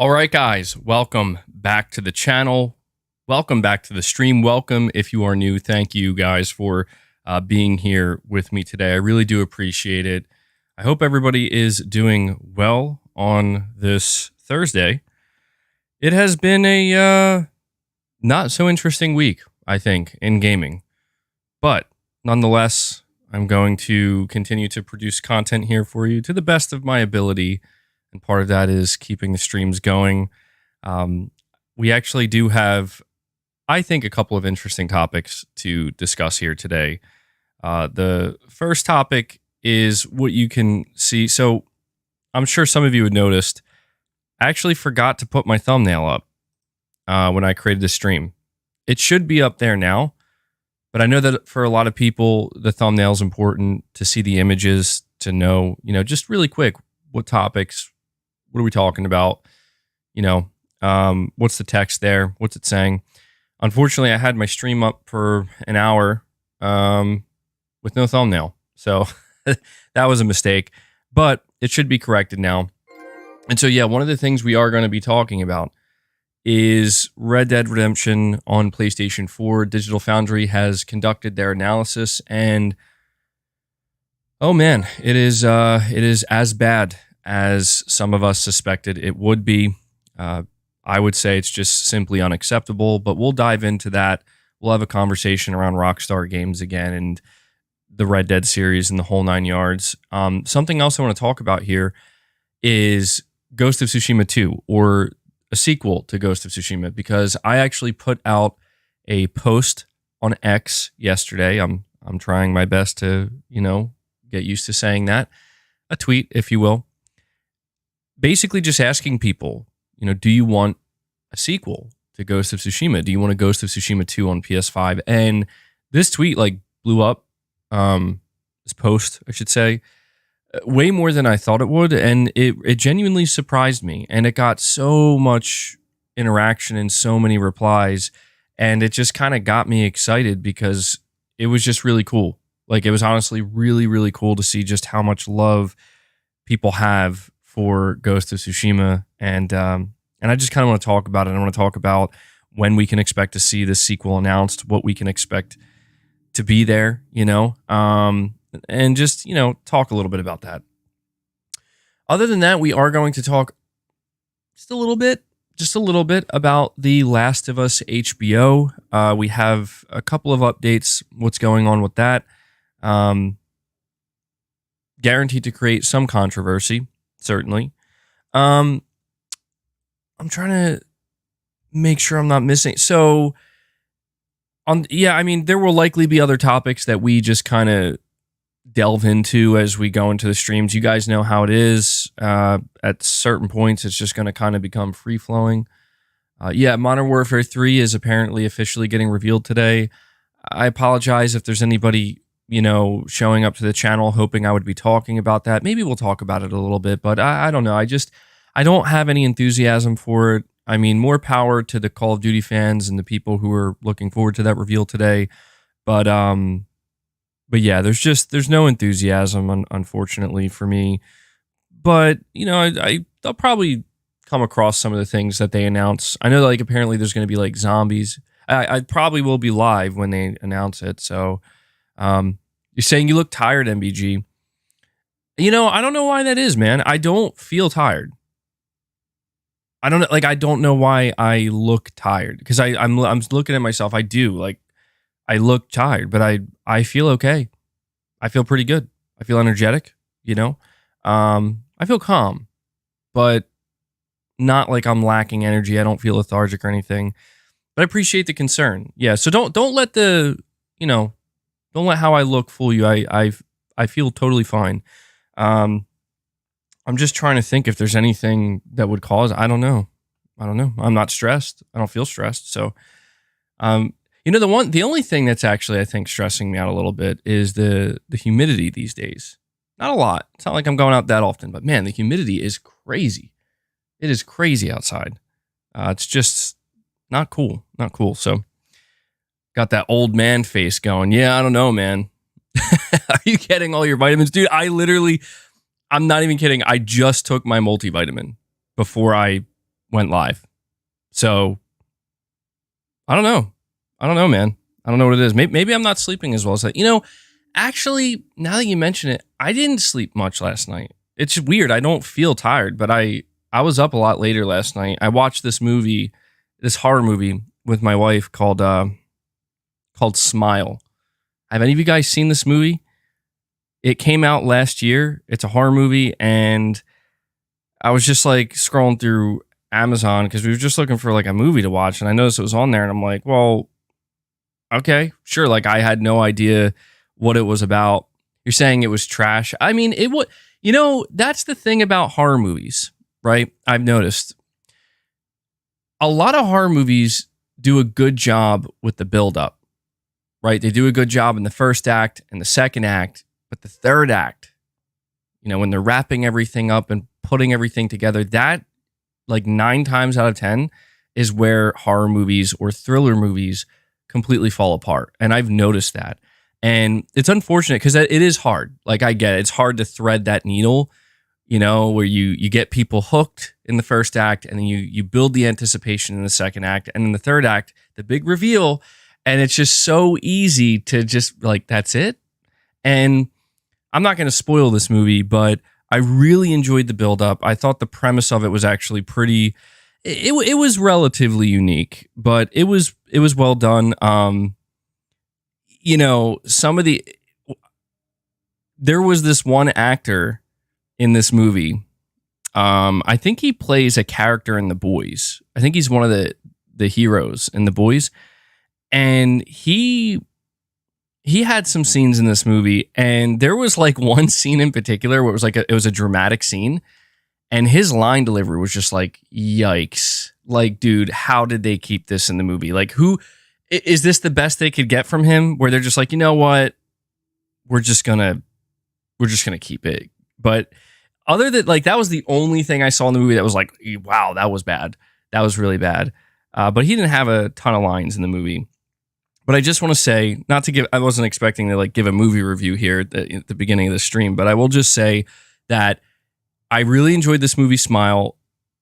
All right, guys, welcome back to the channel. Welcome back to the stream. Welcome if you are new. Thank you guys for being here with me today. I really do appreciate it. I hope everybody is doing well on this Thursday. It has been a not so interesting week, I think, in gaming. But nonetheless, I'm going to continue to produce content here for you to the best of my ability. And part of that is keeping the streams going. We actually do have, I think, a couple of interesting topics to discuss here today. The first topic is what you can see. So I'm sure some of you had noticed, I actually forgot to put my thumbnail up when I created the stream. It should be up there now, but I know that for a lot of people, the thumbnail is important to see the images, to know, just really quick, what topics, what are we talking about? What's the text there? What's it saying? Unfortunately, I had my stream up for an hour with no thumbnail. So that was a mistake, but it should be corrected now. And so, yeah, one of the things we are going to be talking about is Red Dead Redemption on PlayStation 4. Digital Foundry has conducted their analysis, and oh man, it is as bad as some of us suspected it would be. I would say it's just simply unacceptable, but we'll dive into that. We'll have a conversation around Rockstar Games again and the Red Dead series and the whole 9 yards. Something else I want to talk about here is Ghost of Tsushima 2, or a sequel to Ghost of Tsushima, because I actually put out a post on X yesterday. I'm trying my best to, get used to saying that. A tweet, if you will. Basically just asking people, do you want a sequel to Ghost of Tsushima? Do you want a Ghost of Tsushima 2 on PS5? And this tweet blew up, this post, I should say, way more than I thought it would. And it genuinely surprised me. And it got so much interaction and so many replies. And it just kind of got me excited because it was just really cool. It was honestly really, really cool to see just how much love people have for Ghost of Tsushima, and I just kind of want to talk about it. I want to talk about when we can expect to see this sequel announced, what we can expect to be there, and just, talk a little bit about that. Other than that, we are going to talk just a little bit about The Last of Us HBO. We have a couple of updates, what's going on with that. Guaranteed to create some controversy. Certainly. I'm trying to make sure I'm not missing. So, there will likely be other topics that we just kind of delve into as we go into the streams. You guys know how it is. At certain points, it's just going to kind of become free-flowing. Modern Warfare 3 is apparently officially getting revealed today. I apologize if there's anybody showing up to the channel hoping I would be talking about that. Maybe we'll talk about it a little bit, but I don't know. I don't have any enthusiasm for it. I mean, more power to the Call of Duty fans and the people who are looking forward to that reveal today. But yeah, there's no enthusiasm, unfortunately, for me. But, I'll probably come across some of the things that they announce. I know apparently there's going to be zombies. I probably will be live when they announce it. So, you're saying you look tired, MBG. I don't know why that is, man. I don't feel tired. I don't know. I don't know why I look tired, because I'm looking at myself. I do. I look tired, but I feel okay. I feel pretty good. I feel energetic, I feel calm, but not like I'm lacking energy. I don't feel lethargic or anything, but I appreciate the concern. Yeah. So don't let don't let how I look fool you. I feel totally fine. I'm just trying to think if there's anything that would cause. I don't know. I'm not stressed. I don't feel stressed. So, the only thing that's actually, I think, stressing me out a little bit is the humidity these days. Not a lot. It's not like I'm going out that often, but man, the humidity is crazy. It is crazy outside. It's just not cool. Not cool. So, got that old man face going. Yeah, I don't know, man. Are you getting all your vitamins? Dude, I'm not even kidding. I just took my multivitamin before I went live. So I don't know. Man. I don't know what it is. Maybe I'm not sleeping as well as that. Actually, now that you mention it, I didn't sleep much last night. It's weird. I don't feel tired, but I was up a lot later last night. I watched this horror movie with my wife called Smile. Have any of you guys seen this movie? It came out last year. It's a horror movie, and I was just like scrolling through Amazon because we were just looking for like a movie to watch, and I noticed it was on there, and I'm like, well, okay, sure. Like I had no idea what it was about. You're saying it was trash. I mean, it would. That's the thing about horror movies, right? I've noticed a lot of horror movies do a good job with the buildup, right? They do a good job in the first act and the second act, but the third act, when they're wrapping everything up and putting everything together, that like 9 times out of 10 is where horror movies or thriller movies completely fall apart. And I've noticed that. And it's unfortunate because it is hard. Like I get it. It's hard to thread that needle, where you get people hooked in the first act and then you build the anticipation in the second act. And in the third act, the big reveal. And it's just so easy to just like, that's it. And I'm not going to spoil this movie, but I really enjoyed the buildup. I thought the premise of it was actually pretty. It was relatively unique, but it was well done. There was this one actor in this movie. I think he plays a character in The Boys. I think he's one of the heroes in The Boys, and he had some scenes in this movie, and there was like one scene in particular where it was like it was a dramatic scene, and his line delivery was just like, yikes. Like, dude, how did they keep this in the movie? Like, who is this the best they could get from him? Where they're just like, you know what? We're just gonna keep it. But other than like, that was the only thing I saw in the movie that was like, wow, that was bad. That was really bad. But he didn't have a ton of lines in the movie. But I just want to say, I wasn't expecting to like give a movie review here at the beginning of the stream, but I will just say that I really enjoyed this movie, Smile.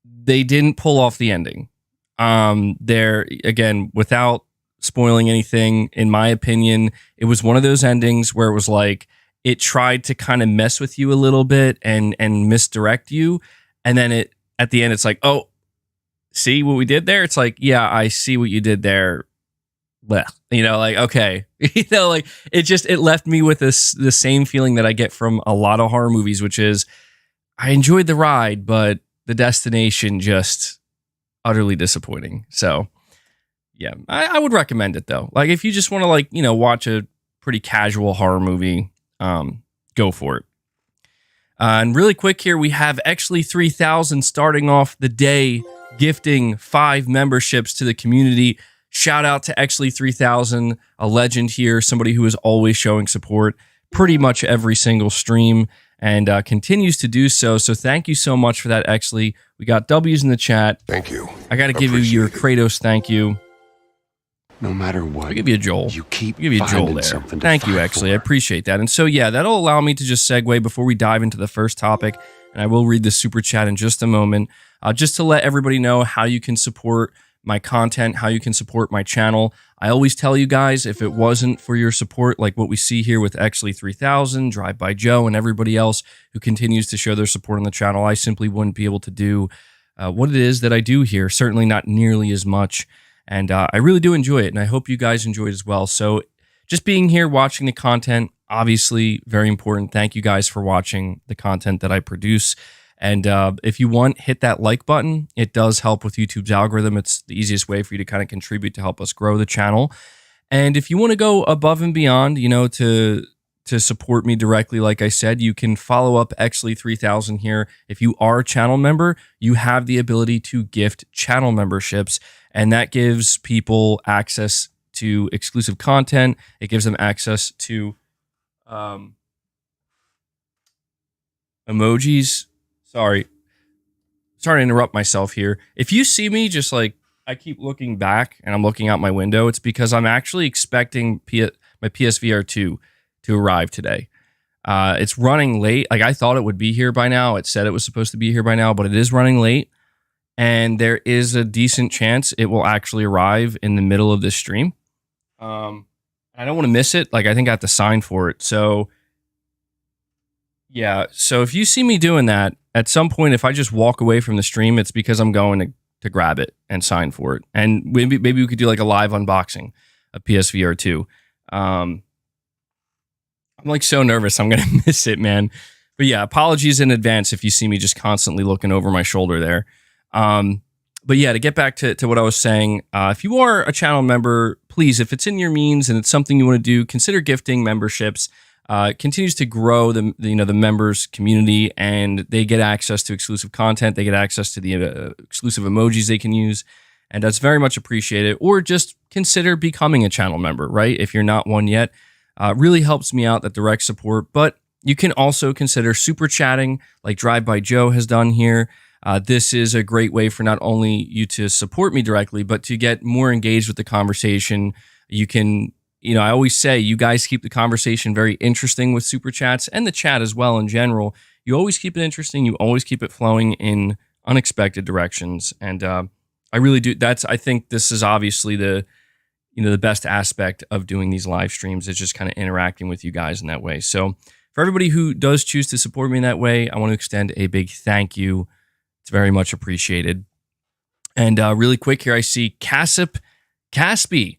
They didn't pull off the ending. There, again, without spoiling anything, in my opinion, it was one of those endings where it was like, it tried to kind of mess with you a little bit and misdirect you. And then at the end, it's like, oh, see what we did there? It's like, yeah, I see what you did there. Well, like, okay, like it left me with the same feeling that I get from a lot of horror movies, which is I enjoyed the ride, but the destination just utterly disappointing. So yeah, I would recommend it though. Like if you just want to like, watch a pretty casual horror movie, go for it. And really quick here, we have Exley 3000 starting off the day, gifting 5 memberships to the community. Shout out to Exley 3000, a legend here, somebody who is always showing support pretty much every single stream and continues to do so. So thank you so much for that, Exley. We got W's in the chat. Thank you. I got to give you your Kratos thank you. No matter what, I'll give you a Joel. You keep I'll give you a Joel there. Thank you, Exley. I appreciate that. And so, yeah, that'll allow me to just segue before we dive into the first topic. And I will read the super chat in just a moment, just to let everybody know how you can support my content, how you can support my channel. I always tell you guys, if it wasn't for your support, like what we see here with Exley 3000, Drive By Joe, and everybody else who continues to show their support on the channel, I simply wouldn't be able to do what it is that I do here. Certainly not nearly as much. And I really do enjoy it, and I hope you guys enjoy it as well. So just being here, watching the content, obviously very important. Thank you guys for watching the content that I produce. And if you want, hit that like button. It does help with YouTube's algorithm. It's the easiest way for you to kind of contribute to help us grow the channel. And if you want to go above and beyond, to support me directly, like I said, you can follow up Exley 3000 here. If you are a channel member, you have the ability to gift channel memberships, and that gives people access to exclusive content. It gives them access to emojis. Sorry to interrupt myself here. If you see me just like, I keep looking back and I'm looking out my window, it's because I'm actually expecting my PSVR 2 to arrive today. It's running late. Like I thought it would be here by now. It said it was supposed to be here by now, but it is running late. and there is a decent chance it will actually arrive in the middle of this stream. I don't want to miss it. Like, I think I have to sign for it. So, yeah. So if you see me doing that at some point, if I just walk away from the stream, it's because I'm going to grab it and sign for it. And maybe we could do like a live unboxing of PSVR 2. I'm like so nervous I'm going to miss it, man. But yeah, apologies in advance if you see me just constantly looking over my shoulder there. But yeah, to get back to what I was saying, if you are a channel member, please, if it's in your means and it's something you want to do, consider gifting memberships. It continues to grow the members community, and they get access to exclusive content. They get access to the exclusive emojis they can use, and that's very much appreciated. Or just consider becoming a channel member, right? If you're not one yet, really helps me out, that direct support. But you can also consider super chatting, like Drive by Joe has done here. This is a great way for not only you to support me directly, but to get more engaged with the conversation. You can, I always say you guys keep the conversation very interesting with super chats, and the chat as well in general. You always keep it interesting. You always keep it flowing in unexpected directions. And I really do. I think this is obviously the best aspect of doing these live streams, is just kind of interacting with you guys in that way. So for everybody who does choose to support me in that way, I want to extend a big thank you. It's very much appreciated. And really quick here, I see Caspy.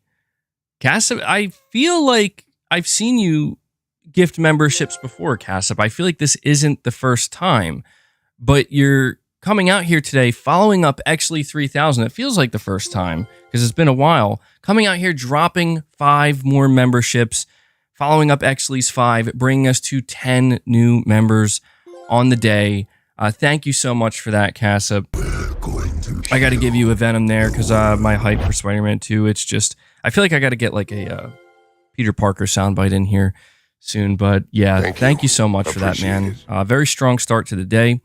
Cassip, I feel like I've seen you gift memberships before, Cassip. I feel like this isn't the first time, but you're coming out here today following up Exley 3000. It feels like the first time because it's been a while. Coming out here, dropping 5 more memberships, following up Exley's 5, bringing us to 10 new members on the day. Thank you so much for that, Cassip. I got to give you a Venom there because my hype for Spider-Man 2, it's just, I feel like I got to get like a Peter Parker soundbite in here soon. But yeah, thank you so much for that, man. Very strong start to the day.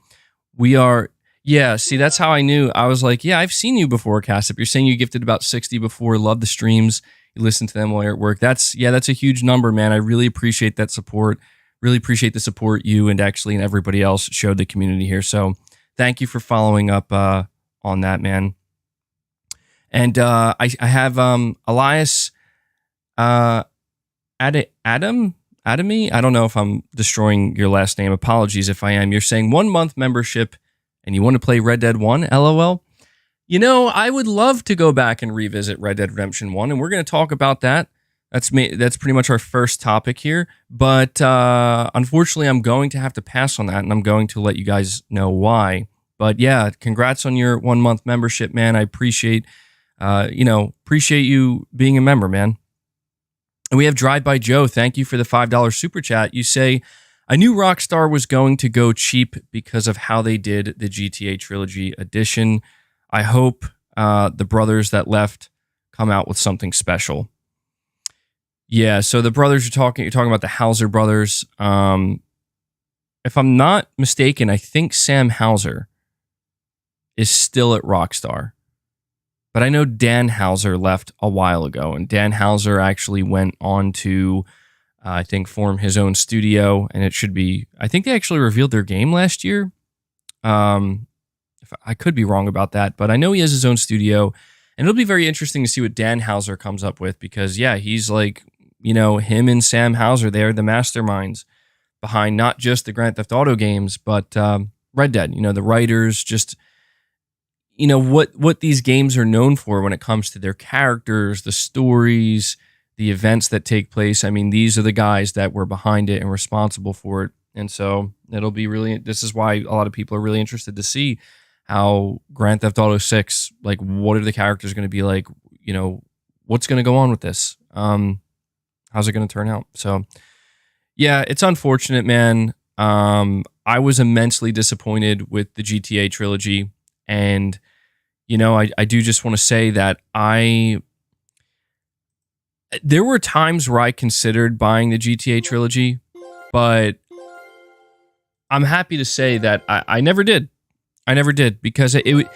See, that's how I knew. I was like, yeah, I've seen you before, Cassip. You're saying you gifted about 60 before. Love the streams. You listen to them while you're at work. That's a huge number, man. I really appreciate that support. Really appreciate the support you and Exley and everybody else showed the community here. So thank you for following up on that, man. And I have Elias Adamy. I don't know if I'm destroying your last name. Apologies if I am. You're saying 1 month membership and you want to play Red Dead 1, LOL. I would love to go back and revisit Red Dead Redemption 1, and we're going to talk about that. That's pretty much our first topic here. But unfortunately, I'm going to have to pass on that, and I'm going to let you guys know why. But yeah, congrats on your 1 month membership, man. I appreciate you being a member, man. And we have Drive by Joe. Thank you for the $5 super chat. You say, I knew Rockstar was going to go cheap because of how they did the GTA Trilogy edition. I hope the brothers that left come out with something special. Yeah, so the brothers you're talking about the Hauser brothers. If I'm not mistaken, I think Sam Hauser is still at Rockstar. But I know Dan Hauser left a while ago, and Dan Hauser actually went on to, I think, form his own studio, and I think they actually revealed their game last year. If I could be wrong about that, but I know he has his own studio, and it'll be very interesting to see what Dan Hauser comes up with, because yeah, he's like, him and Sam Hauser, they're the masterminds behind not just the Grand Theft Auto games, but Red Dead, the writers, just, what these games are known for when it comes to their characters, the stories, the events that take place. I mean, these are the guys that were behind it and responsible for it. And so this is why a lot of people are really interested to see how Grand Theft Auto 6, like, what are the characters going to be like? What's going to go on with this? How's it going to turn out? So, yeah, it's unfortunate, man. I was immensely disappointed with the GTA trilogy. And, I do just want to say that there were times where I considered buying the GTA trilogy, but I'm happy to say that I never did. I never did, because it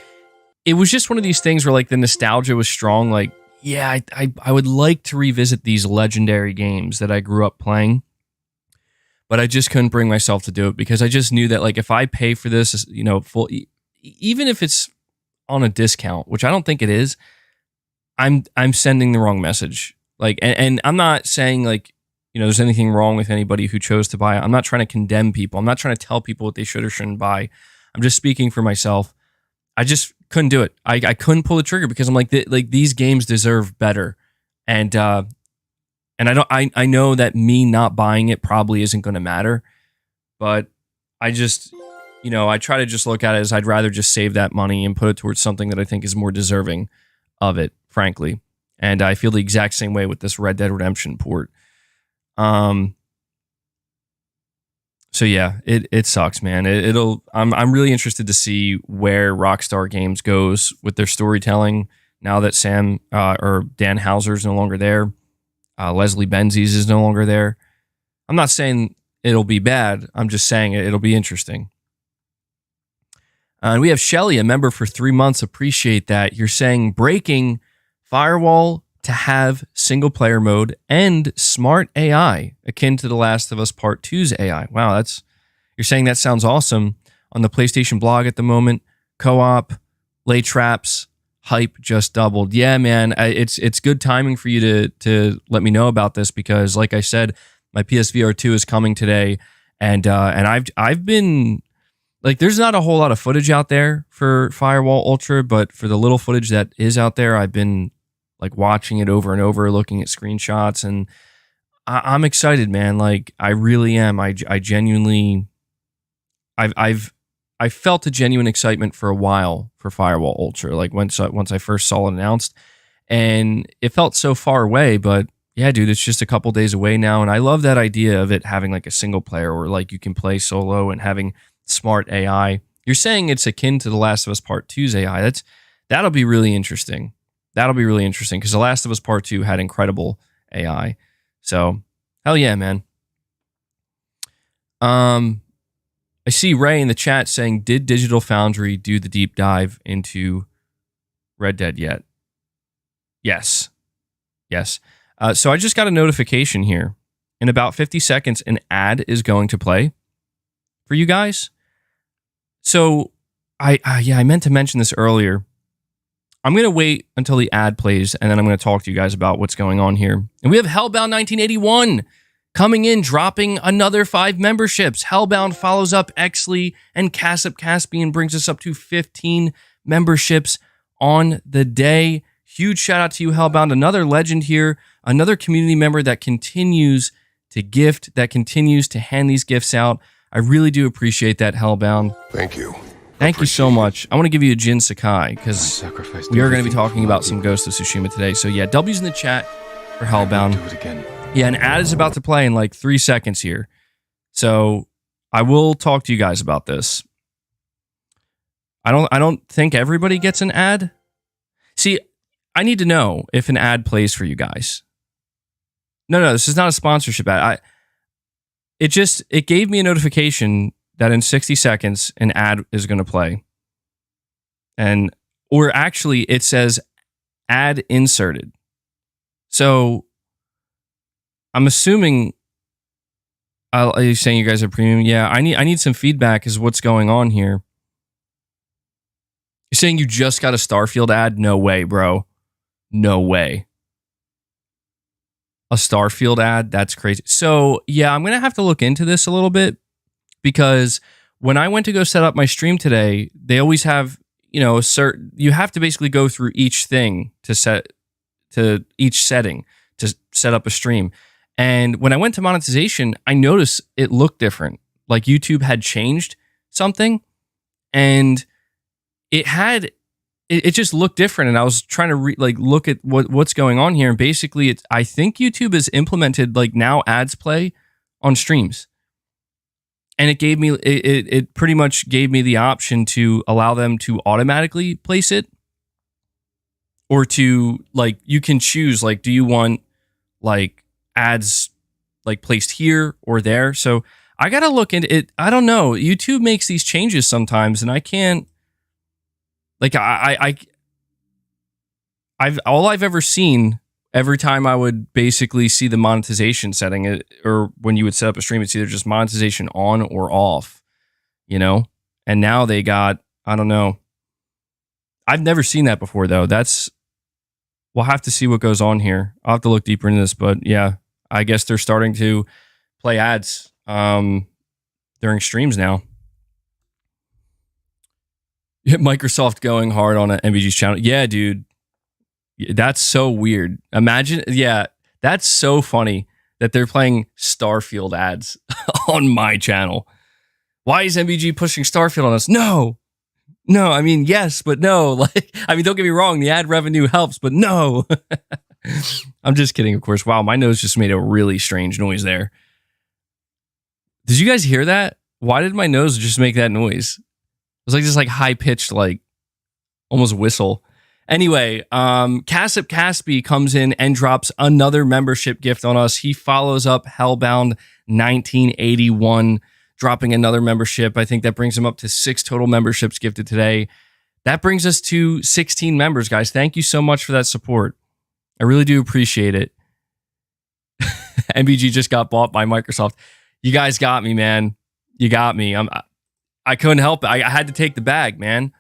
was just one of these things where, like, the nostalgia was strong. Like, yeah, I would like to revisit these legendary games that I grew up playing, but I just couldn't bring myself to do it, because I just knew that, like, if I pay for this, full, even if it's on a discount, which I don't think it is, I'm sending the wrong message. Like, and I'm not saying like, there's anything wrong with anybody who chose to buy it. I'm not trying to condemn people. I'm not trying to tell people what they should or shouldn't buy. I'm just speaking for myself. I just couldn't do it. I couldn't pull the trigger because I'm like these games deserve better. And I know that me not buying it probably isn't going to matter, but I just, I try to just look at it as I'd rather just save that money and put it towards something that I think is more deserving of it, frankly. And I feel the exact same way with this Red Dead Redemption port. So yeah, it sucks, man. I'm really interested to see where Rockstar Games goes with their storytelling now that Dan Houser's no longer there. Leslie Benzies is no longer there. I'm not saying it'll be bad. I'm just saying it'll be interesting. And we have Shelly, a member for 3 months. Appreciate that. You're saying breaking Firewall to have single player mode and smart AI akin to The Last of Us Part 2's AI. Wow, you're saying that sounds awesome. On the PlayStation blog at the moment, co-op, lay traps, hype just doubled. Yeah, man, it's good timing for you to let me know about this because, like I said, my PSVR 2 is coming today, and I've been like, there's not a whole lot of footage out there for Firewall Ultra, but for the little footage that is out there, I've been like watching it over and over, looking at screenshots, and I'm excited, man. Like, I really am. I genuinely, I felt a genuine excitement for a while for Firewall Ultra. Like once I first saw it announced, and it felt so far away, but yeah, dude, it's just a couple days away now, and I love that idea of it having like a single player or like you can play solo and having smart AI. You're saying it's akin to The Last of Us Part 2's AI. That'll be really interesting. That'll be really interesting because The Last of Us Part 2 had incredible AI. So, hell yeah, man. I see Ray in the chat saying, did Digital Foundry do the deep dive into Red Dead yet? Yes. So I just got a notification here. In about 50 seconds, an ad is going to play for you guys. So, I meant to mention this earlier. I'm going to wait until the ad plays, and then I'm going to talk to you guys about what's going on here. And we have Hellbound 1981 coming in, dropping another 5 memberships. Hellbound follows up Exley and Cassip Caspian, brings us up to 15 memberships on the day. Huge shout out to you, Hellbound. Another legend here, another community member that continues to gift, that continues to hand these gifts out. I really do appreciate that, Hellbound. Thank you. Thank you so much. I want to give you a Jin Sakai because we are going to be talking about some Ghost of Tsushima today. So yeah, W's in the chat for Hellbound. Do it again. Yeah, an ad is about to play in like 3 seconds here. So I will talk to you guys about this. I don't think everybody gets an ad. See, I need to know if an ad plays for you guys. No, this is not a sponsorship ad. It gave me a notification that in 60 seconds, an ad is going to play. Or actually, it says ad inserted. So I'm assuming, are you saying you guys are premium? Yeah, I need some feedback as what's going on here. You're saying you just got a Starfield ad? No way, bro. No way. A Starfield ad? That's crazy. So yeah, I'm going to have to look into this a little bit. Because when I went to go set up my stream today, they always have, you have to basically go through each thing each setting to set up a stream. And when I went to monetization, I noticed it looked different. Like YouTube had changed something and it just looked different. And I was trying to look at what's going on here. And basically I think YouTube has implemented like now ads play on streams. And it pretty much gave me the option to allow them to automatically place it, or to like, you can choose, like, do you want like ads like placed here or there? So I got to look into it. I don't know. YouTube makes these changes sometimes and I can't, like, all I've ever seen, every time I would basically see the monetization setting, or when you would set up a stream, it's either just monetization on or off, And now they got, I don't know. I've never seen that before though. We'll have to see what goes on here. I'll have to look deeper into this, but yeah, I guess they're starting to play ads during streams now. Microsoft going hard on MVG's channel. Yeah, dude. That's so weird. Imagine, yeah, that's so funny that they're playing Starfield ads on my channel. Why is MVG pushing Starfield on us? No, I mean, yes, but no. Like, I mean, don't get me wrong, the ad revenue helps, but no. I'm just kidding, of course. Wow, my nose just made a really strange noise there. Did you guys hear that? Why did my nose just make that noise? It was like this like high-pitched, like almost whistle. Anyway, Casip Caspi comes in and drops another membership gift on us. He follows up Hellbound 1981, dropping another membership. I think that brings him up to 6 total memberships gifted today. That brings us to 16 members, guys. Thank you so much for that support. I really do appreciate it. MBG just got bought by Microsoft. You guys got me, man. You got me. I couldn't help it. I had to take the bag, man.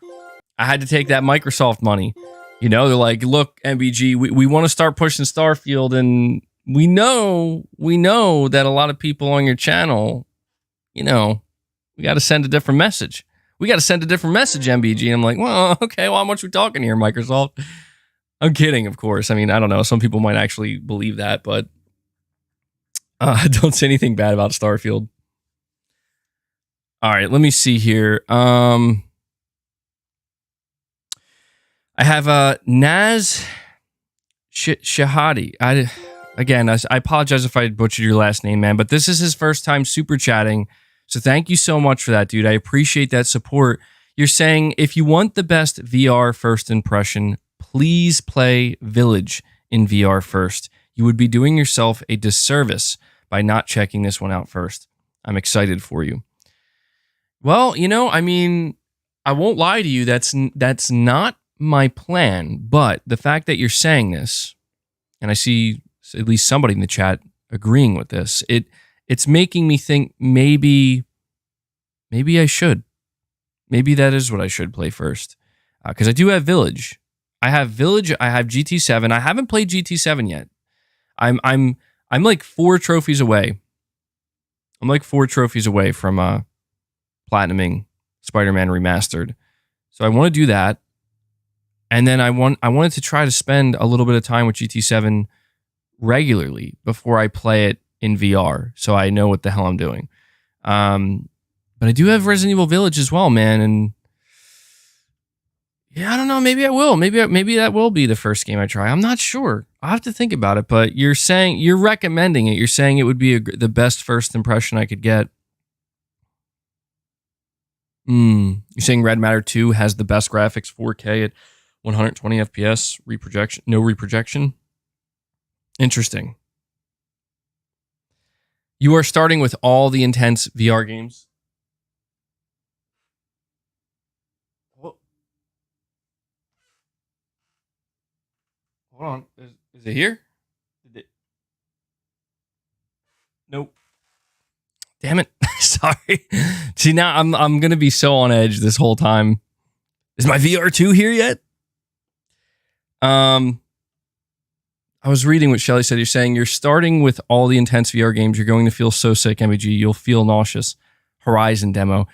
I had to take that Microsoft money. You know, they're like, look, MBG, we want to start pushing Starfield, and we know that a lot of people on your channel, you know, we got to send a different message. We got to send a different message, MBG. And I'm like, well, okay, well, how much we talking here, Microsoft? I'm kidding, of course. I mean, I don't know. Some people might actually believe that, but don't say anything bad about Starfield. All right, let me see here. I have Naz Shahadi. I apologize if I butchered your last name, man, but this is his first time super chatting. So thank you so much for that, dude. I appreciate that support. You're saying, if you want the best VR first impression, please play Village in VR first. You would be doing yourself a disservice by not checking this one out first. I'm excited for you. Well, you know, I mean, I won't lie to you. That's not my plan, but the fact that you're saying this, and I see at least somebody in the chat agreeing with this, it's making me think maybe I should. Maybe that is what I should play first, because I do have Village. I have Village. I have GT7. I haven't played GT7 yet. I'm like 4 trophies away. I'm like 4 trophies away from platinuming Spider-Man Remastered. So I want to do that. And then I wanted to try to spend a little bit of time with GT7 regularly before I play it in VR, so I know what the hell I'm doing. But I do have Resident Evil Village as well, man, and yeah, I don't know. Maybe I will. Maybe that will be the first game I try. I'm not sure. I'll have to think about it. But you're recommending it. You're saying it would be the best first impression I could get. You're saying Red Matter 2 has the best graphics, 4K at 120 FPS, no reprojection. Interesting. You are starting with all the intense VR games. Hold on. Is it here? Nope. Damn it. Sorry. See, now I'm going to be so on edge this whole time. Is my VR2 here yet? I was reading what Shelly said. You're saying you're starting with all the intense VR games. You're going to feel so sick, MBG. You'll feel nauseous. Horizon demo.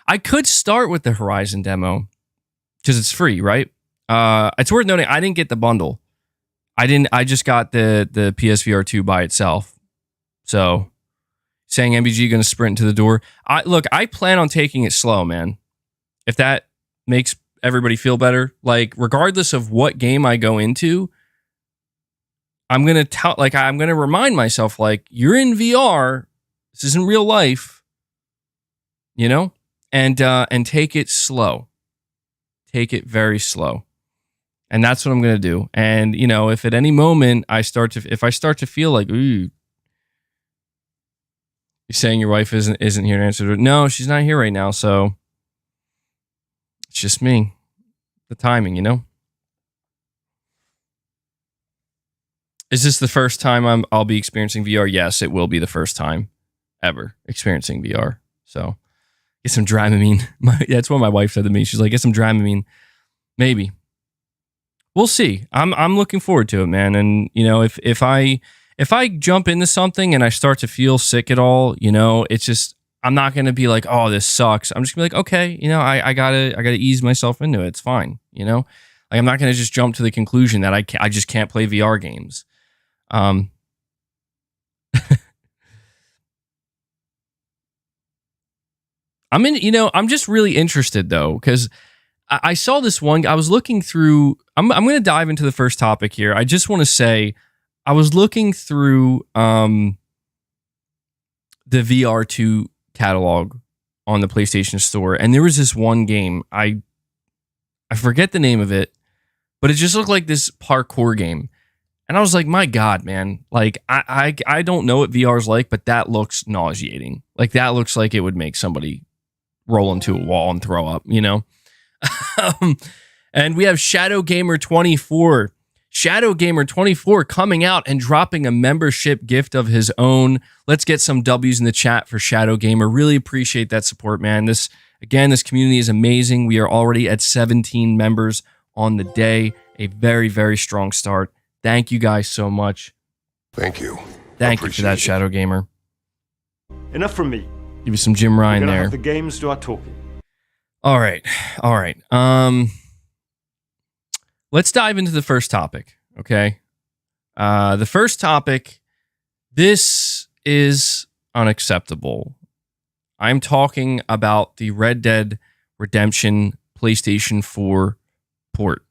I could start with the Horizon demo because it's free, right? It's worth noting I didn't get the bundle. I just got the PSVR 2 by itself. So saying MBG going to sprint to the door. I plan on taking it slow, man. If that makes everybody feel better, like regardless of what game I go into, I'm going to remind myself, like, you're in VR. This isn't real life, you know, and take it slow. Take it very slow. And that's what I'm going to do. And, you know, if at any moment if I start to feel like, ooh, you're saying your wife isn't here to answer. No, she's not here right now. So it's just me. The timing, you know? Is this the first time I'll be experiencing VR? Yes, it will be the first time ever experiencing VR. So get some Dramamine. That's what my wife said to me. She's like, get some Dramamine. Maybe. We'll see. I'm looking forward to it, man. And you know, if I jump into something and I start to feel sick at all, you know, it's just I'm not gonna be like, oh, this sucks. I'm just gonna be like, okay, you know, I gotta ease myself into it. It's fine, you know. Like I'm not gonna just jump to the conclusion that I just can't play VR games. I'm just really interested though, because I saw this one. I was looking through. I'm going to dive into the first topic here. I just want to say, I was looking through the VR2 catalog on the PlayStation Store, and there was this one game. I forget the name of it, but it just looked like this parkour game. And I was like, my God, man. Like, I don't know what VR is like, but that looks nauseating. Like, that looks like it would make somebody roll into a wall and throw up, you know? And we have Shadow Gamer 24. Shadow Gamer 24 coming out and dropping a membership gift of his own. Let's get some W's in the chat for Shadow Gamer. Really appreciate that support, man. This community is amazing. We are already at 17 members on the day. A very, very strong start. Thank you guys so much. Thank you. Thank you for that, Shadow Gamer. Enough from me. Give you some Jim Ryan there. Have the games do our talking. All right. Let's dive into the first topic, okay? The first topic, this is unacceptable. I'm talking about the Red Dead Redemption PlayStation 4 port,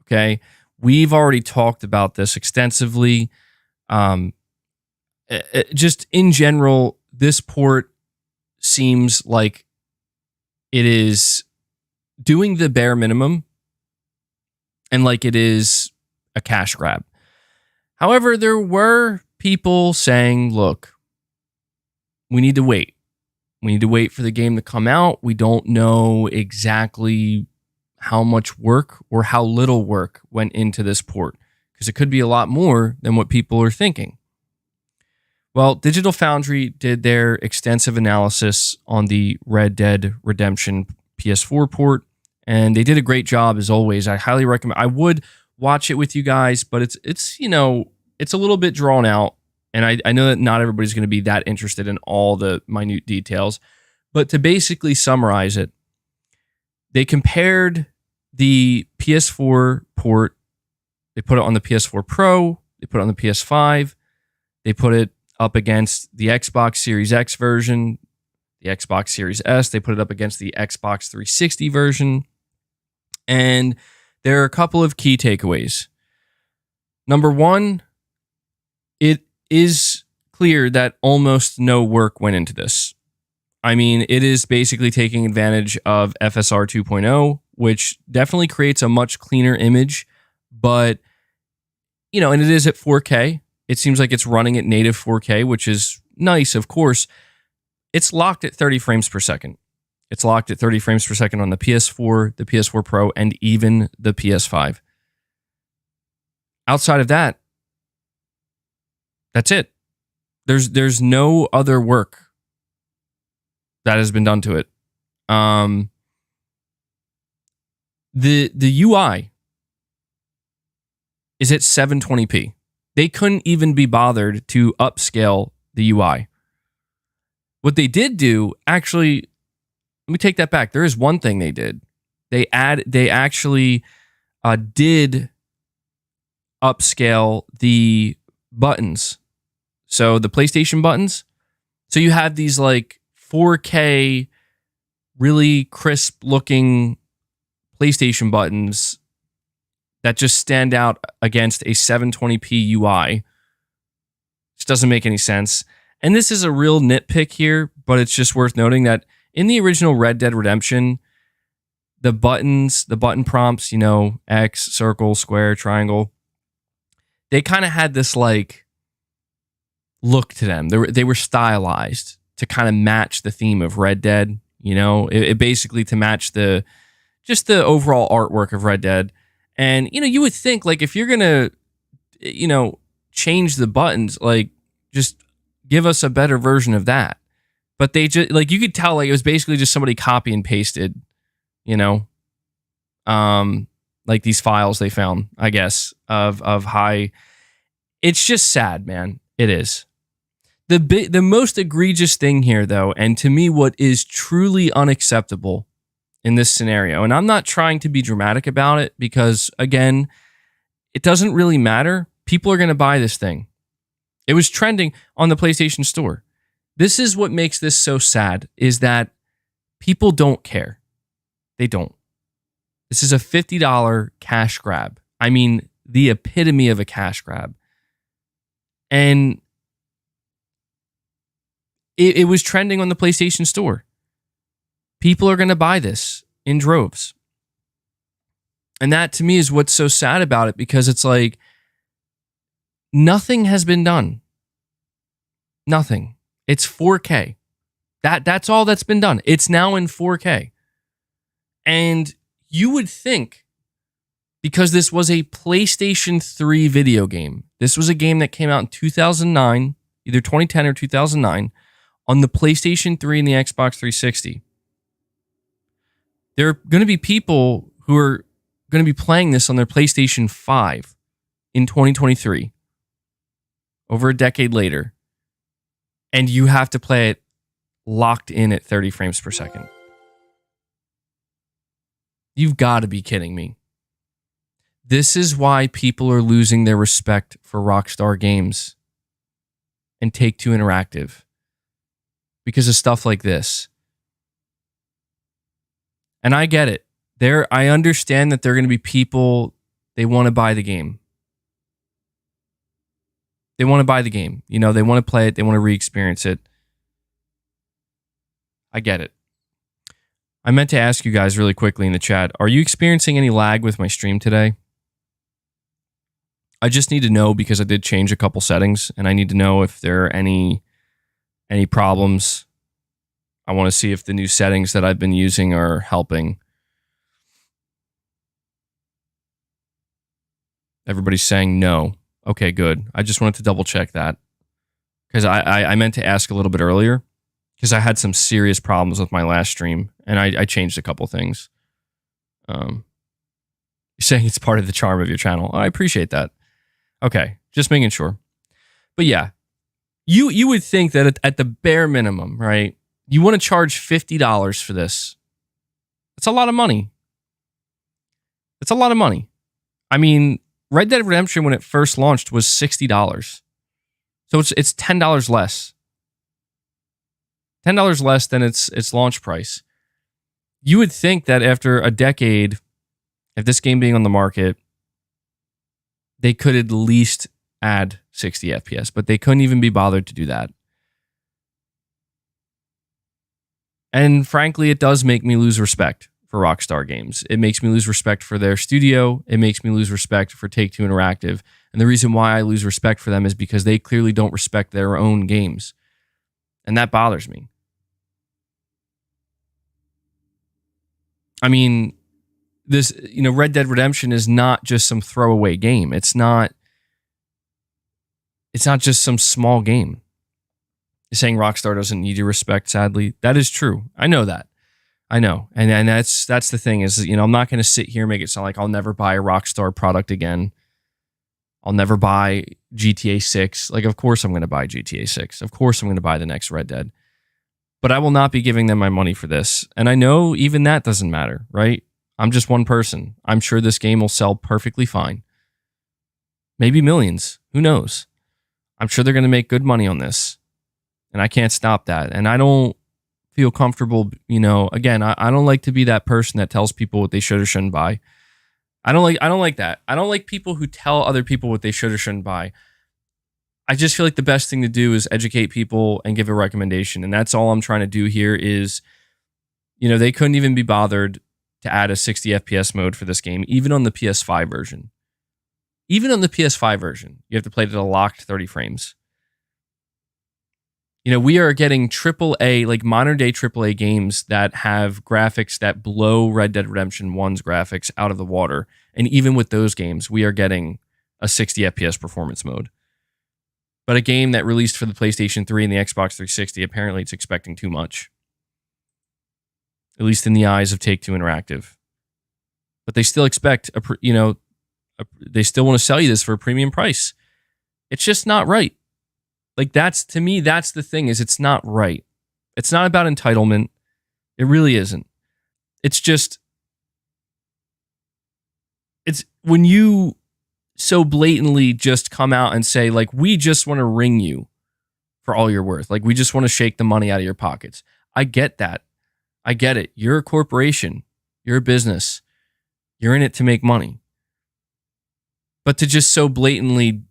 okay? We've already talked about this extensively. Just in general, this port seems like it is doing the bare minimum and like it is a cash grab. However, there were people saying, look, we need to wait. We need to wait for the game to come out. We don't know exactly how much work or how little work went into this port, because it could be a lot more than what people are thinking. Well, Digital Foundry did their extensive analysis on the Red Dead Redemption PS4 port, and they did a great job as always. I highly recommend. I would watch it with you guys, but it's a little bit drawn out, and I know that not everybody's going to be that interested in all the minute details. But to basically summarize it, they compared the PS4 port. They put it on the PS4 Pro. They put it on the PS5. They put it up against the Xbox Series X version, the Xbox Series S. They put it up against the Xbox 360 version. And there are a couple of key takeaways. Number one, it is clear that almost no work went into this. I mean, it is basically taking advantage of FSR 2.0, which definitely creates a much cleaner image, but, and it is at 4K. It seems like it's running at native 4K, which is nice, of course. It's locked at 30 frames per second. It's locked at 30 frames per second on the PS4, the PS4 Pro, and even the PS5. Outside of that, that's it. There's no other work that has been done to it. The UI is at 720p. They couldn't even be bothered to upscale the UI. What they did do, actually, let me take that back. There is one thing they did. They actually did upscale the buttons. So the PlayStation buttons. So you have these like 4K, really crisp looking PlayStation buttons that just stand out against a 720p UI. Which doesn't make any sense. And this is a real nitpick here, but it's just worth noting that in the original Red Dead Redemption, the buttons, the button prompts, X, circle, square, triangle, they kind of had this like look to them. They were stylized to kind of match the theme of Red Dead, it basically to match the overall artwork of Red Dead. And, you would think like if you're going to, change the buttons, like just give us a better version of that. But they just like, you could tell like it was basically just somebody copy and pasted, like like these files they found, I guess, of high. It's just sad, man. It is. The most egregious thing here, though, and to me, what is truly unacceptable in this scenario, and I'm not trying to be dramatic about it because, again, it doesn't really matter. People are going to buy this thing. It was trending on the PlayStation Store. This is what makes this so sad, is that people don't care. They don't. This is a $50 cash grab. I mean, the epitome of a cash grab. And it was trending on the PlayStation Store. People are going to buy this in droves. And that, to me, is what's so sad about it, because it's like nothing has been done. Nothing. It's 4K. That's all that's been done. It's now in 4K. And you would think, because this was a PlayStation 3 video game, this was a game that came out in 2009, either 2010 or 2009, on the PlayStation 3 and the Xbox 360. There are going to be people who are going to be playing this on their PlayStation 5 in 2023, over a decade later, and you have to play it locked in at 30 frames per second. You've got to be kidding me. This is why people are losing their respect for Rockstar Games and Take-Two Interactive, because of stuff like this. And I get it. I understand that there are going to be people, they want to buy the game. They want to buy the game. You know, they want to play it. They want to re-experience it. I get it. I meant to ask you guys really quickly in the chat, are you experiencing any lag with my stream today? I just need to know, because I did change a couple settings, and I need to know if there are any problems. I want to see if the new settings that I've been using are helping. Everybody's saying no. Okay, good. I just wanted to double check that, because I meant to ask a little bit earlier, because I had some serious problems with my last stream, and I changed a couple things. You're saying it's part of the charm of your channel. I appreciate that. Okay, just making sure. But yeah, you would think that at the bare minimum, right? You want to charge $50 for this. That's a lot of money. It's a lot of money. I mean, Red Dead Redemption, when it first launched, was $60. So it's $10 less. $10 less than its launch price. You would think that after a decade of this game being on the market, they could at least add 60 FPS, but they couldn't even be bothered to do that. And frankly, it does make me lose respect for Rockstar Games. It makes me lose respect for their studio. It makes me lose respect for Take-Two Interactive. And the reason why I lose respect for them is because they clearly don't respect their own games. And that bothers me. I mean, this, Red Dead Redemption is not just some throwaway game. It's not just some small game. You're saying Rockstar doesn't need your respect, sadly. That is true. I know that. I know. And that's the thing is, I'm not going to sit here and make it sound like I'll never buy a Rockstar product again. I'll never buy GTA 6. Like, of course I'm going to buy GTA 6. Of course I'm going to buy the next Red Dead. But I will not be giving them my money for this. And I know even that doesn't matter, right? I'm just one person. I'm sure this game will sell perfectly fine. Maybe millions. Who knows? I'm sure they're going to make good money on this. And I can't stop that. And I don't feel comfortable, again, I don't like to be that person that tells people what they should or shouldn't buy. I don't like that. I don't like people who tell other people what they should or shouldn't buy. I just feel like the best thing to do is educate people and give a recommendation. And that's all I'm trying to do here is, they couldn't even be bothered to add a 60 FPS mode for this game, even on the PS5 version. Even on the PS5 version, you have to play it at a locked 30 frames. We are getting AAA, like modern day AAA games that have graphics that blow Red Dead Redemption 1's graphics out of the water. And even with those games, we are getting a 60 FPS performance mode. But a game that released for the PlayStation 3 and the Xbox 360, apparently it's expecting too much. At least in the eyes of Take-Two Interactive. but they still expect they still want to sell you this for a premium price. It's just not right. Like, that's, to me, that's the thing, is it's not right. It's not about entitlement. It really isn't. It's just, it's when you so blatantly just come out and say, like, we just want to wring you for all you're worth. Like, we just want to shake the money out of your pockets. I get that. I get it. You're a corporation. You're a business. You're in it to make money. But to just so blatantly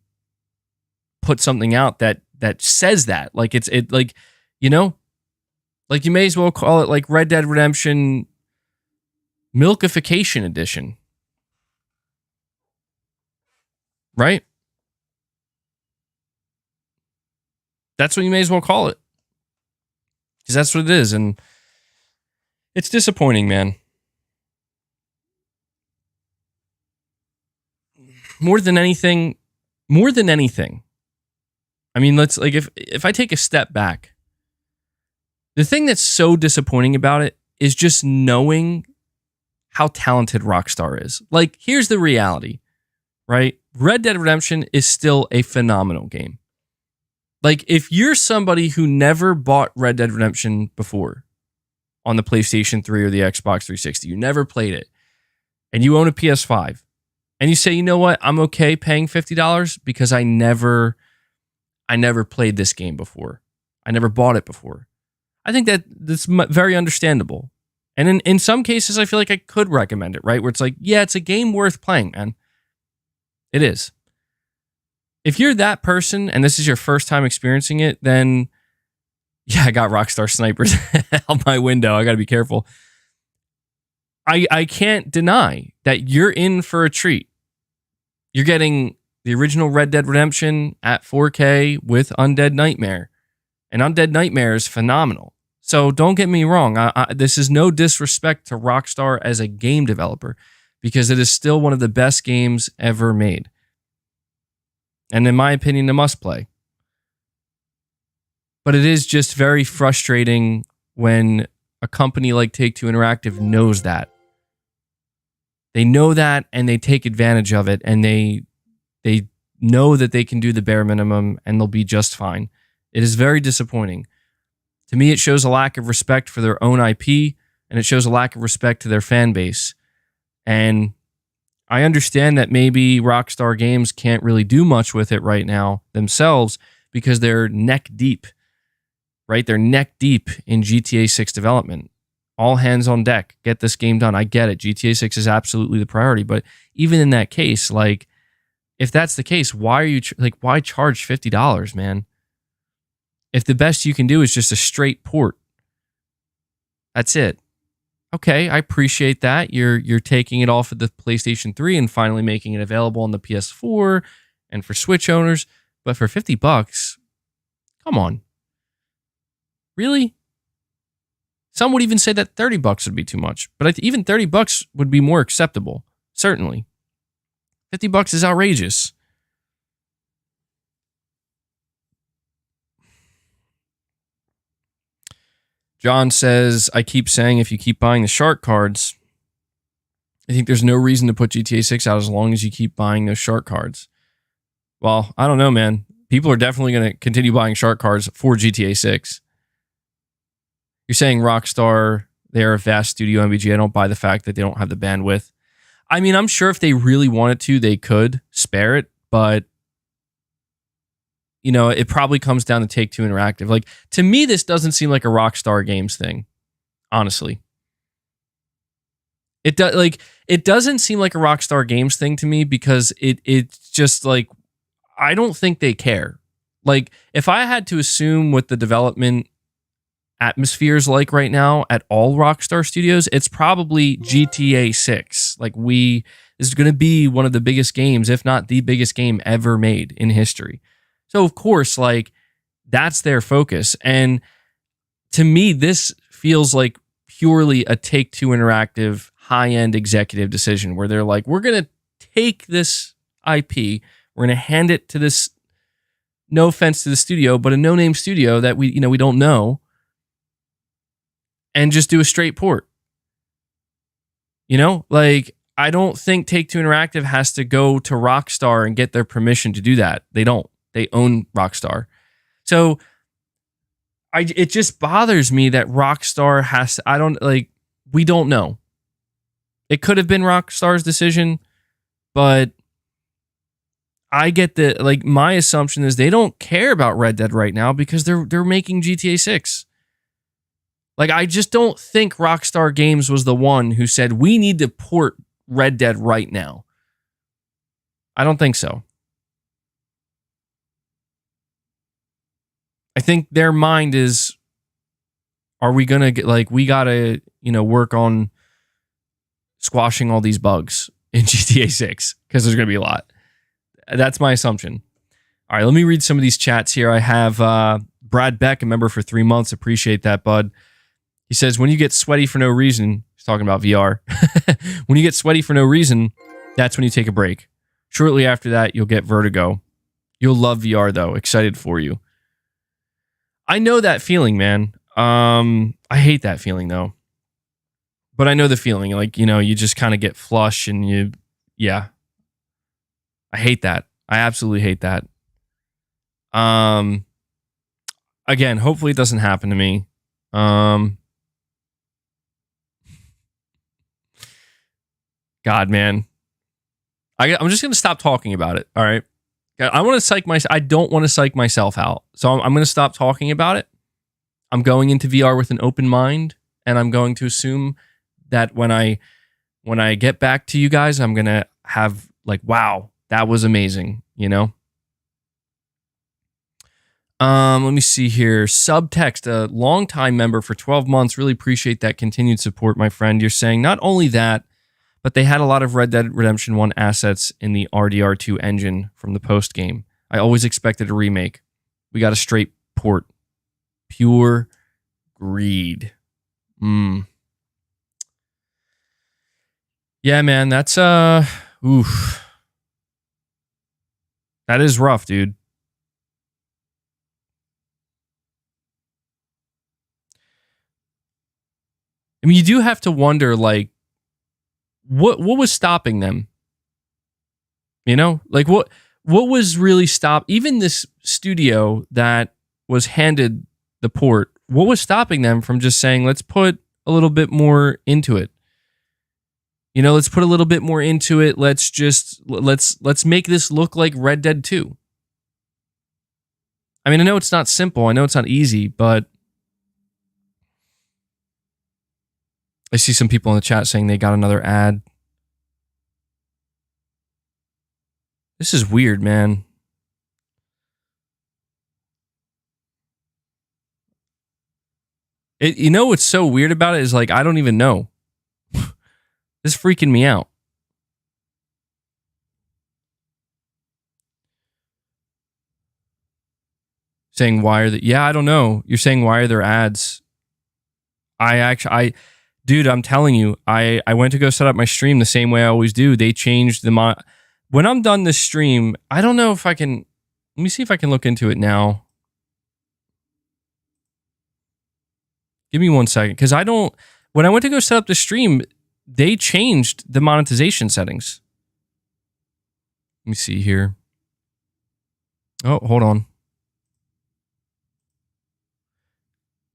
put something out that says that, like, like, you know, like, you may as well call it like Red Dead Redemption Milkification Edition. Right? That's what you may as well call it. Because that's what it is. And it's disappointing, man. More than anything. I mean, let's, like, if I take a step back, the thing that's so disappointing about it is just knowing how talented Rockstar is. Like, here's the reality, right? Red Dead Redemption is still a phenomenal game. Like, if you're somebody who never bought Red Dead Redemption before on the PlayStation 3 or the Xbox 360, you never played it, and you own a PS5, and you say, you know what, I'm okay paying $50 because I never played this game before. I never bought it before. I think that's very understandable. And in some cases, I feel like I could recommend it, right? Where it's like, yeah, it's a game worth playing, man. It is. If you're that person and this is your first time experiencing it, then yeah, I got Rockstar snipers out my window. I got to be careful. I can't deny that you're in for a treat. You're getting the original Red Dead Redemption at 4K with Undead Nightmare. And Undead Nightmare is phenomenal. So don't get me wrong. This is no disrespect to Rockstar as a game developer, because it is still one of the best games ever made. And in my opinion, a must play. But it is just very frustrating when a company like Take-Two Interactive knows that. They know that, and they take advantage of it, and they know that they can do the bare minimum and they'll be just fine. It is very disappointing. To me, it shows a lack of respect for their own IP, and it shows a lack of respect to their fan base. And I understand that maybe Rockstar Games can't really do much with it right now themselves because they're neck deep, right? They're neck deep in GTA 6 development. All hands on deck. Get this game done. I get it. GTA 6 is absolutely the priority. But even in that case, like, if that's the case, why are you why charge $50, man? If the best you can do is just a straight port, that's it. Okay, I appreciate that. You're taking it off of the PlayStation 3 and finally making it available on the PS4 and for Switch owners. But for $50, come on. Really? Some would even say that $30 would be too much. But even $30 would be more acceptable. Certainly. $50 is outrageous. John says, I keep saying if you keep buying the shark cards, I think there's no reason to put GTA 6 out as long as you keep buying those shark cards. Well, I don't know, man. People are definitely going to continue buying shark cards for GTA 6. You're saying Rockstar, they're a vast studio MVG. I don't buy the fact that they don't have the bandwidth. I mean, I'm sure if they really wanted to, they could spare it, but you know, it probably comes down to Take-Two Interactive. Like, to me, this doesn't seem like a Rockstar Games thing, honestly. It doesn't seem like a Rockstar Games thing to me because it's just like, I don't think they care. Like, if I had to assume what the development atmosphere is like right now at all Rockstar Studios, it's probably GTA 6. Like, this is going to be one of the biggest games, if not the biggest game ever made in history. So, of course, like, that's their focus. And to me, this feels like purely a Take-Two Interactive high-end executive decision where they're like, we're going to take this IP, we're going to hand it to this, no offense to the studio, but a no-name studio that we don't know, and just do a straight port. You know, like, I don't think Take-Two Interactive has to go to Rockstar and get their permission to do that. They don't. They own Rockstar. So it just bothers me that Rockstar has to, we don't know. It could have been Rockstar's decision, but I get that, my assumption is they don't care about Red Dead right now because they're making GTA 6. I just don't think Rockstar Games was the one who said, we need to port Red Dead right now. I don't think so. I think their mind is, are we going to get, we got to, work on squashing all these bugs in GTA 6 because there's going to be a lot. That's my assumption. All right, let me read some of these chats here. I have Brad Beck, a member for 3 months. Appreciate that, bud. He says, when you get sweaty for no reason, he's talking about VR. When you get sweaty for no reason, that's when you take a break. Shortly after that, you'll get vertigo. You'll love VR, though. Excited for you. I know that feeling, man. I hate that feeling, though. But I know the feeling. You just kind of get flush and yeah. I hate that. I absolutely hate that. Again, hopefully it doesn't happen to me. God, man. I'm just going to stop talking about it. All right. I want to I don't want to psych myself out. So I'm going to stop talking about it. I'm going into VR with an open mind, and I'm going to assume that when I get back to you guys, I'm going to have wow, that was amazing, Let me see here. Subtext, a longtime member for 12 months. Really appreciate that continued support, my friend. You're saying not only that, but they had a lot of Red Dead Redemption 1 assets in the RDR 2 engine from the post game. I always expected a remake. We got a straight port. Pure greed. Yeah, man, that's oof. That is rough, dude. I mean, you do have to wonder, what was stopping them? What was really even this studio that was handed the port, what was stopping them from just saying, let's put a little bit more into it? Let's put a little bit more into it. Let's make this look like Red Dead 2. I mean, I know it's not simple. I know it's not easy, but I see some people in the chat saying they got another ad. This is weird, man. What's so weird about it is I don't even know. This is freaking me out. Saying why are I don't know. You're saying why are there ads? Dude, I'm telling you, I went to go set up my stream the same way I always do. They changed when I'm done this stream, I don't know if I can. Let me see if I can look into it now. Give me 1 second, because when I went to go set up the stream, they changed the monetization settings. Let me see here. Oh, hold on.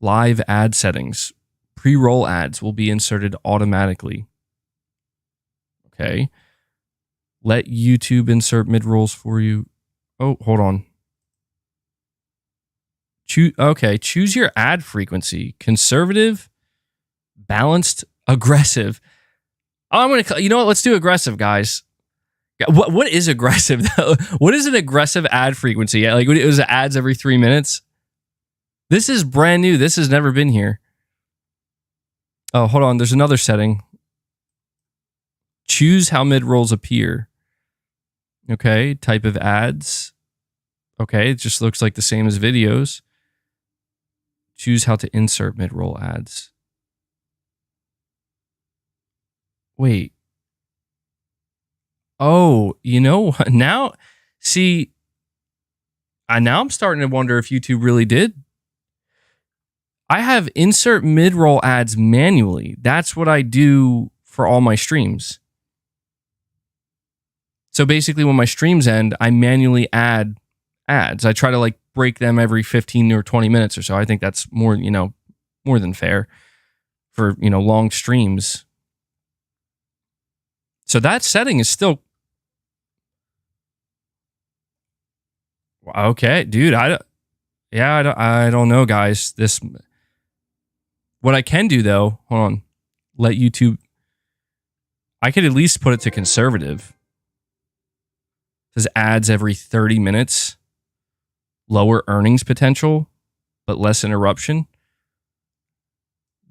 Live ad settings. Pre-roll ads will be inserted automatically. Okay. Let YouTube insert mid-rolls for you. Oh, hold on. Choose your ad frequency. Conservative, balanced, aggressive. You know what? Let's do aggressive, guys. What is aggressive though? What is an aggressive ad frequency? It was ads every 3 minutes. This is brand new. This has never been here. Oh, hold on. There's another setting. Choose how mid-rolls appear. Okay. Type of ads. Okay. It just looks like the same as videos. Choose how to insert mid-roll ads. Wait. Oh, now, see, now I'm starting to wonder if YouTube really did. I have insert mid-roll ads manually. That's what I do for all my streams. So basically when my streams end, I manually add ads. I try to like break them every 15 or 20 minutes or so. I think that's more, more than fair for, long streams. So that setting is still okay, dude. I don't know, guys. What I can do though, hold on, let YouTube. I could at least put it to conservative. It says ads every 30 minutes, lower earnings potential, but less interruption.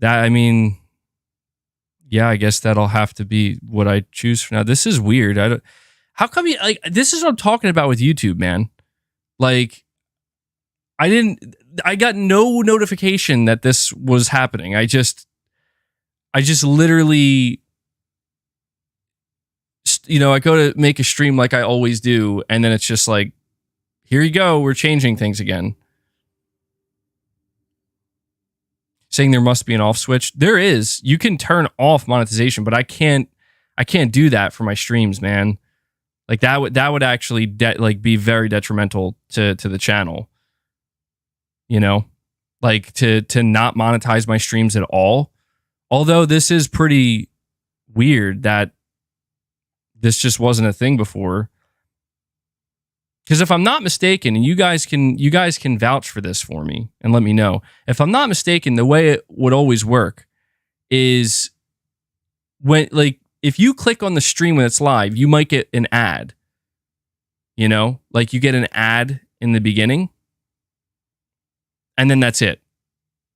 I guess that'll have to be what I choose for now. This is weird. How come this is what I'm talking about with YouTube, man. Like, I got no notification that this was happening. I just literally, I go to make a stream like I always do, and then it's just like, here you go, we're changing things again. Saying there must be an off switch. There is. You can turn off monetization, but I can't do that for my streams, man. Like that would actually be very detrimental to the channel. Like to not monetize my streams at all. Although this is pretty weird that this just wasn't a thing before. Because if I'm not mistaken, and you guys can vouch for this for me and let me know. If I'm not mistaken, the way it would always work is when, like, if you click on the stream when it's live, you might get an ad. Like you get an ad in the beginning, and then that's it.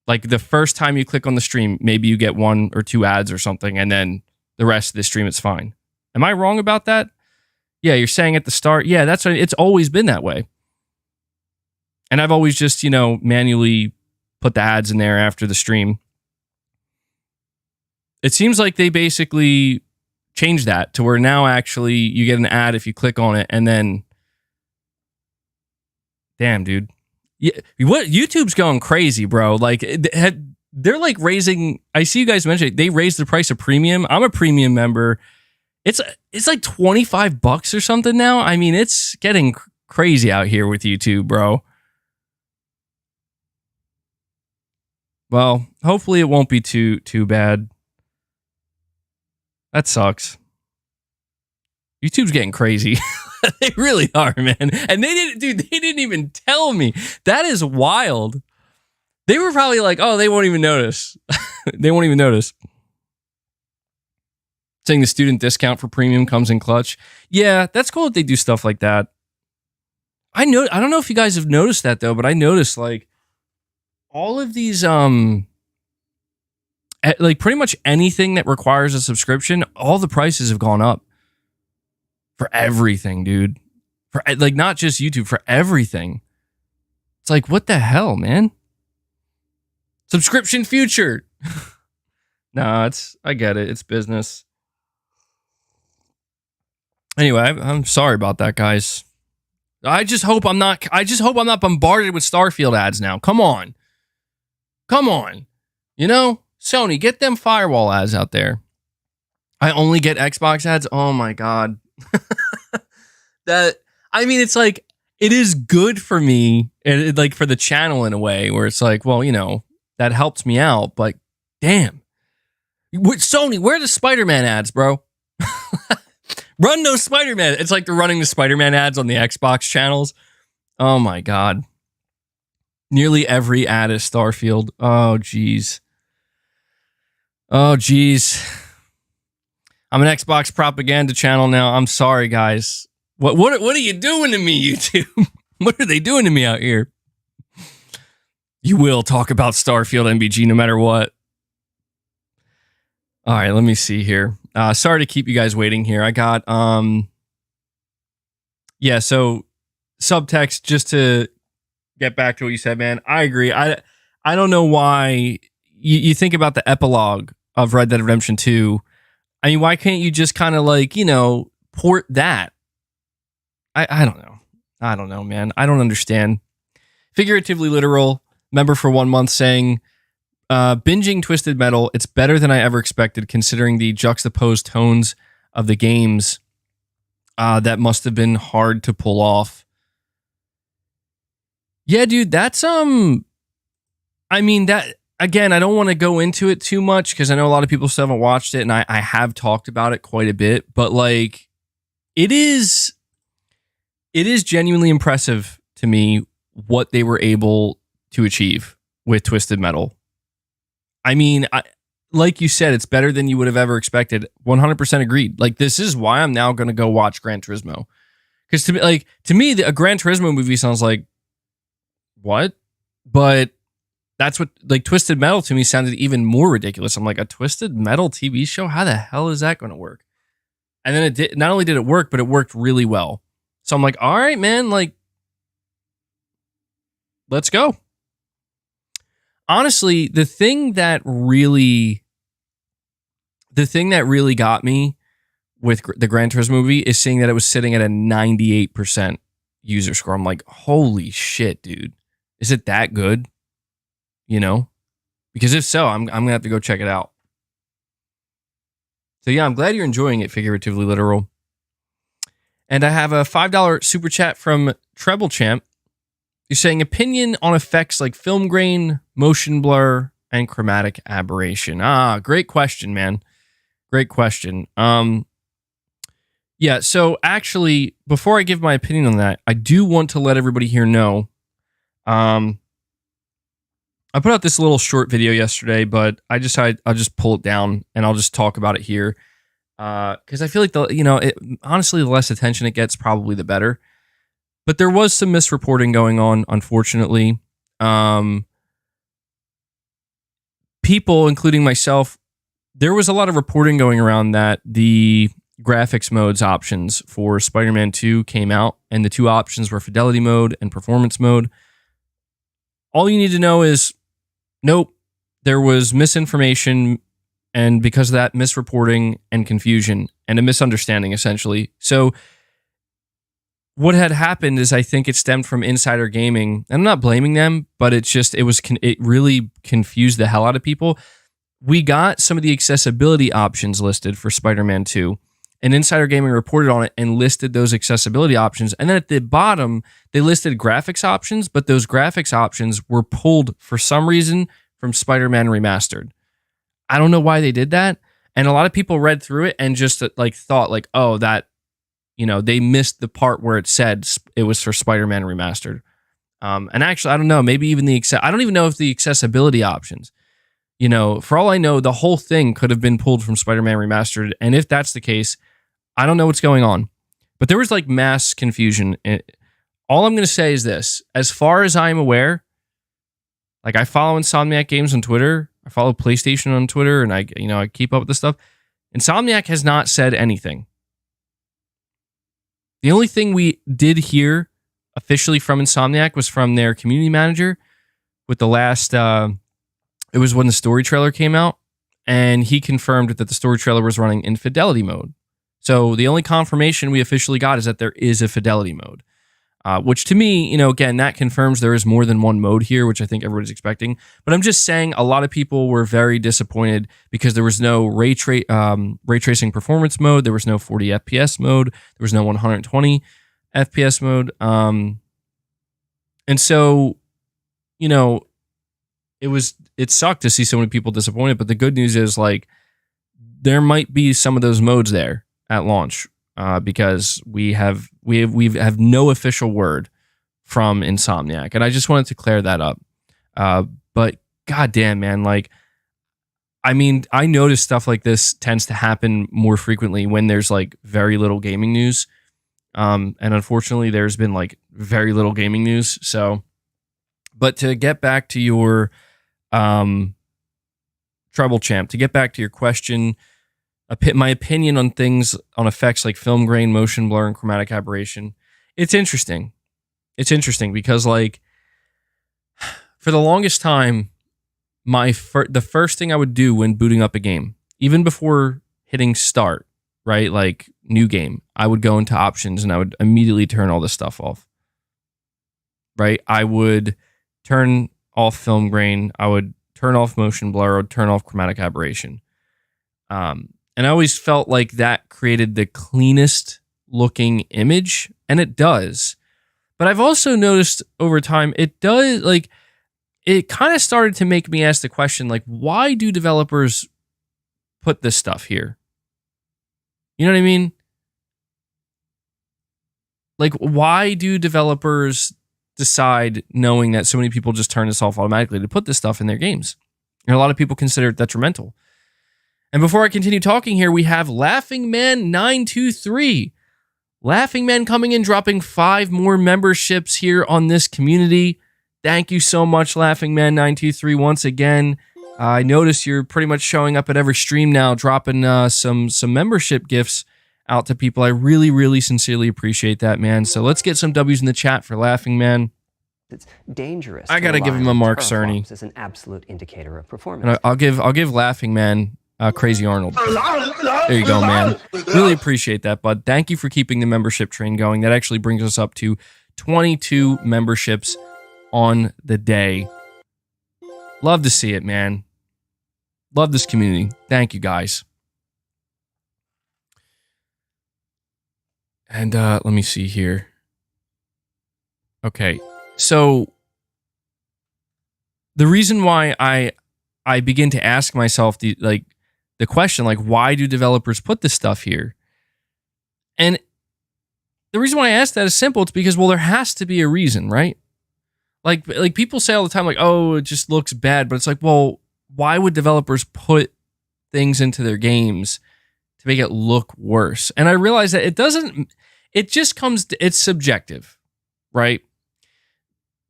Like the first time you click on the stream, maybe you get 1 or 2 ads or something, and then the rest of the stream, it's fine. Am I wrong about that? Yeah, you're saying at the start. Yeah, it's always been that way. And I've always just, manually put the ads in there after the stream. It seems like they basically changed that to where now actually you get an ad if you click on it, and then damn, dude. Yeah, what YouTube's going crazy, bro. Like they're like raising, I see you guys mentioned they raised the price of premium. I'm a premium member. It's like $25 or something now. I mean, it's getting crazy out here with YouTube, bro. Well, hopefully it won't be too bad. That sucks. YouTube's getting crazy. They really are, man. And they didn't even tell me. That is wild. They were probably like, oh, they won't even notice. They won't even notice. Saying the student discount for premium comes in clutch. Yeah, that's cool if they do stuff like that. I don't know if you guys have noticed that though, but I noticed like all of these like pretty much anything that requires a subscription, all the prices have gone up. For everything, dude. For like not just YouTube, for everything. It's like, what the hell, man? Subscription future. No, I get it. It's business. Anyway, I'm sorry about that, guys. I just hope I'm not bombarded with Starfield ads now. Come on. Sony, get them Firewall ads out there. I only get Xbox ads. Oh my God. It's like, it is good for me and like for the channel in a way where it's like, well, that helps me out, but damn. Sony, where are the Spider-Man ads, bro? Run those Spider-Man. It's like they're running the Spider-Man ads on the Xbox channels. Oh my God. Nearly every ad is Starfield. Oh, geez. I'm an Xbox propaganda channel now. I'm sorry, guys. What are you doing to me, YouTube? What are they doing to me out here? You will talk about Starfield MBG no matter what. All right, let me see here. Sorry to keep you guys waiting here. I got so subtext, just to get back to what you said, man. I agree. I don't know why you think about the epilogue of Red Dead Redemption 2. I mean, why can't you just kind of like, port that? I don't know. I don't know, man. I don't understand. Figuratively literal, member for 1 month saying, binging Twisted Metal, it's better than I ever expected considering the juxtaposed tones of the games. That must have been hard to pull off. Yeah, dude, that's I mean, that again, I don't want to go into it too much because I know a lot of people still haven't watched it, and I have talked about it quite a bit, but like it is genuinely impressive to me what they were able to achieve with Twisted Metal. I mean, like you said, it's better than you would have ever expected. 100% agreed. Like, this is why I'm now going to go watch Gran Turismo. Because to me, a Gran Turismo movie sounds like, what? But that's what, like, Twisted Metal to me sounded even more ridiculous. I'm like, a Twisted Metal TV show? How the hell is that going to work? And then it did. Not only did it work, but it worked really well. So I'm like, all right, man, like, let's go. Honestly, the thing that really got me with the Gran Turismo movie is seeing that it was sitting at a 98% user score. I'm like, holy shit, dude. Is it that good? You know? Because if so, I'm going to have to go check it out. So yeah, I'm glad you're enjoying it, figuratively literal. And I have a $5 super chat from Treble Champ. You're saying opinion on effects like film grain, motion blur, and chromatic aberration. Great question, man. Great question. Yeah, so actually, before I give my opinion on that, I do want to let everybody here know. I put out this little short video yesterday, but I'll just pull it down and I'll just talk about it here. Because I feel like honestly, the less attention it gets, probably the better. But there was some misreporting going on, unfortunately. People, including myself, there was a lot of reporting going around that the graphics modes options for Spider-Man 2 came out, and the two options were fidelity mode and performance mode. All you need to know is, nope, there was misinformation, and because of that, misreporting and confusion and a misunderstanding, essentially. So what had happened is I think it stemmed from Insider Gaming. I'm not blaming them, but it really confused the hell out of people. We got some of the accessibility options listed for Spider-Man 2, and Insider Gaming reported on it and listed those accessibility options. And then at the bottom, they listed graphics options, but those graphics options were pulled for some reason from Spider-Man Remastered. I don't know why they did that. And a lot of people read through it and just thought oh, that, they missed the part where it said it was for Spider-Man Remastered. And actually, I don't know, maybe even I don't even know if the accessibility options, for all I know, the whole thing could have been pulled from Spider-Man Remastered. And if that's the case, I don't know what's going on. But there was mass confusion. All I'm going to say is this. As far as I'm aware, I follow Insomniac Games on Twitter. I follow PlayStation on Twitter, and I keep up with this stuff. Insomniac has not said anything. The only thing we did hear officially from Insomniac was from their community manager with the last, it was when the story trailer came out, and he confirmed that the story trailer was running in fidelity mode. So the only confirmation we officially got is that there is a fidelity mode, which to me, again, that confirms there is more than one mode here, which I think everybody's expecting. But I'm just saying a lot of people were very disappointed because there was no ray tracing performance mode. There was no 40 FPS mode. There was no 120 FPS mode. And so, it sucked to see so many people disappointed. But the good news is there might be some of those modes there at launch. Because we have no official word from Insomniac, and I just wanted to clear that up. But goddamn, man, I notice stuff like this tends to happen more frequently when there's very little gaming news, and unfortunately, there's been very little gaming news. So, but to get back to your Treble Champ, to get back to your question. My opinion on effects like film grain, motion blur, and chromatic aberration. It's interesting. It's interesting because for the longest time, the first thing I would do when booting up a game, even before hitting start, right, new game, I would go into options and I would immediately turn all this stuff off. Right, I would turn off film grain, I would turn off motion blur, I would turn off chromatic aberration. And I always felt like that created the cleanest looking image, and it does. But I've also noticed over time, it does, like, it kind of started to make me ask the question, like, why do developers put this stuff here? You know what I mean? Like, why do developers decide, knowing that so many people just turn this off automatically, to put this stuff in their games? And a lot of people consider it detrimental. And before I continue talking here, we have Laughing Man 923. Laughing Man coming in, dropping 5 more memberships here on this community. Thank you so much, Laughing Man 923, once again. I noticed you're pretty much showing up at every stream now, dropping some membership gifts out to people. I really, really sincerely appreciate that, man. So let's get some W's in the chat for Laughing Man. It's dangerous. I gotta give him a Mark Cerny. As an absolute indicator of performance. And I'll give Laughing Man Crazy Arnold. There you go, man. Really appreciate that, bud. Thank you for keeping the membership train going. That actually brings us up to 22 memberships on the day. Love to see it, man. Love this community. Thank you, guys. And let me see here. Okay, so the reason why I begin to ask myself the question, like, why do developers put this stuff here? And the reason why I ask that is simple. It's because, well, there has to be a reason, right? Like people say all the time, like, oh, it just looks bad. But it's like, well, why would developers put things into their games to make it look worse? And I realize that it's subjective, right?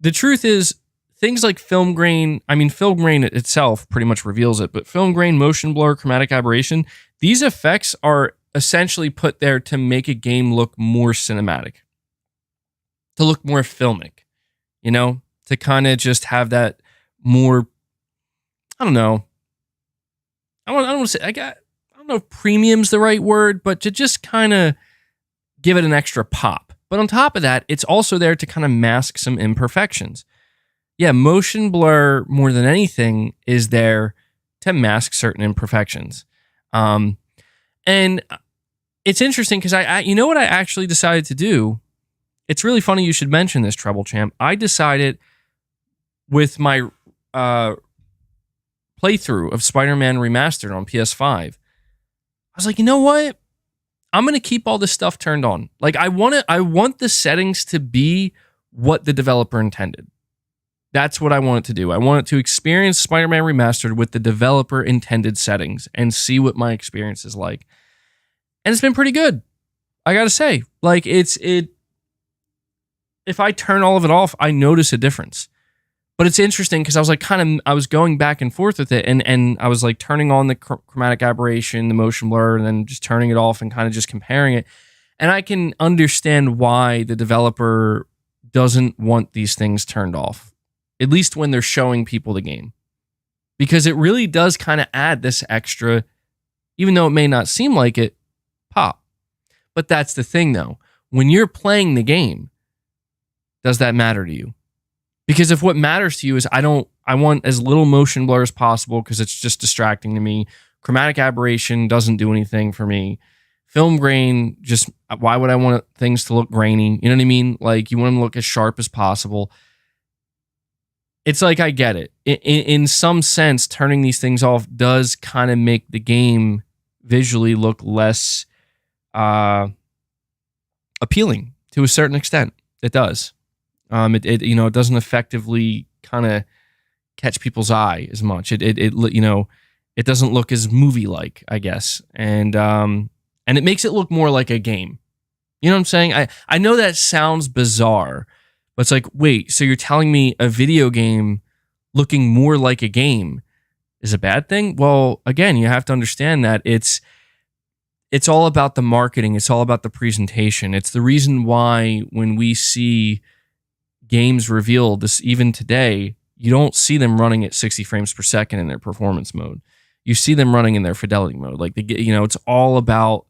The truth is, things like film grain itself pretty much reveals it, but film grain, motion blur, chromatic aberration, these effects are essentially put there to make a game look more cinematic, to look more filmic, you know, to kind of just have that more, I don't know. I don't know if premium's the right word, but to just kind of give it an extra pop. But on top of that, it's also there to kind of mask some imperfections. Yeah, motion blur, more than anything, is there to mask certain imperfections. And it's interesting because I you know what I actually decided to do? It's really funny you should mention this, Treble Champ. I decided with my playthrough of Spider-Man Remastered on PS5, I was like, you know what? I'm going to keep all this stuff turned on. Like, I want the settings to be what the developer intended. That's what I want it to do. I want it to experience Spider-Man Remastered with the developer intended settings and see what my experience is like. And it's been pretty good. I got to say, like, if I turn all of it off, I notice a difference. But it's interesting because I was like, I was going back and forth with it, and I was like turning on the chromatic aberration, the motion blur, and then just turning it off and kind of just comparing it. And I can understand why the developer doesn't want these things turned off, at least when they're showing people the game, because it really does kind of add this extra, even though it may not seem like it, pop. But that's the thing, though. When you're playing the game, does that matter to you? Because if what matters to you is I want as little motion blur as possible because it's just distracting to me. Chromatic aberration doesn't do anything for me. Film grain, just why would I want things to look grainy? You know what I mean? Like, you want them to look as sharp as possible. It's like, I get it. In some sense, turning these things off does kind of make the game visually look less appealing to a certain extent. It does. It doesn't effectively kind of catch people's eye as much. It doesn't look as movie-like, I guess. And it makes it look more like a game. You know what I'm saying? I know that sounds bizarre, but it's like, wait, so you're telling me a video game looking more like a game is a bad thing? Well, again, you have to understand that it's all about the marketing. It's all about the presentation. It's the reason why when we see games revealed this, even today, you don't see them running at 60 frames per second in their performance mode. You see them running in their fidelity mode. Like, it's all about,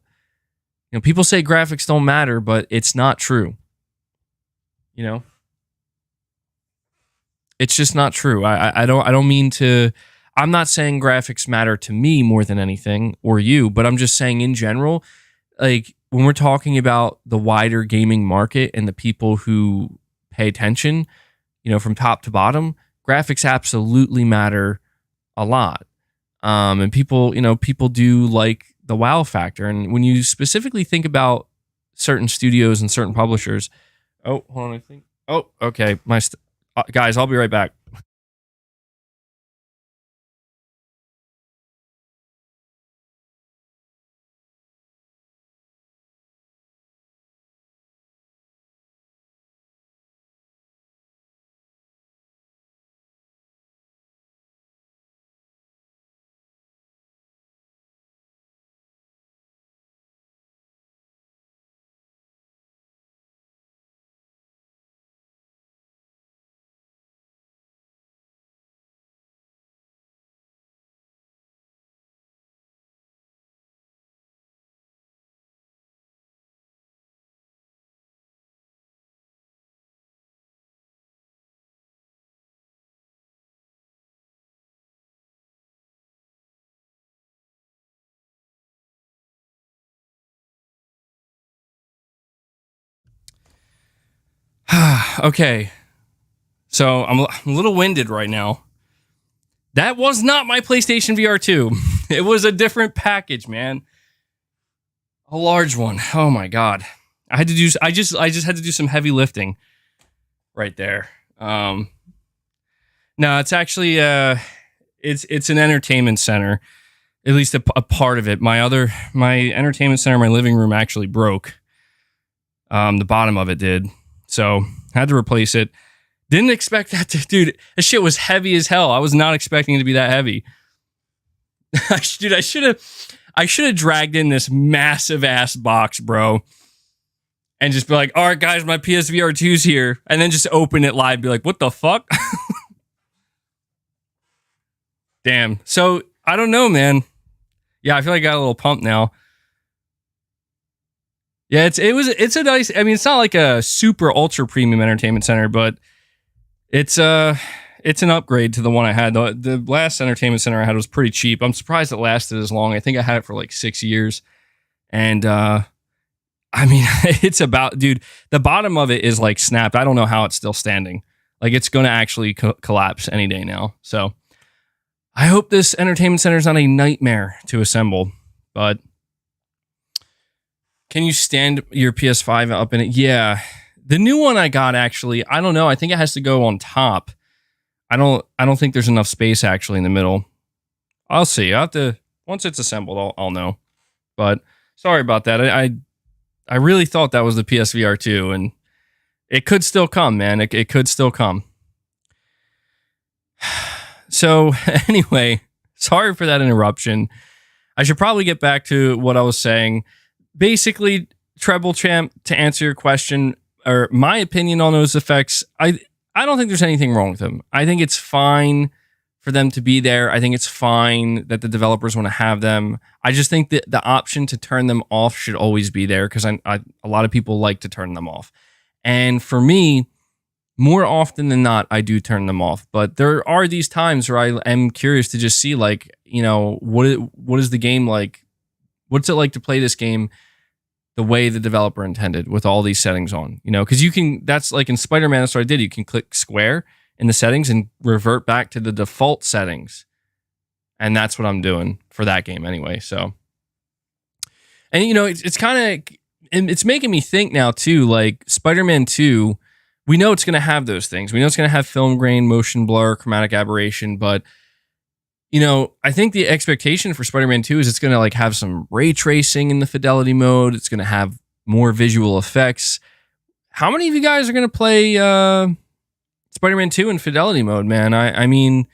people say graphics don't matter, but it's not true. It's just not true. I don't mean to, I'm not saying graphics matter to me more than anything or you, but I'm just saying in general, like, when we're talking about the wider gaming market and the people who pay attention, from top to bottom, graphics absolutely matter a lot. And people do like the wow factor. And when you specifically think about certain studios and certain publishers, oh, hold on, I think. Oh, okay. Guys, I'll be right back. Okay. So I'm a little winded right now. That was not my PlayStation VR 2. It was a different package, man. A large one. Oh my god. I just had to do some heavy lifting right there. No, it's actually it's an entertainment center. At least a part of it. My entertainment center, my living room actually broke. The bottom of it did. So had to replace it. Didn't expect that to, dude. This shit was heavy as hell. I was not expecting it to be that heavy. Dude, I should have dragged in this massive ass box, bro, and just be like, all right, guys, my PSVR 2's here, and then just open it live, be like, what the fuck? Damn. So I don't know, man. Yeah, I feel like I got a little pumped now. Yeah, it's a nice. I mean, it's not like a super ultra premium entertainment center, but it's an upgrade to the one I had. The last entertainment center I had was pretty cheap. I'm surprised it lasted as long. I think I had it for like 6 years, and I mean, it's about, dude. The bottom of it is like snapped. I don't know how it's still standing. Like it's going to actually collapse any day now. So I hope this entertainment center is not a nightmare to assemble, but. Can you stand your PS5 up in it? Yeah. The new one I got, actually, I don't know. I think it has to go on top. I don't think there's enough space actually in the middle. I'll see. I'll have to, once it's assembled, I'll know. But sorry about that. I really thought that was the PSVR 2, and it could still come, man. It could still come. So anyway, sorry for that interruption. I should probably get back to what I was saying. Basically, Treble Champ, to answer your question, or my opinion on those effects, I don't think there's anything wrong with them. I think it's fine for them to be there. I think it's fine that the developers want to have them. I just think that the option to turn them off should always be there, because a lot of people like to turn them off. And for me, more often than not, I do turn them off. But there are these times where I am curious to just see, like, what is the game like? What's it like to play this game the way the developer intended with all these settings on, because that's like in Spider-Man, that's what I did. You can click square in the settings and revert back to the default settings. And that's what I'm doing for that game anyway. So, and it's kind of, it's making me think now too, like Spider-Man 2, we know it's going to have those things. We know it's going to have film grain, motion blur, chromatic aberration, but I think the expectation for Spider-Man 2 is it's going to like have some ray tracing in the fidelity mode. It's going to have more visual effects. How many of you guys are going to play Spider-Man 2 in fidelity mode, man? I mean,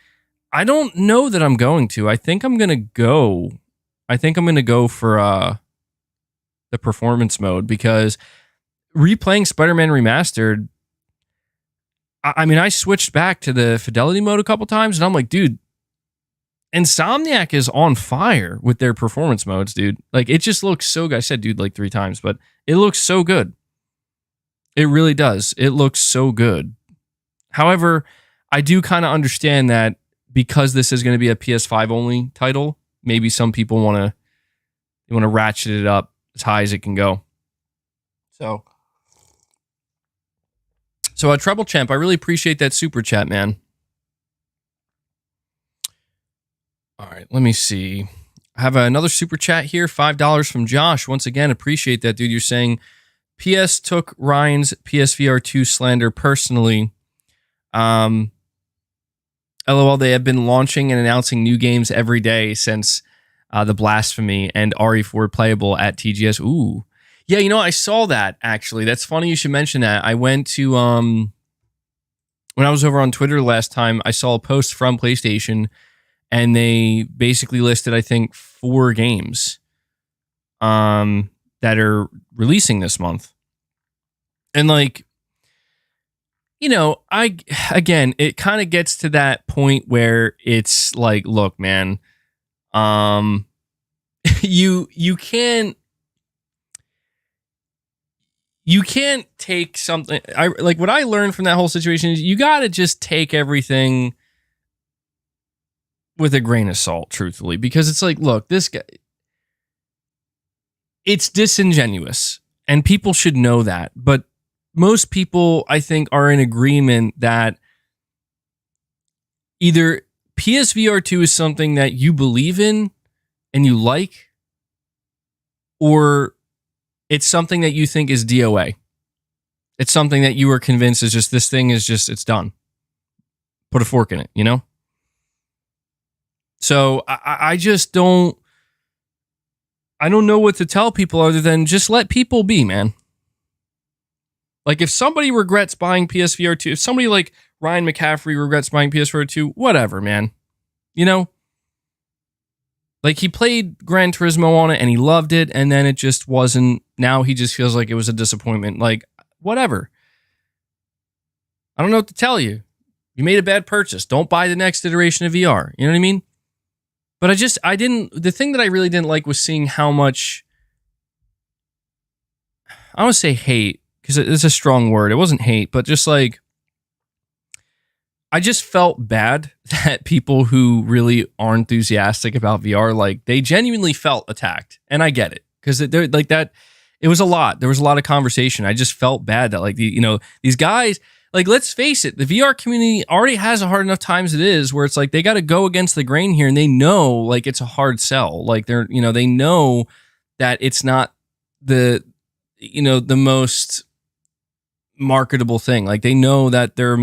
I don't know that I'm going to. I think I'm going to go for the performance mode, because replaying Spider-Man Remastered, I mean, I switched back to the fidelity mode a couple times, and I'm like, dude, Insomniac is on fire with their performance modes, dude. Like, it just looks so good. I said dude like 3 times, but it looks so good. It really does. It looks so good. However, I do kind of understand that because this is going to be a PS5 only title, maybe some people want to ratchet it up as high as it can go. So Treble Champ, I really appreciate that super chat, man. All right, let me see. I have another super chat here, $5 from Josh. Once again, appreciate that, dude. You're saying PS took Ryan's PSVR 2 slander personally. LOL, they have been launching and announcing new games every day since the Blasphemy and RE4 playable at TGS. Ooh. Yeah, you know, I saw that, actually. That's funny you should mention that. I went to, when I was over on Twitter last time, I saw a post from PlayStation, and they basically listed, I think, 4 games that are releasing this month. And, like, you know, again, it kind of gets to that point where it's like, look, man, you can't take something. What I learned from that whole situation is you got to just take everything with a grain of salt, truthfully, because it's like, look, this guy, it's disingenuous, and people should know that. But most people, I think, are in agreement that either PSVR 2 is something that you believe in and you like, or it's something that you think is DOA. It's something that you are convinced is just, this thing is just, it's done. Put a fork in it, you know? So I just don't, I don't know what to tell people other than just let people be, man. Like, if somebody regrets buying PSVR 2, if somebody like Ryan McCaffrey regrets buying PSVR 2, whatever, man. You know? Like, he played Gran Turismo on it and he loved it, and then it just wasn't, now he just feels like it was a disappointment. Like, whatever. I don't know what to tell you. You made a bad purchase. Don't buy the next iteration of VR. You know what I mean? But the thing that I really didn't like was seeing how much, I don't want to say hate, because it's a strong word. It wasn't hate, but just like, I just felt bad that people who really are enthusiastic about VR, like, they genuinely felt attacked. And I get it, because they're like that. It was a lot. There was a lot of conversation. I just felt bad that, like, these guys, like, let's face it, the VR community already has a hard enough time as it is, where it's like they got to go against the grain here, and they know, like, it's a hard sell. Like, they know that it's not the most marketable thing. Like, they know that there are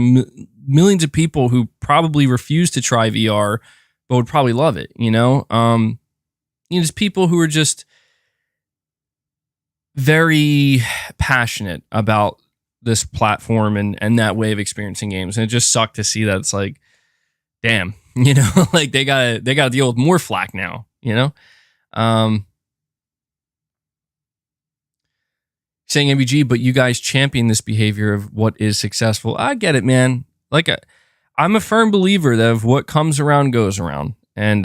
millions of people who probably refuse to try VR, but would probably love it. Just people who are just very passionate about this platform and that way of experiencing games. And it just sucked to see that. It's like, damn, like they gotta deal with more flack now, saying MBG, but you guys champion this behavior of what is successful. I get it, man. Like, I'm a firm believer that of what comes around goes around. And,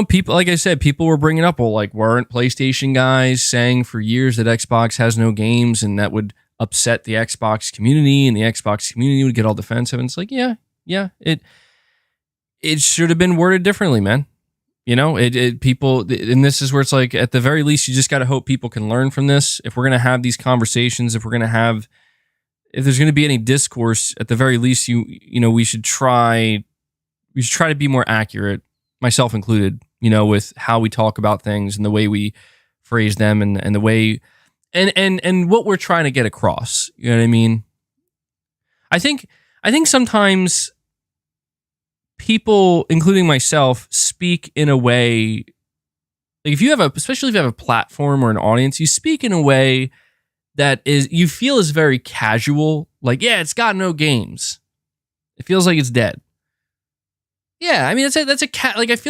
people, like I said, people were bringing up, well, like, weren't PlayStation guys saying for years that Xbox has no games, and that would upset the Xbox community, and the Xbox community would get all defensive. And it's like, yeah, it should have been worded differently, man. People, and this is where it's like, at the very least, you just got to hope people can learn from this. If we're going to have these conversations, if there's going to be any discourse, at the very least, we should try to be more accurate, myself included, with how we talk about things and the way we phrase them and the way, and what we're trying to get across. You know what I mean? I think sometimes people, including myself, speak in a way, like, especially if you have a platform or an audience, you speak in a way that you feel is very casual. Like, yeah, it's got no games. It feels like it's dead. Yeah, I mean, I feel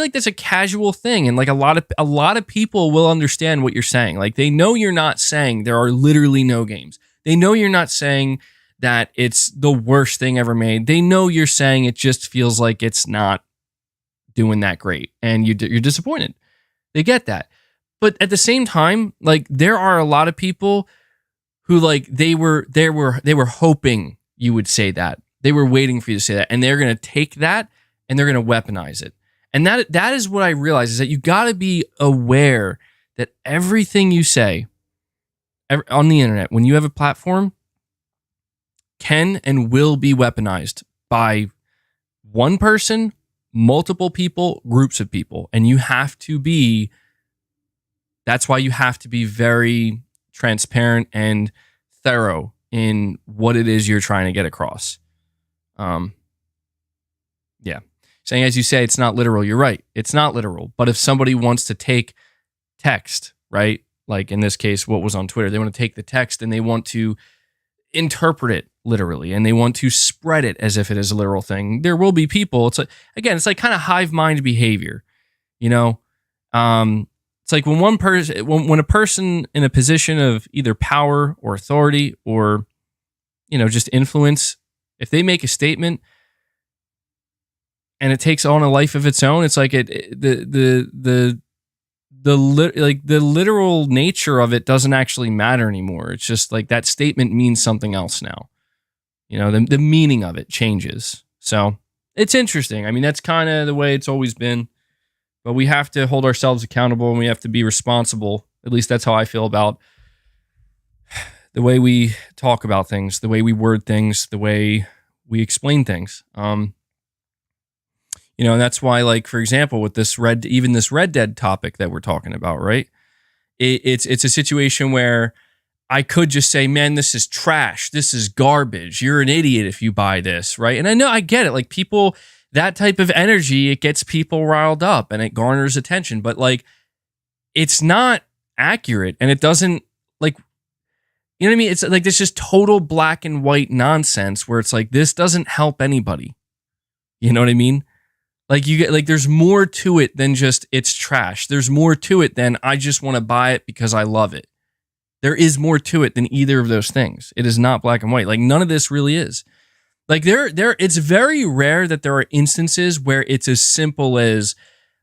like that's a casual thing, and like a lot of people will understand what you're saying. Like, they know you're not saying there are literally no games. They know you're not saying that it's the worst thing ever made. They know you're saying it just feels like it's not doing that great, and you're disappointed. They get that, but at the same time, like, there are a lot of people who, like, they were hoping you would say that. They were waiting for you to say that, and they're gonna take that and they're going to weaponize it. And that is what I realize, is that you got to be aware that everything you say on the internet, when you have a platform, can and will be weaponized by one person, multiple people, groups of people. And that's why you have to be very transparent and thorough in what it is you're trying to get across. Yeah. Saying, as you say, it's not literal. You're right. It's not literal. But if somebody wants to take text, right? Like in this case, what was on Twitter, they want to take the text and they want to interpret it literally, and they want to spread it as if it is a literal thing. There will be people. It's like kind of hive mind behavior, you know. It's like when when a person in a position of either power or authority or, you know, just influence, if they make a statement and it takes on a life of its own, it's like the literal nature of it doesn't actually matter anymore. It's just like that statement means something else now. You know, the meaning of it changes. So it's interesting. I mean, that's kind of the way it's always been. But we have to hold ourselves accountable and we have to be responsible. At least that's how I feel about the way we talk about things, the way we word things, the way we explain things. You know, and that's why, like, for example, with this Red Dead topic that we're talking about, right? It's a situation where I could just say, man, this is trash. This is garbage. You're an idiot if you buy this, right? And I know, I get it. Like, people, that type of energy, it gets people riled up and it garners attention. But, like, it's not accurate and it doesn't, like, you know what I mean? It's like this just total black and white nonsense where it's like, this doesn't help anybody. You know what I mean? Like, you get, like, there's more to it than just it's trash. There's more to it than I just want to buy it because I love it. There is more to it than either of those things. It is not black and white. Like, none of this really is. Like, it's very rare that there are instances where it's as simple as,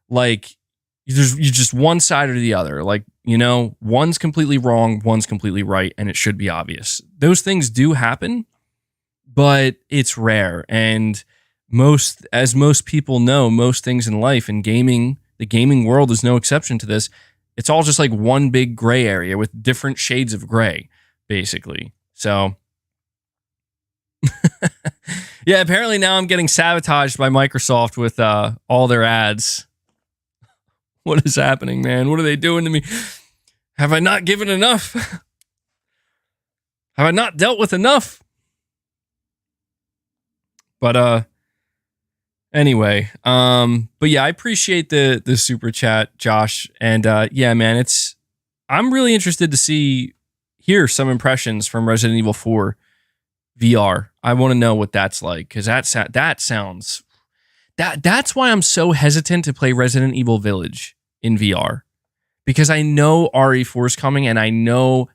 like, you're just one side or the other. Like, you know, one's completely wrong, one's completely right, and it should be obvious. Those things do happen, but it's rare. And as most people know, most things in life and gaming, the gaming world is no exception to this. It's all just like one big gray area with different shades of gray, basically. So, yeah, apparently now I'm getting sabotaged by Microsoft with all their ads. What is happening, man? What are they doing to me? Have I not given enough? Have I not dealt with enough? But anyway, but yeah, I appreciate the super chat, Josh, and yeah, man, I'm really interested to hear some impressions from Resident Evil 4 VR. I want to know what that's like, because that's why I'm so hesitant to play Resident Evil Village in VR, because I know RE4 is coming, and I know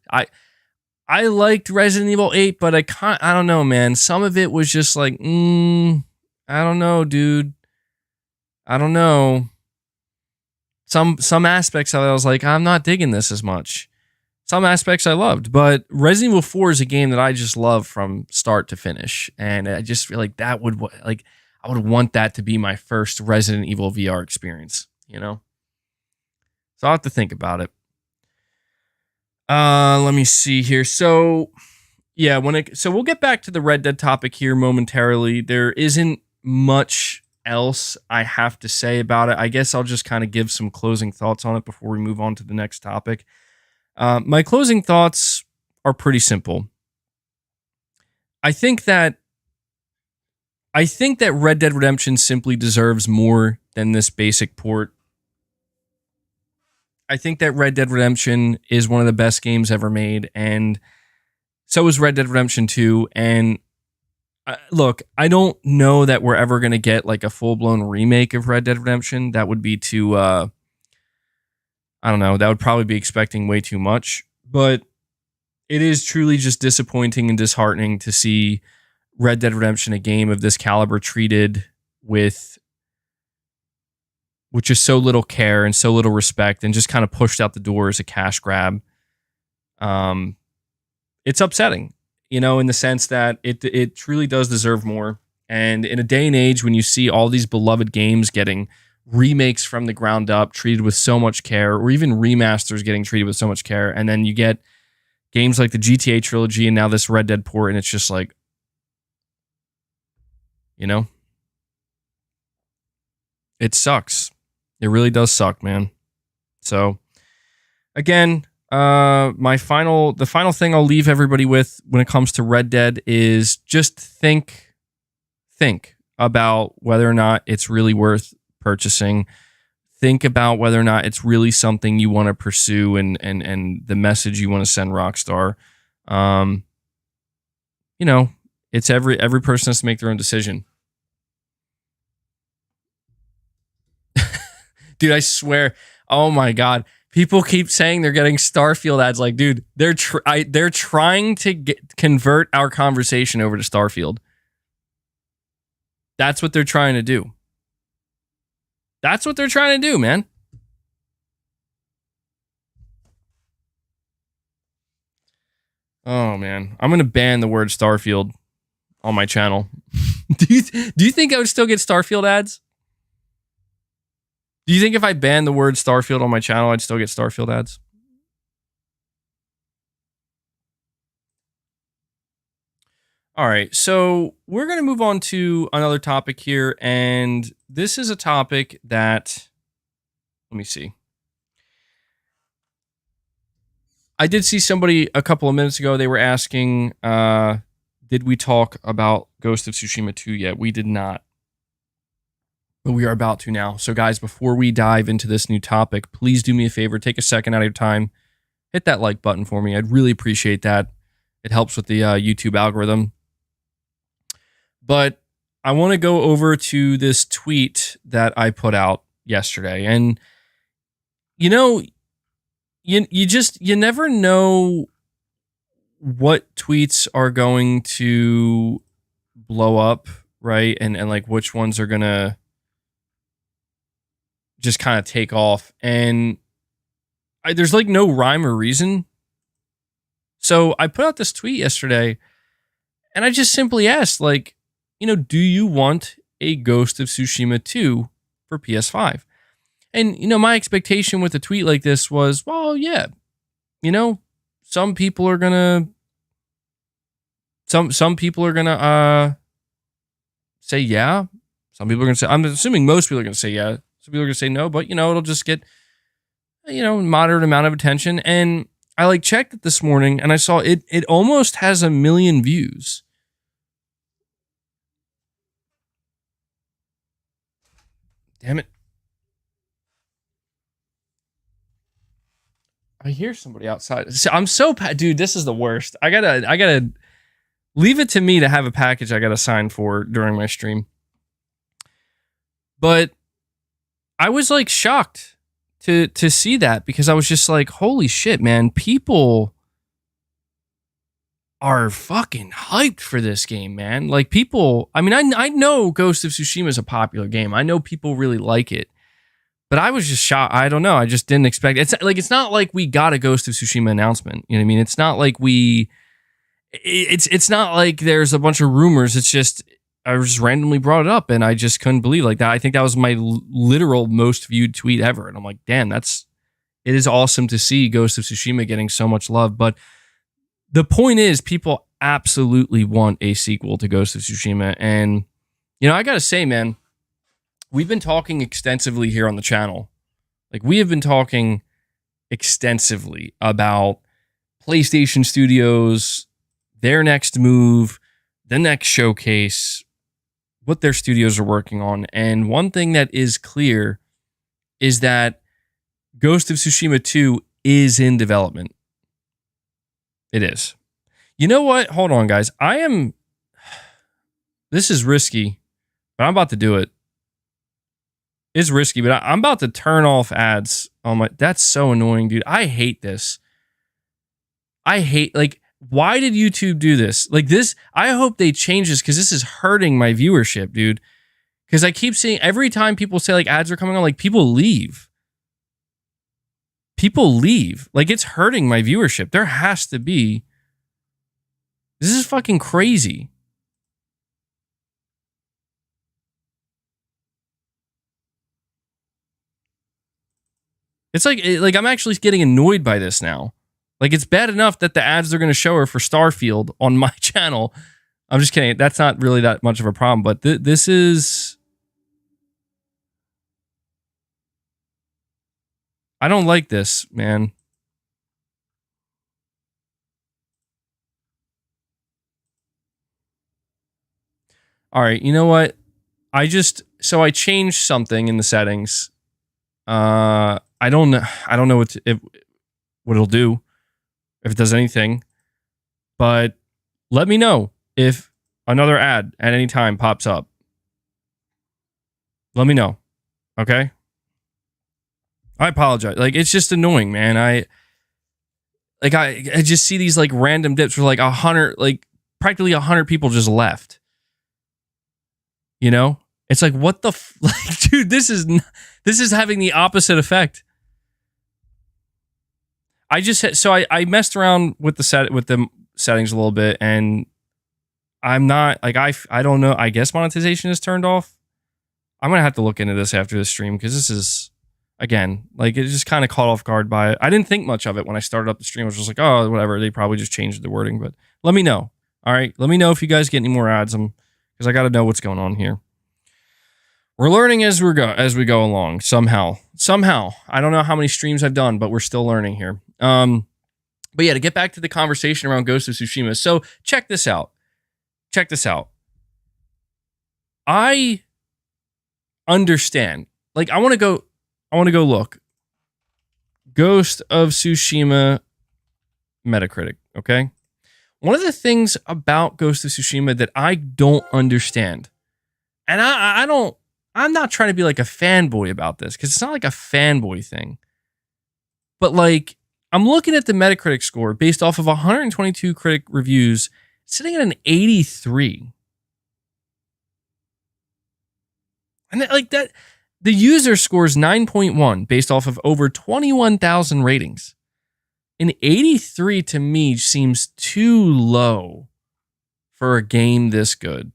I liked Resident Evil 8, but I don't know, man. Some of it was just like, I don't know, dude. I don't know. Some aspects of it, I was like, I'm not digging this as much. Some aspects I loved, but Resident Evil 4 is a game that I just love from start to finish, and I just feel like I would want that to be my first Resident Evil VR experience, you know? So I'll have to think about it. Let me see here. So, yeah, we'll get back to the Red Dead topic here momentarily. There isn't much else I have to say about it. I guess I'll just kind of give some closing thoughts on it before we move on to the next topic. My closing thoughts are pretty simple. I think that Red Dead Redemption simply deserves more than this basic port. I think that Red Dead Redemption is one of the best games ever made, and so is Red Dead Redemption 2. And look, I don't know that we're ever going to get like a full-blown remake of Red Dead Redemption. That would be too, I don't know, that would probably be expecting way too much. But it is truly just disappointing and disheartening to see Red Dead Redemption, a game of this caliber, treated with just so little care and so little respect, and just kind of pushed out the door as a cash grab. It's upsetting, you know, in the sense that it truly does deserve more. And in a day and age when you see all these beloved games getting remakes from the ground up treated with so much care, or even remasters getting treated with so much care. And then you get games like the GTA trilogy and now this Red Dead port, and it's just like, you know, it sucks. It really does suck, man. So again, the final thing I'll leave everybody with when it comes to Red Dead is just think about whether or not it's really worth purchasing. Think about whether or not it's really something you want to pursue and the message you want to send Rockstar. You know, it's every person has to make their own decision. Dude, I swear, oh my God. People keep saying they're getting Starfield ads. Like, dude, they're trying to convert our conversation over to Starfield. That's what they're trying to do. That's what they're trying to do, man. Oh, man. I'm going to ban the word Starfield on my channel. Do you think I would still get Starfield ads? Do you think if I banned the word Starfield on my channel, I'd still get Starfield ads? All right, so we're going to move on to another topic here, and this is a topic that, let me see. I did see somebody a couple of minutes ago, they were asking, did we talk about Ghost of Tsushima 2 yet? We did not. But we are about to now. So guys, before we dive into this new topic, please do me a favor, take a second out of your time, hit that like button for me. I'd really appreciate that. It helps with the YouTube algorithm. But I want to go over to this tweet that I put out yesterday. And, you know, you never know what tweets are going to blow up, right? And like which ones are going to just kind of take off. And there's like no rhyme or reason. So I put out this tweet yesterday and I just simply asked, like, you know, do you want a Ghost of Tsushima 2 for PS5? And, you know, my expectation with a tweet like this was, well, yeah, you know, some people are gonna say yeah. Some people are gonna say, I'm assuming most people are gonna say yeah. Some people are gonna say no, but you know, it'll just get, you know, moderate amount of attention. And I like checked it this morning and I saw it almost has 1 million views. Damn it. I hear somebody outside. I'm so dude, this is the worst. I gotta leave it to me to have a package I gotta sign for during my stream. But I was like shocked to see that, because I was just like, holy shit, man, people are fucking hyped for this game, man. Like people, I mean, I know Ghost of Tsushima is a popular game. I know people really like it. But I was just shocked. I don't know. I just didn't expect it. It's not like we got a Ghost of Tsushima announcement. You know what I mean? It's not like it's not like there's a bunch of rumors. It's just, I just randomly brought it up and I just couldn't believe like that. I think that was my literal most viewed tweet ever. And I'm like, damn, it is awesome to see Ghost of Tsushima getting so much love. But the point is, people absolutely want a sequel to Ghost of Tsushima. And, you know, I got to say, man, we've been talking extensively here on the channel. Like, we have been talking extensively about PlayStation Studios, their next move, the next showcase, what their studios are working on. And one thing that is clear is that Ghost of Tsushima 2 is in development. It is. You know what? Hold on, guys. This is risky, but I'm about to do it. It's risky, but I'm about to turn off ads on my... That's so annoying, dude. I hate this. Like, why did YouTube do this? Like this, I hope they change this, because this is hurting my viewership, dude. Because I keep seeing, every time people say like ads are coming on, like people leave. People leave. Like, it's hurting my viewership. There has to be... This is fucking crazy. It's like I'm actually getting annoyed by this now. Like, it's bad enough that the ads they're going to show are for Starfield on my channel. I'm just kidding. That's not really that much of a problem, but this is... I don't like this, man. All right, you know what? I changed something in the settings. I don't know what it'll do, if it does anything. But let me know if another ad at any time pops up. Let me know. Okay? I apologize. Like, it's just annoying, man. I just see these like random dips where like 100, like practically 100 people just left. You know? It's like, what the like, dude, this is having the opposite effect. I messed around with the settings a little bit, and I'm not like I don't know. I guess monetization is turned off. I'm gonna have to look into this after the stream, because this is, again, like, it just kind of caught off guard by it. I didn't think much of it when I started up the stream. I was just like, oh, whatever. They probably just changed the wording, but let me know. All right, let me know if you guys get any more ads, because I got to know what's going on here. We're learning as we go along. Somehow. I don't know how many streams I've done, but we're still learning here. But yeah, to get back to the conversation around Ghost of Tsushima. So check this out. I understand. Like, I want to go look. Ghost of Tsushima Metacritic, okay? One of the things about Ghost of Tsushima that I don't understand, and I'm not trying to be like a fanboy about this, because it's not like a fanboy thing, but like, I'm looking at the Metacritic score based off of 122 critic reviews, sitting at an 83. And like that, the user scores 9.1 based off of over 21,000 ratings. An 83 to me seems too low for a game this good.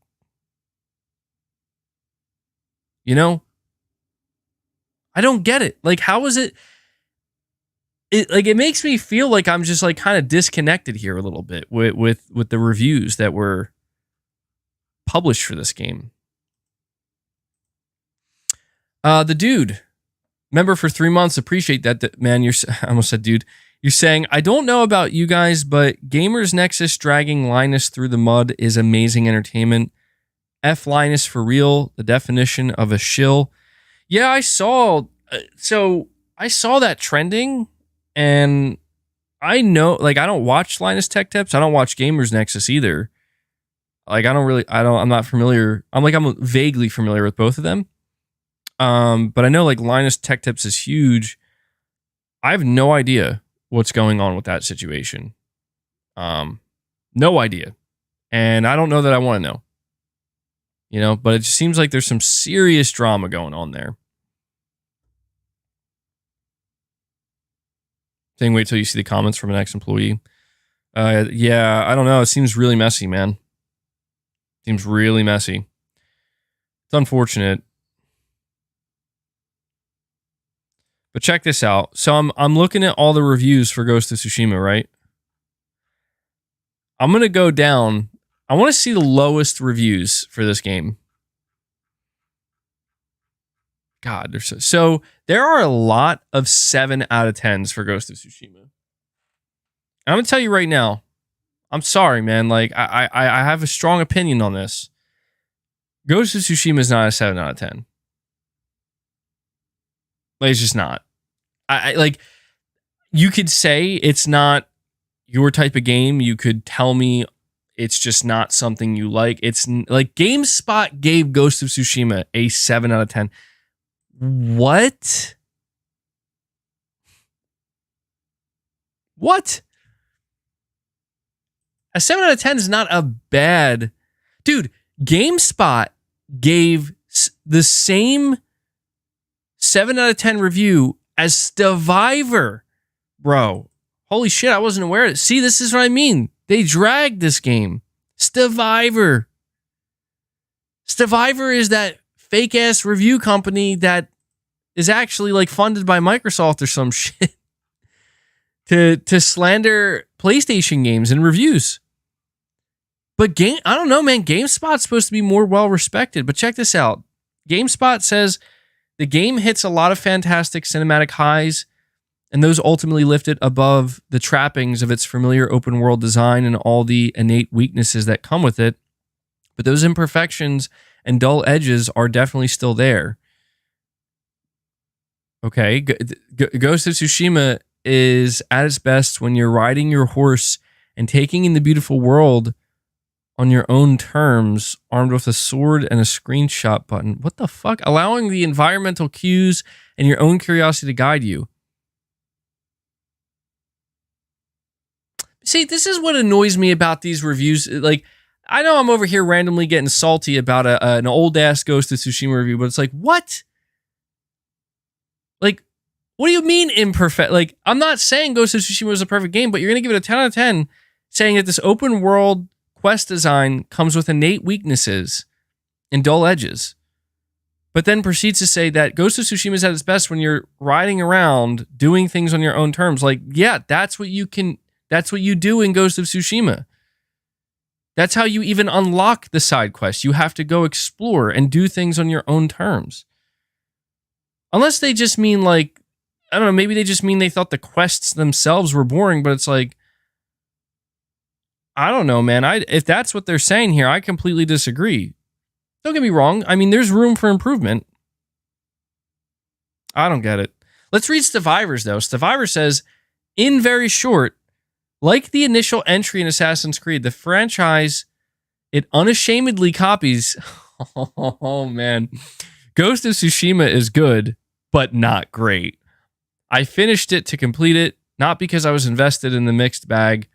You know? I don't get it. Like, how is it? It makes me feel like I'm just like kind of disconnected here a little bit with the reviews that were published for this game. The dude, member for 3 months, appreciate that, man. I almost said dude. You're saying, I don't know about you guys, but Gamers Nexus dragging Linus through the mud is amazing entertainment. F Linus for real, the definition of a shill. Yeah, I saw that trending, and I know, like, I don't watch Linus Tech Tips. I don't watch Gamers Nexus either. Like, I'm not familiar. I'm vaguely familiar with both of them. But I know, like, Linus Tech Tips is huge. I have no idea what's going on with that situation. No idea. And I don't know that I want to know. You know, but it just seems like there's some serious drama going on there. Saying wait till you see the comments from an ex-employee. Yeah, I don't know. It seems really messy, man. Seems really messy. It's unfortunate. But check this out. So I'm looking at all the reviews for Ghost of Tsushima, right? I'm going to go down. I want to see the lowest reviews for this game. God, so there are a lot of 7 out of 10s for Ghost of Tsushima. And I'm going to tell you right now, I'm sorry, man. Like, I have a strong opinion on this. Ghost of Tsushima is not a 7 out of 10. Like, it's just not. I like, you could say it's not your type of game. You could tell me it's just not something you like. It's like GameSpot gave Ghost of Tsushima a 7 out of 10. What? A 7 out of 10 is not a bad... Dude, GameSpot gave the same 7 out of 10 review as Survivor. Bro, holy shit, I wasn't aware of it. See, this is what I mean. They dragged this game. Survivor. Survivor is that fake-ass review company that is actually like funded by Microsoft or some shit to slander PlayStation games and reviews. But I don't know, man. GameSpot's supposed to be more well respected. But check this out. GameSpot says the game hits a lot of fantastic cinematic highs, and those ultimately lift it above the trappings of its familiar open world design and all the innate weaknesses that come with it. But those imperfections and dull edges are definitely still there. Okay, Ghost of Tsushima is at its best when you're riding your horse and taking in the beautiful world on your own terms, armed with a sword and a screenshot button. What the fuck? Allowing the environmental cues and your own curiosity to guide you. See, this is what annoys me about these reviews. Like, I know I'm over here randomly getting salty about an old-ass Ghost of Tsushima review, but it's like, what? Like, what do you mean imperfect? Like, I'm not saying Ghost of Tsushima was a perfect game, but you're going to give it a 10 out of 10, saying that this open world quest design comes with innate weaknesses and dull edges. But then proceeds to say that Ghost of Tsushima is at its best when you're riding around doing things on your own terms. Like, yeah, that's what you do in Ghost of Tsushima. That's how you even unlock the side quest. You have to go explore and do things on your own terms. Unless they just mean like, I don't know, maybe they just mean they thought the quests themselves were boring, but it's like, I don't know, man. If that's what they're saying here, I completely disagree. Don't get me wrong. I mean, there's room for improvement. I don't get it. Let's read Survivors, though. Survivor says, in very short, like the initial entry in Assassin's Creed, the franchise, it unashamedly copies. Oh, man. Ghost of Tsushima is good, but not great. I finished it to complete it, not because I was invested in the mixed bag.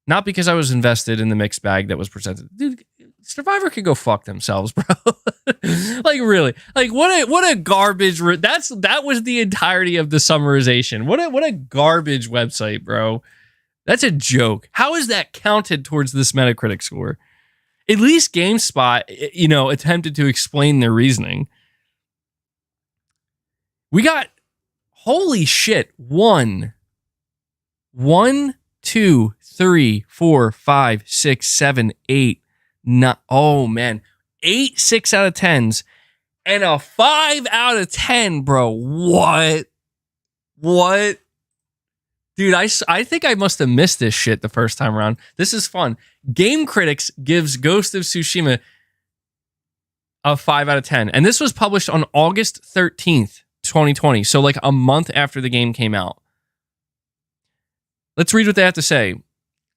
Not because I was invested in the mixed bag that was presented. Dude, Survivor could go fuck themselves, bro. Like, really. Like, what a garbage. That was the entirety of the summarization. What a garbage website, bro. That's a joke. How is that counted towards this Metacritic score? At least GameSpot, attempted to explain their reasoning. We got, holy shit, 1, 2, 3, 4, 5, 6, 7, 8, 9. Oh man, 8 6 out of 10s and a 5 out of 10, bro. What? Dude, I think I must have missed this shit the first time around. This is fun. Game Critics gives Ghost of Tsushima a 5 out of 10. And this was published on August 13th, 2020. So like a month after the game came out. Let's read what they have to say.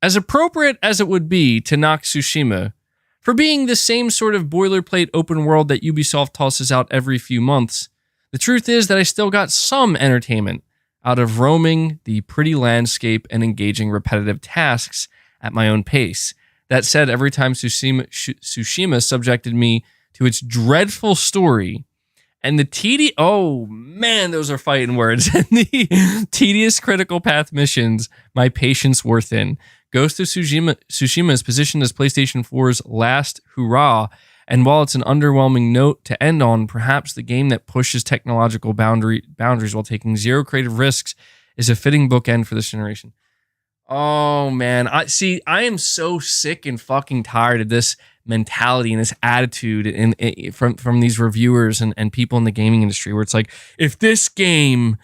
As appropriate as it would be to knock Tsushima for being the same sort of boilerplate open world that Ubisoft tosses out every few months, the truth is that I still got some entertainment out of roaming the pretty landscape and engaging repetitive tasks at my own pace. That said, every time Tsushima subjected me to its dreadful story and the tedious, oh man, those are fighting words, and the tedious critical path missions, my patience wore thin. Ghost of Tsushima is positioned as PlayStation 4's last hurrah, and while it's an underwhelming note to end on, perhaps the game that pushes technological boundaries while taking zero creative risks is a fitting bookend for this generation. Oh man, I am so sick and fucking tired of this mentality and this attitude from these reviewers and people in the gaming industry, where it's like, if this game,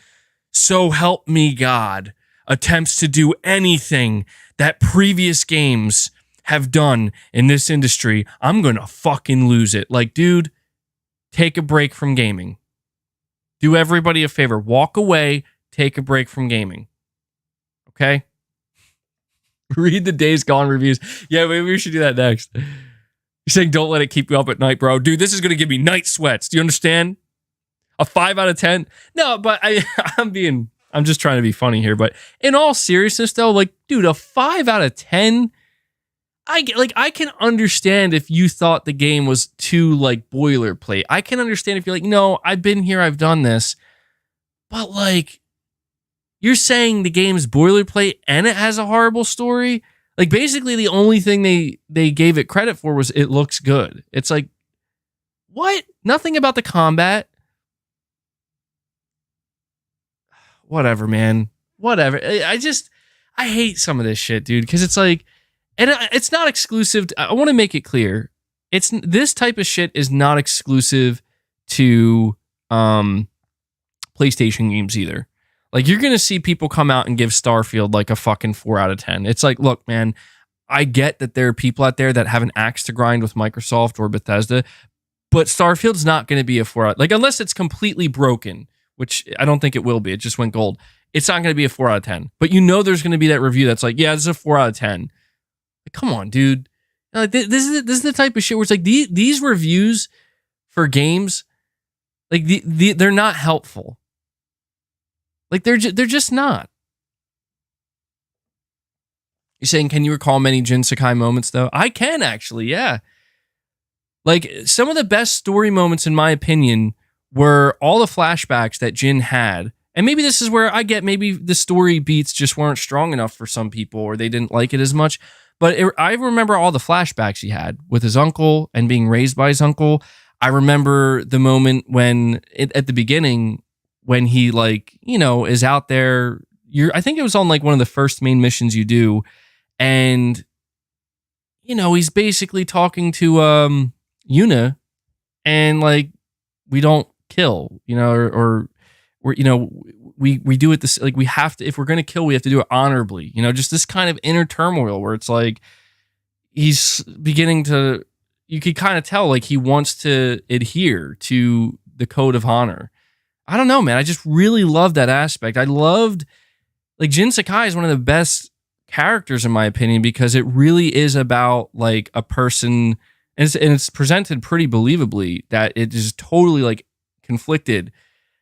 so help me God, attempts to do anything that previous games have done in this industry, I'm gonna fucking lose it. Like, dude, take a break from gaming. Do everybody a favor. Walk away, take a break from gaming. Okay? Read the Days Gone reviews. Yeah, maybe we should do that next. You're saying don't let it keep you up at night, bro. Dude, this is gonna give me night sweats. Do you understand? A 5 out of 10? No, but I'm just trying to be funny here, but in all seriousness though, like, dude, a 5 out of 10, I can understand if you thought the game was too like boilerplate. I can understand if you're like, no, I've been here, I've done this. But like, you're saying the game's boilerplate and it has a horrible story? Like, basically the only thing they gave it credit for was it looks good. It's like, what? Nothing about the combat. whatever, man. Whatever. I hate some of this shit, dude, because it's like, and it's not exclusive. I want to make it clear. This type of shit is not exclusive to PlayStation games either. Like, you're going to see people come out and give Starfield like a fucking 4 out of 10. It's like, look, man, I get that there are people out there that have an axe to grind with Microsoft or Bethesda, but Starfield's not going to be a 4 out. Like, unless it's completely broken, which I don't think it will be. It just went gold. It's not going to be a 4 out of 10. But you know there's going to be that review that's like, yeah, this is a 4 out of 10. Like, come on, dude. Like, this is the type of shit where it's like these reviews for games, like they're not helpful. Like, they're just not. You're saying, can you recall many Jin Sakai moments though? I can actually, yeah. Like, some of the best story moments, in my opinion, were all the flashbacks that Jin had. And maybe this is where I get maybe the story beats just weren't strong enough for some people, or they didn't like it as much. But I remember all the flashbacks he had with his uncle and being raised by his uncle. I remember the moment when, at the beginning, when he, like, you know, is out there. I think it was on like one of the first main missions you do. And, you know, he's basically talking to Yuna, and like, we don't kill, you know, or we're, you know, we do it this, like, we have to, if we're going to kill, we have to do it honorably, you know, just this kind of inner turmoil where it's like, he's beginning to, you could kind of tell, like, he wants to adhere to the code of honor. I don't know, man. I just really love that aspect. I loved, like, Jin Sakai is one of the best characters in my opinion, because it really is about like a person, and it's presented pretty believably that it is totally like conflicted.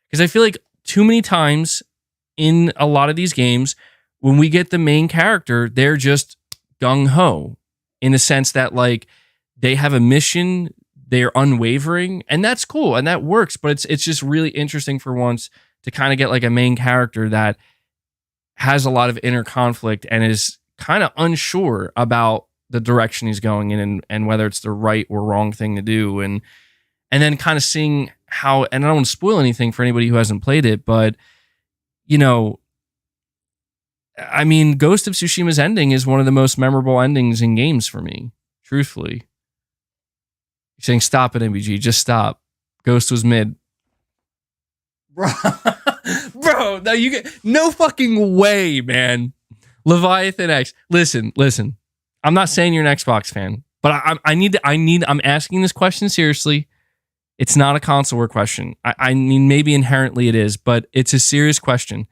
Because I feel like too many times in a lot of these games, when we get the main character, they're just gung-ho in the sense that, like, they have a mission, they're unwavering, and that's cool and that works. But it's just really interesting for once to kind of get like a main character that has a lot of inner conflict and is kind of unsure about the direction he's going in, and whether it's the right or wrong thing to do. And then kind of seeing how, and I don't want to spoil anything for anybody who hasn't played it, but, you know, I mean, Ghost of Tsushima's ending is one of the most memorable endings in games for me, truthfully. You're saying, stop it, MBG, just stop. Ghost was mid. Bro, no, you get no fucking way, man. Leviathan X. Listen. I'm not saying you're an Xbox fan, but I'm asking this question seriously. It's not a console war question. I mean, maybe inherently it is, but it's a serious question.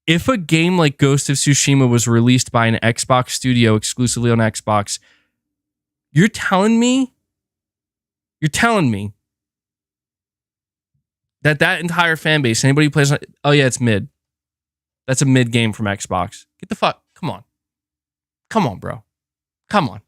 If a game like Ghost of Tsushima was released by an Xbox studio exclusively on Xbox, you're telling me that entire fan base, anybody who plays, oh yeah, it's mid. That's a mid game from Xbox. Get the fuck, come on, bro. Come on.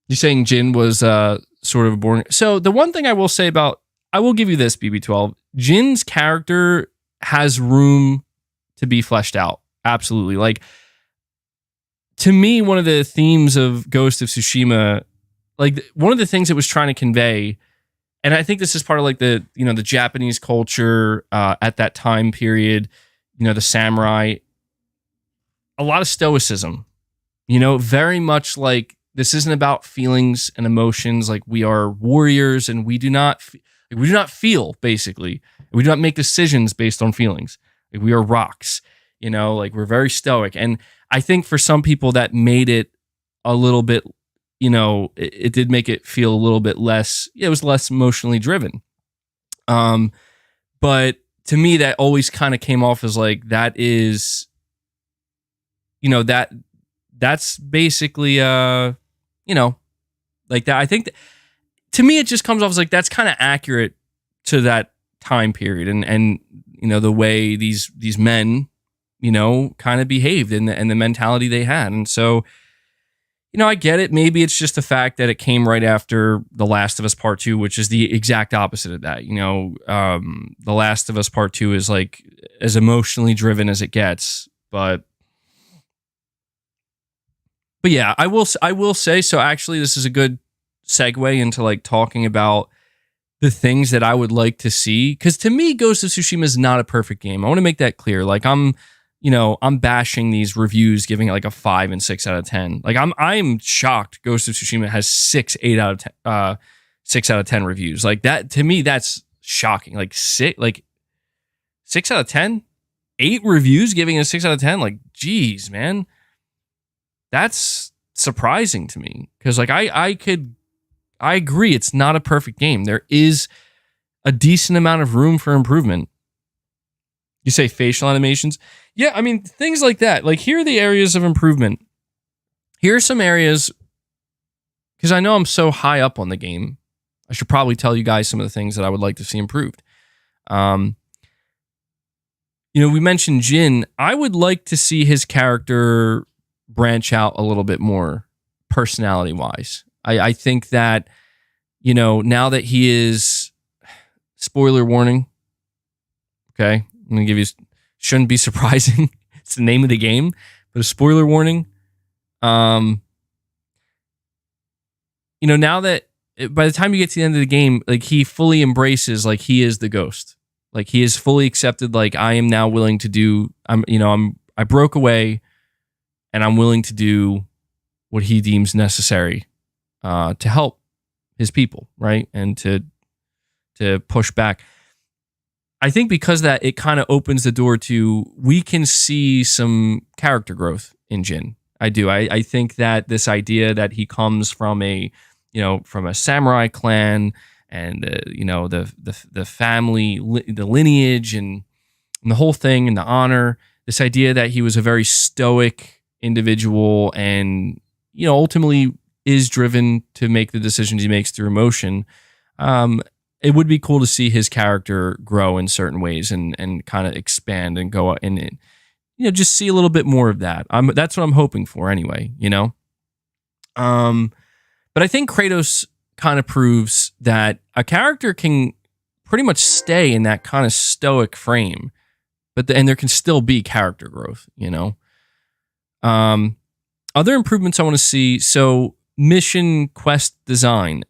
You're saying Jin was sort of boring. So the one thing I will say I will give you this, BB12. Jin's character has room to be fleshed out. Absolutely. Like, to me, one of the themes of Ghost of Tsushima, like, one of the things it was trying to convey, and I think this is part of like the, you know, the Japanese culture at that time period, you know, the samurai, a lot of stoicism, you know, very much like, this isn't about feelings and emotions. Like, we are warriors, and we do not feel, basically. We do not make decisions based on feelings. Like, we are rocks, you know, like, we're very stoic. And I think for some people that made it a little bit, you know, it did make it feel a little bit less, it was less emotionally driven. But to me, that always kind of came off as like, that is, you know, that's basically, you know, like that. I think that, to me, it just comes off as like, that's kind of accurate to that time period, and you know, the way these men, you know, kind of behaved, and the mentality they had. And so, you know, I get it. Maybe it's just the fact that it came right after The Last of Us Part 2, which is the exact opposite of that. You know, The Last of Us Part 2 is like as emotionally driven as it gets, but yeah, I will say, so actually this is a good segue into like talking about the things that I would like to see. Because to me, Ghost of Tsushima is not a perfect game. I want to make that clear. Like I'm bashing these reviews, giving it like a 5 and 6 out of 10. Like I'm shocked Ghost of Tsushima has 6 out of 10 reviews. Like that to me, that's shocking. Like 6 out of 10, 8 reviews giving it a 6 out of 10. Like, geez, man, that's surprising to me. Because like I agree, it's not a perfect game. There is a decent amount of room for improvement. You say facial animations? Yeah, I mean, things like that. Like, here are the areas of improvement. Here are some areas, because I know I'm so high up on the game, I should probably tell you guys some of the things that I would like to see improved. We mentioned Jin. I would like to see his character branch out a little bit more personality-wise. I think that, now that he is, spoiler warning, okay, I'm going to give you, shouldn't be surprising. It's the name of the game, but a spoiler warning. Now that by the time you get to the end of the game, like he fully embraces, like he is the ghost. Like he is fully accepted. Like I am now willing to do, I broke away and I'm willing to do what he deems necessary to help his people, right? And to push back. I think because that it kind of opens the door to, we can see some character growth in Jin. I do. I think that this idea that he comes from a samurai clan and the family, the lineage and the whole thing and the honor, this idea that he was a very stoic individual and, ultimately is driven to make the decisions he makes through emotion. It would be cool to see his character grow in certain ways and kind of expand and go and just see a little bit more of that. That's what I'm hoping for anyway, But I think Kratos kind of proves that a character can pretty much stay in that kind of stoic frame, and there can still be character growth, Other improvements I want to see. So mission quest design.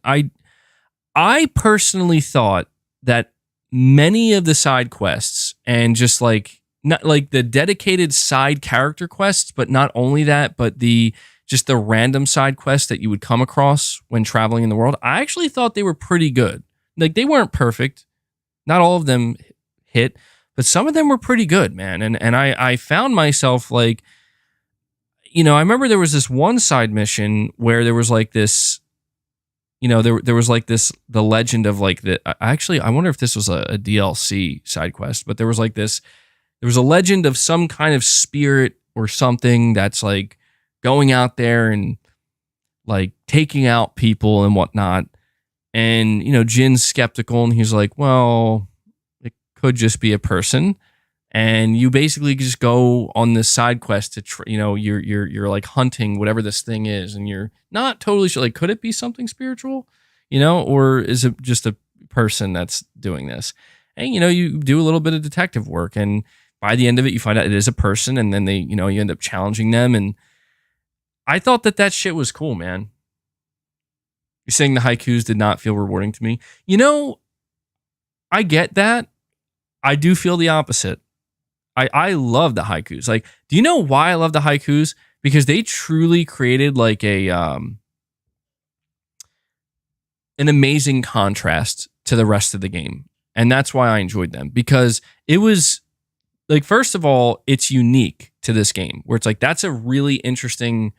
I personally thought that many of the side quests and just like not like the dedicated side character quests, but not only that, but the random side quests that you would come across when traveling in the world, I actually thought they were pretty good. Like they weren't perfect. Not all of them hit, but some of them were pretty good, man. And I found myself like, I remember there was this one side mission where there was like this, there was like this, the legend of like I wonder if this was a DLC side quest, but there was a legend of some kind of spirit or something that's like going out there and like taking out people and whatnot. And, Jin's skeptical and he's like, well, it could just be a person. And you basically just go on this side quest to, you're like hunting whatever this thing is. And you're not totally sure, like, could it be something spiritual, or is it just a person that's doing this? And, you do a little bit of detective work. And by the end of it, you find out it is a person. And then they, you end up challenging them. And I thought that shit was cool, man. You're saying the haikus did not feel rewarding to me. I get that. I do feel the opposite. I love the haikus. Like, do you know why I love the haikus? Because they truly created like an amazing contrast to the rest of the game. And that's why I enjoyed them. Because it was like, first of all, it's unique to this game where it's like, that's a really interesting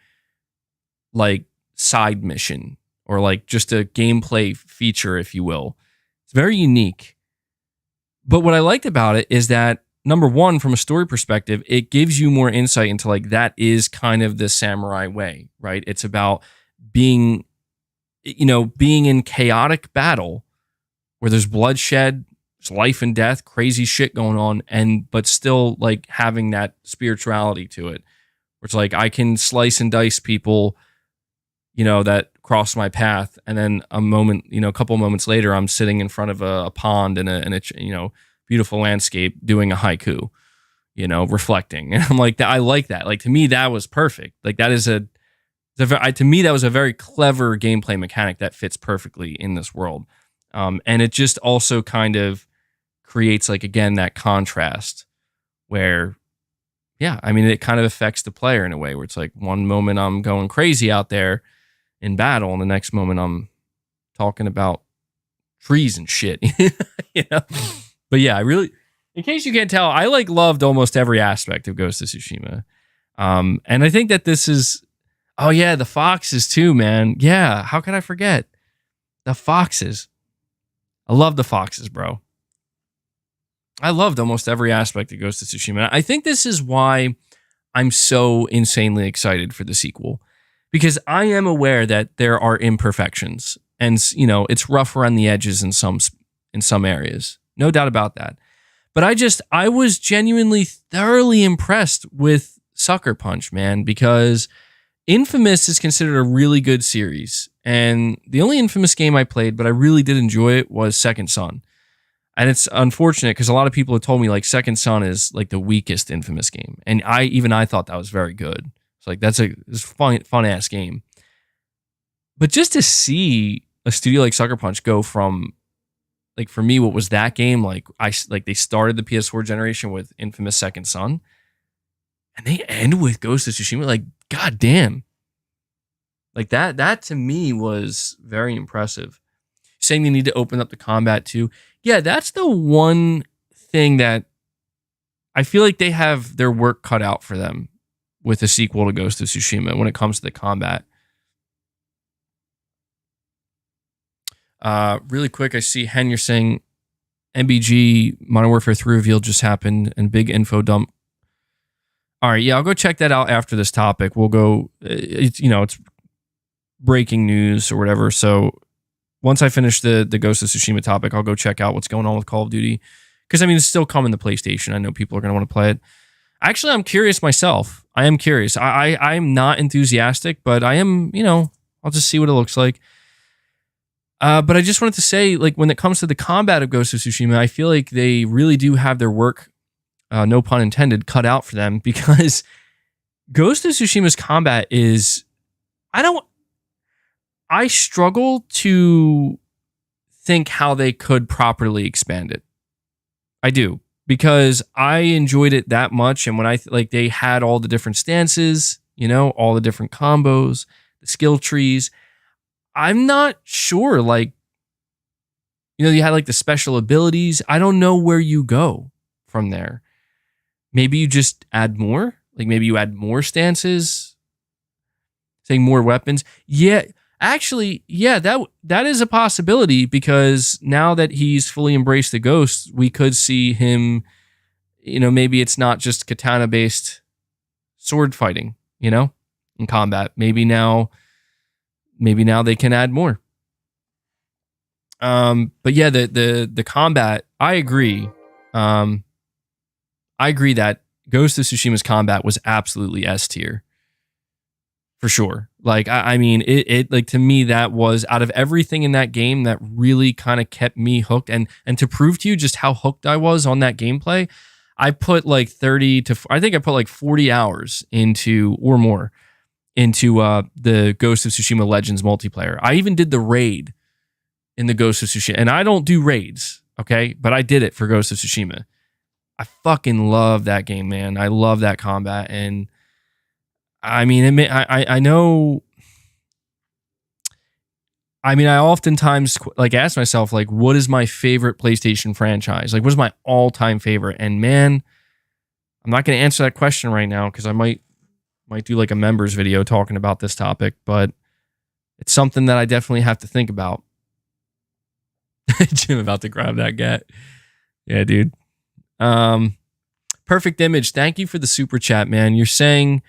like side mission or like just a gameplay feature, if you will. It's very unique. But what I liked about it is that, number one, from a story perspective, it gives you more insight into like, that is kind of the samurai way, right? It's about being in chaotic battle where there's bloodshed, there's life and death, crazy shit going on, but still like having that spirituality to it. Where it's like, I can slice and dice people, that cross my path. And then a couple moments later, I'm sitting in front of a pond in a beautiful landscape doing a haiku, reflecting. And I'm like, I like that. Like, to me, that was perfect. Like, that is To me, that was a very clever gameplay mechanic that fits perfectly in this world. And it just also kind of creates, like, again, that contrast where, yeah, I mean, it kind of affects the player in a way where it's like one moment I'm going crazy out there in battle, and the next moment I'm talking about trees and shit. You know? But yeah, I really, in case you can't tell, I like loved almost every aspect of Ghost of Tsushima. And I think that this is, oh yeah, the foxes too, man. Yeah, how could I forget? The foxes. I love the foxes, bro. I loved almost every aspect of Ghost of Tsushima. I think this is why I'm so insanely excited for the sequel, because I am aware that there are imperfections, and you know, it's rough around the edges in some areas, no doubt about that. But I was genuinely thoroughly impressed with Sucker Punch, man, because Infamous is considered a really good series, and the only Infamous game I played, but I really did enjoy it, was Second Son. And it's unfortunate because a lot of people have told me like Second Son is like the weakest Infamous game, and I thought that was very good. It's like it's a fun ass game. But just to see a studio like Sucker Punch go from, like, for me, what was that game, like they started the PS4 generation with Infamous Second Son, and they end with Ghost of Tsushima. Like, goddamn, like that to me was very impressive. Saying they need to open up the combat too. Yeah, that's the one thing that I feel like they have their work cut out for them with a sequel to Ghost of Tsushima when it comes to the combat. Really quick, I see Hen, you're saying MBG Modern Warfare 3 reveal just happened and big info dump. All right, yeah, I'll go check that out after this topic. We'll go, it's breaking news or whatever, so once I finish the Ghost of Tsushima topic, I'll go check out what's going on with Call of Duty. Because, I mean, it's still coming to PlayStation. I know people are going to want to play it. Actually, I'm curious myself. I am curious. I'm not enthusiastic, but I am, I'll just see what it looks like. But I just wanted to say, like, when it comes to the combat of Ghost of Tsushima, I feel like they really do have their work, no pun intended, cut out for them. Because Ghost of Tsushima's combat is, I struggle to think how they could properly expand it. I do, because I enjoyed it that much. And when they had all the different stances, all the different combos, the skill trees, I'm not sure, you had like the special abilities. I don't know where you go from there. Maybe you just add more, like maybe you add more stances, saying more weapons. Yeah. Actually, yeah, that is a possibility, because now that he's fully embraced the ghost, we could see him, maybe it's not just katana-based sword fighting, in combat. Maybe now they can add more. But yeah, the combat, I agree. I agree that Ghost of Tsushima's combat was absolutely S tier. For sure. Like, I mean, it like, to me, that was, out of everything in that game, that really kind of kept me hooked. And to prove to you just how hooked I was on that gameplay, I put like 40 hours into, or more, into the Ghost of Tsushima Legends multiplayer. I even did the raid in the Ghost of Tsushima. And I don't do raids, okay? But I did it for Ghost of Tsushima. I fucking love that game, man. I love that combat. And I mean, I know. I mean, I oftentimes ask myself, like, what is my favorite PlayStation franchise? Like, what is my all-time favorite? And man, I'm not going to answer that question right now, because I might do like a members video talking about this topic, but it's something that I definitely have to think about. Jim about to grab that gat. Yeah, dude. Perfect Image. Thank you for the super chat, man. You're saying,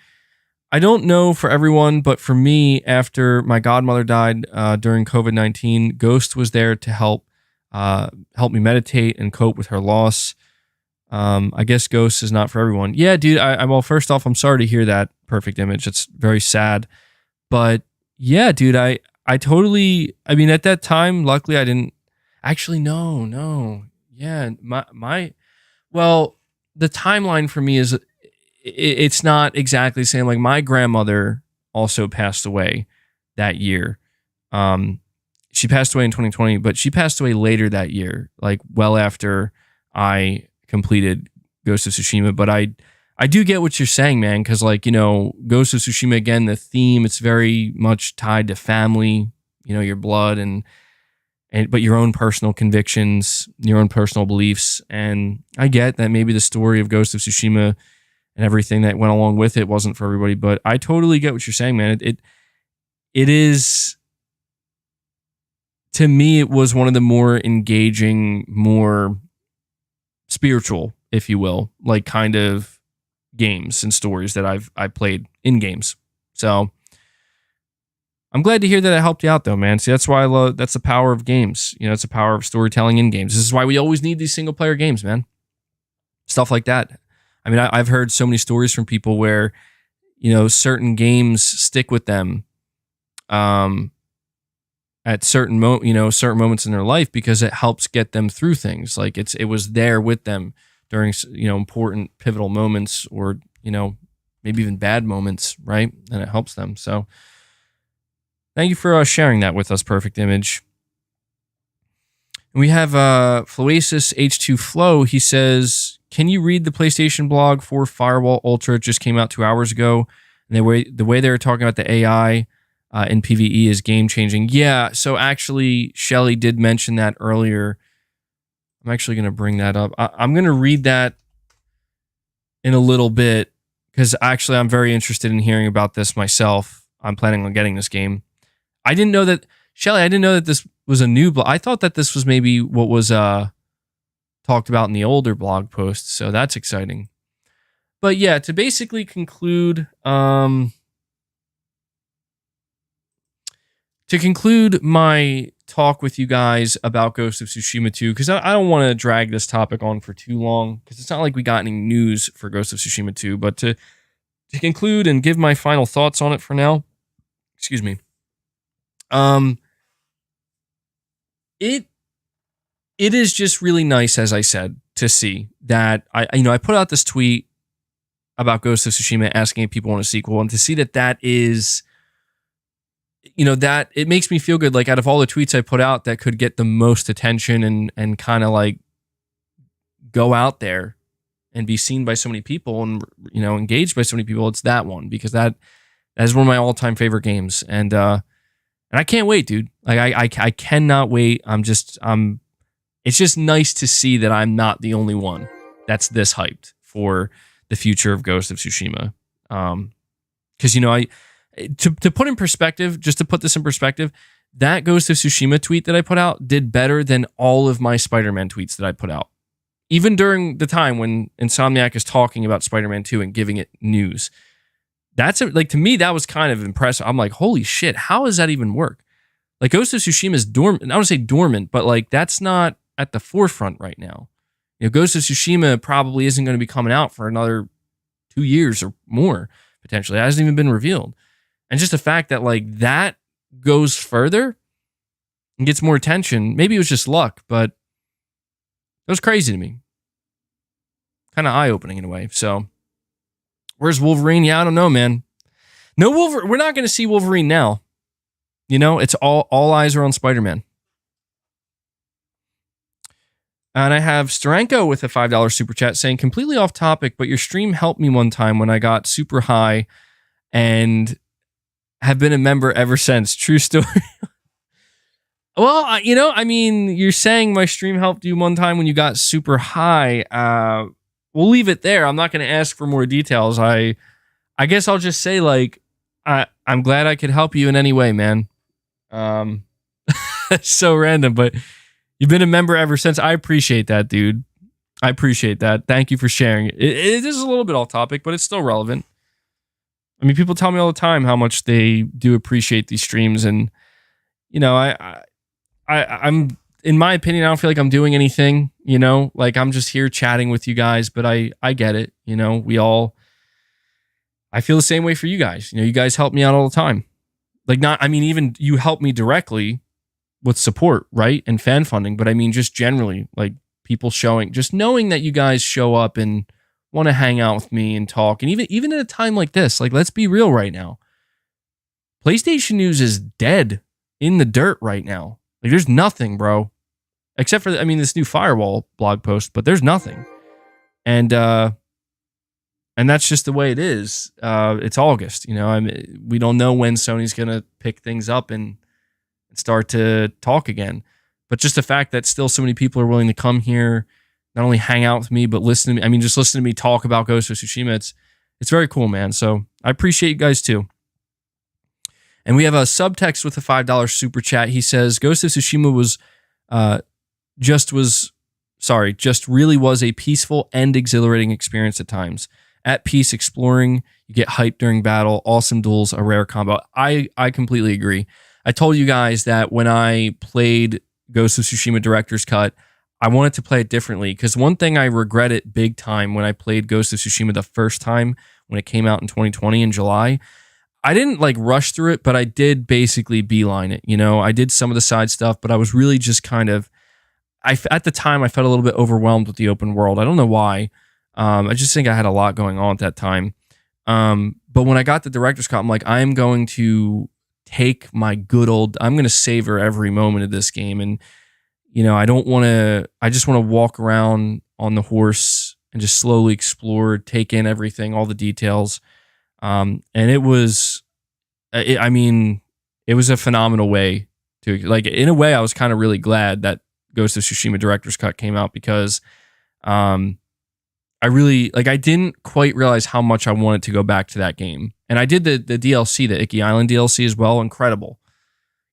I don't know for everyone, but for me, after my godmother died during COVID-19, Ghost was there to help me meditate and cope with her loss. I guess Ghost is not for everyone. Yeah, dude. Well, first off, I'm sorry to hear that, Perfect Image. It's very sad. But yeah, dude, I totally, I mean, at that time, luckily I didn't actually, no. Yeah, well, the timeline for me is, it's not exactly the same. Like, my grandmother also passed away that year. She passed away in 2020, but she passed away later that year, like well after I completed Ghost of Tsushima. But I do get what you're saying, man, because like, you know, Ghost of Tsushima, again, the theme, it's very much tied to family, you know, your blood and but your own personal convictions, your own personal beliefs. And I get that maybe the story of Ghost of Tsushima and everything that went along with it wasn't for everybody, but I totally get what you're saying, man. It is, to me, it was one of the more engaging, more spiritual, if you will, like kind of games and stories that I've played in games. So I'm glad to hear that it helped you out, though, man. See, that's why I love. That's the power of games. You know, it's the power of storytelling in games. This is why we always need these single player games, man. Stuff like that. I mean, I've heard so many stories from people where, you know, certain games stick with them, at certain certain moments in their life because it helps get them through things. Like it was there with them during, you know, important pivotal moments or, you know, maybe even bad moments, right? And it helps them. So thank you for sharing that with us, Perfect Image. And we have Floasis H2 Flow. He says, can you read the PlayStation blog for Firewall Ultra? It just came out 2 hours ago. And the way they were talking about the AI in PVE is game-changing. Yeah, so actually, Shelly did mention that earlier. I'm actually going to bring that up. I'm going to read that in a little bit because actually I'm very interested in hearing about this myself. I'm planning on getting this game. I didn't know that, Shelly, I didn't know that this was a new blog. I thought that this was maybe what was talked about in the older blog posts, so that's exciting. But yeah, to basically conclude, my talk with you guys about Ghost of Tsushima 2, because I don't want to drag this topic on for too long, because it's not like we got any news for Ghost of Tsushima 2, but to conclude and give my final thoughts on it for now, excuse me, it is just really nice, as I said, to see that I put out this tweet about Ghost of Tsushima asking if people want a sequel, and to see that is, you know, that it makes me feel good. Like out of all the tweets I put out that could get the most attention and kind of like go out there and be seen by so many people and, you know, engaged by so many people, it's that one, because that is one of my all-time favorite games. And I can't wait, dude. Like I cannot wait. It's just nice to see that I'm not the only one that's this hyped for the future of Ghost of Tsushima. Because, you know, to put in perspective, just to put this in perspective, that Ghost of Tsushima tweet that I put out did better than all of my Spider-Man tweets that I put out. Even during the time when Insomniac is talking about Spider-Man 2 and giving it news. Like, to me, that was kind of impressive. I'm like, holy shit, how does that even work? Like, Ghost of Tsushima is dormant. I don't want to say dormant, but like, that's not at the forefront right now. You know, Ghost of Tsushima probably isn't going to be coming out for another 2 years or more, potentially. It hasn't even been revealed. And just the fact that like that goes further and gets more attention, maybe it was just luck, but it was crazy to me. Kind of eye-opening in a way. So, where's Wolverine? Yeah, I don't know, man. No Wolverine. We're not going to see Wolverine now. You know, it's all eyes are on Spider-Man. And I have Steranko with a $5 super chat saying, completely off topic, but your stream helped me one time when I got super high and have been a member ever since. True story. Well, you know, I mean, you're saying my stream helped you one time when you got super high. We'll leave it there. I'm not going to ask for more details. I guess I'll just say, like, I'm glad I could help you in any way, man. It's so random, but you've been a member ever since. I appreciate that, dude. I appreciate that. Thank you for sharing it. It is a little bit off topic, but it's still relevant. I mean, people tell me all the time how much they do appreciate these streams, and you know, I'm in my opinion, I don't feel like I'm doing anything. You know, like I'm just here chatting with you guys, but I get it. You know, I feel the same way for you guys. You know, you guys help me out all the time. Like even you help me directly with support, right, and fan funding, but I mean just generally, like people just knowing that you guys show up and want to hang out with me and talk. And even at a time like this, like, let's be real right now. PlayStation news is dead in the dirt right now. Like, there's nothing, bro. Except for, this new Firewall blog post, but there's nothing. And that's just the way it is. It's August, we don't know when Sony's going to pick things up and start to talk again. But just the fact that still so many people are willing to come here, not only hang out with me, but listen to me. Just listen to me talk about Ghost of Tsushima. It's very cool, man. So I appreciate you guys too. And we have a subtext with a $5 super chat. He says, Ghost of Tsushima just really was a peaceful and exhilarating experience at times. At peace exploring, you get hyped during battle, awesome duels, a rare combo. I completely agree. I told you guys that when I played Ghost of Tsushima Director's Cut, I wanted to play it differently, because one thing I regretted big time when I played Ghost of Tsushima the first time when it came out in 2020 in July, I didn't rush through it, but I did basically beeline it. I did some of the side stuff, but I was really just kind of, at the time I felt a little bit overwhelmed with the open world. I don't know why. I just think I had a lot going on at that time. But when I got the director's cut, I'm like, I'm going to take my I'm going to savor every moment of this game. And, I just want to walk around on the horse and just slowly explore, take in everything, all the details. And it was, it was a phenomenal way to, in a way, I was kind of really glad that Ghost of Tsushima Director's Cut came out, because, I really, I didn't quite realize how much I wanted to go back to that game. And I did the DLC, the Icky Island DLC as well. Incredible.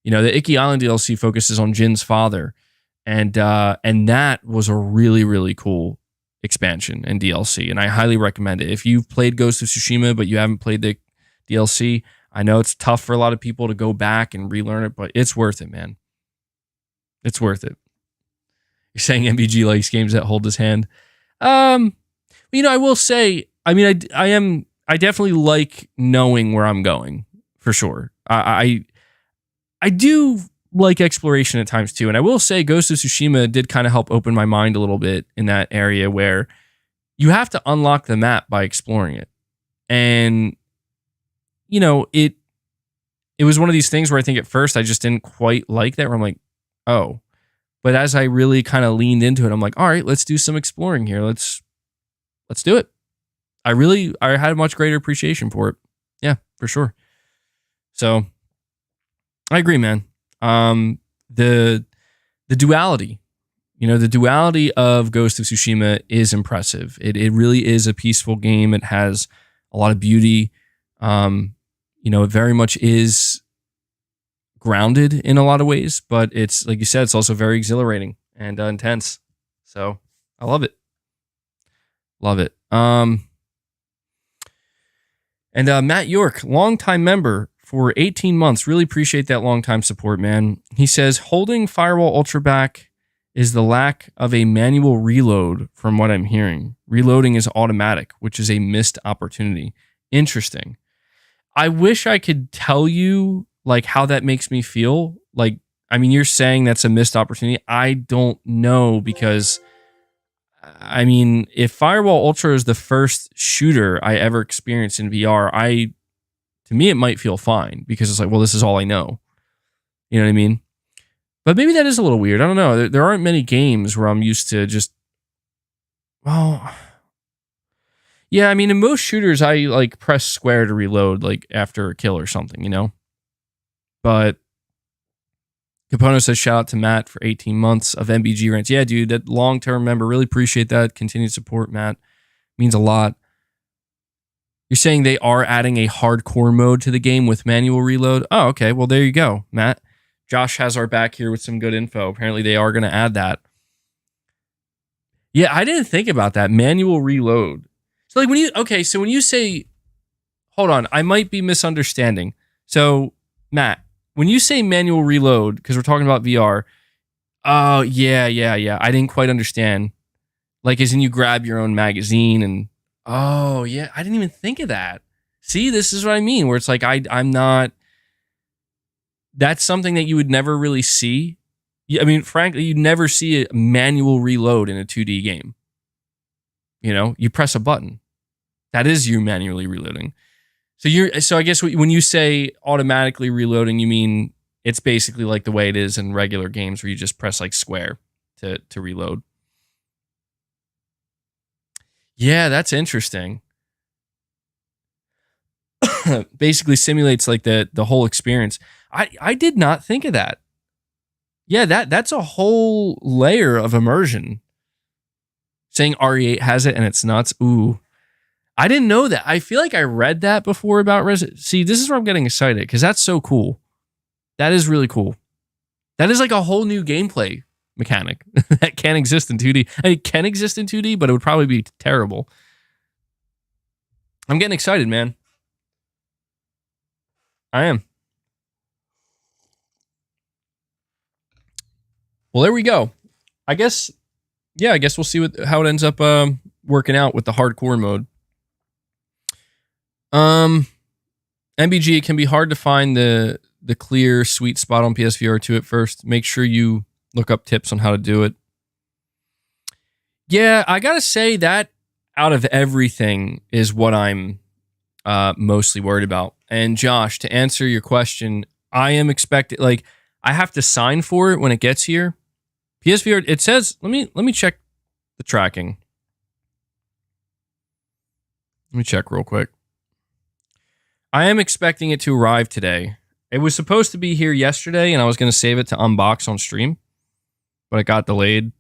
The Icky Island DLC focuses on Jin's father. And that was a really, really cool expansion and DLC. And I highly recommend it. If you've played Ghost of Tsushima, but you haven't played the DLC, I know it's tough for a lot of people to go back and relearn it, but it's worth it, man. It's worth it. You're saying MBG likes games that hold his hand. I will say, I definitely like knowing where I'm going, for sure. I do like exploration at times too. And I will say Ghost of Tsushima did kind of help open my mind a little bit in that area where you have to unlock the map by exploring it. And, it was one of these things where I think at first I just didn't quite like that, where I'm like, oh. But as I really kind of leaned into it, I'm like, all right, let's do some exploring here. Let's do it. I had a much greater appreciation for it. Yeah, for sure. So I agree, man. The duality, the duality of Ghost of Tsushima is impressive. It really is a peaceful game. It has a lot of beauty. It very much is grounded in a lot of ways, but it's, like you said, it's also very exhilarating and intense. So I love it. Love it. And Matt York, longtime member for 18 months. Really appreciate that long-time support, man. He says, holding Firewall Ultra back is the lack of a manual reload from what I'm hearing. Reloading is automatic, which is a missed opportunity. Interesting. I wish I could tell you how that makes me feel. You're saying that's a missed opportunity. I don't know, because if Firewall Ultra is the first shooter I ever experienced in VR, to me, it might feel fine, because it's well, this is all I know. You know what I mean? But maybe that is a little weird. I don't know. There aren't many games where I'm used to just, yeah, in most shooters, I press square to reload, after a kill or something, But Capono says, shout out to Matt for 18 months of MBG rants. Yeah, dude, that long-term member. Really appreciate that. Continued support, Matt. Means a lot. You're saying they are adding a hardcore mode to the game with manual reload? Oh, okay. Well, there you go, Matt. Josh has our back here with some good info. Apparently, they are going to add that. Yeah, I didn't think about that. Manual reload. So, when you say, hold on, I might be misunderstanding. So, Matt, when you say manual reload, because we're talking about VR, oh, yeah. I didn't quite understand. As in you grab your own magazine and, oh, yeah, I didn't even think of that. See, this is what I mean, where it's I'm not, that's something that you would never really see. Frankly, you'd never see a manual reload in a 2D game. You press a button. That is you manually reloading. So I guess when you say automatically reloading, you mean it's basically like the way it is in regular games where you just press like square to reload. Yeah, that's interesting. Basically simulates like the whole experience. I did not think of that. Yeah, that's a whole layer of immersion. Saying RE8 has it and it's nuts. Ooh. I didn't know that. I feel like I read that before about Resident. See, this is where I'm getting excited because that's so cool. That is really cool. That is like a whole new gameplay mechanic that can't exist in 2D. I mean, it can exist in 2D, but it would probably be terrible. I'm getting excited, man. I am. Well, there we go. I guess we'll see how it ends up working out with the hardcore mode. MBG, it can be hard to find the clear sweet spot on PSVR 2 at first. Make sure you look up tips on how to do it. Yeah, I gotta say that out of everything is what I'm mostly worried about. And Josh, to answer your question, I am expecting, like, I have to sign for it when it gets here. PSVR, it says, let me check the tracking. Let me check real quick. I am expecting it to arrive today. It was supposed to be here yesterday, and I was going to save it to unbox on stream, but it got delayed.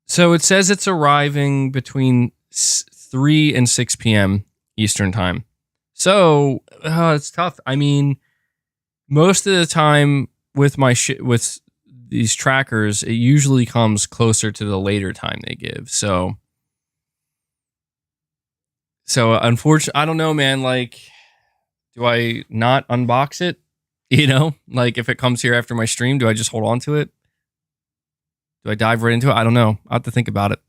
So it says it's arriving between 3 and 6 p.m. Eastern time. So it's tough. I mean, most of the time with with these trackers, it usually comes closer to the later time they give. So unfortunately, I don't know, man. Like, do I not unbox it? You know, like if it comes here after my stream, do I just hold on to it? Do I dive right into it? I don't know. I'll have to think about it.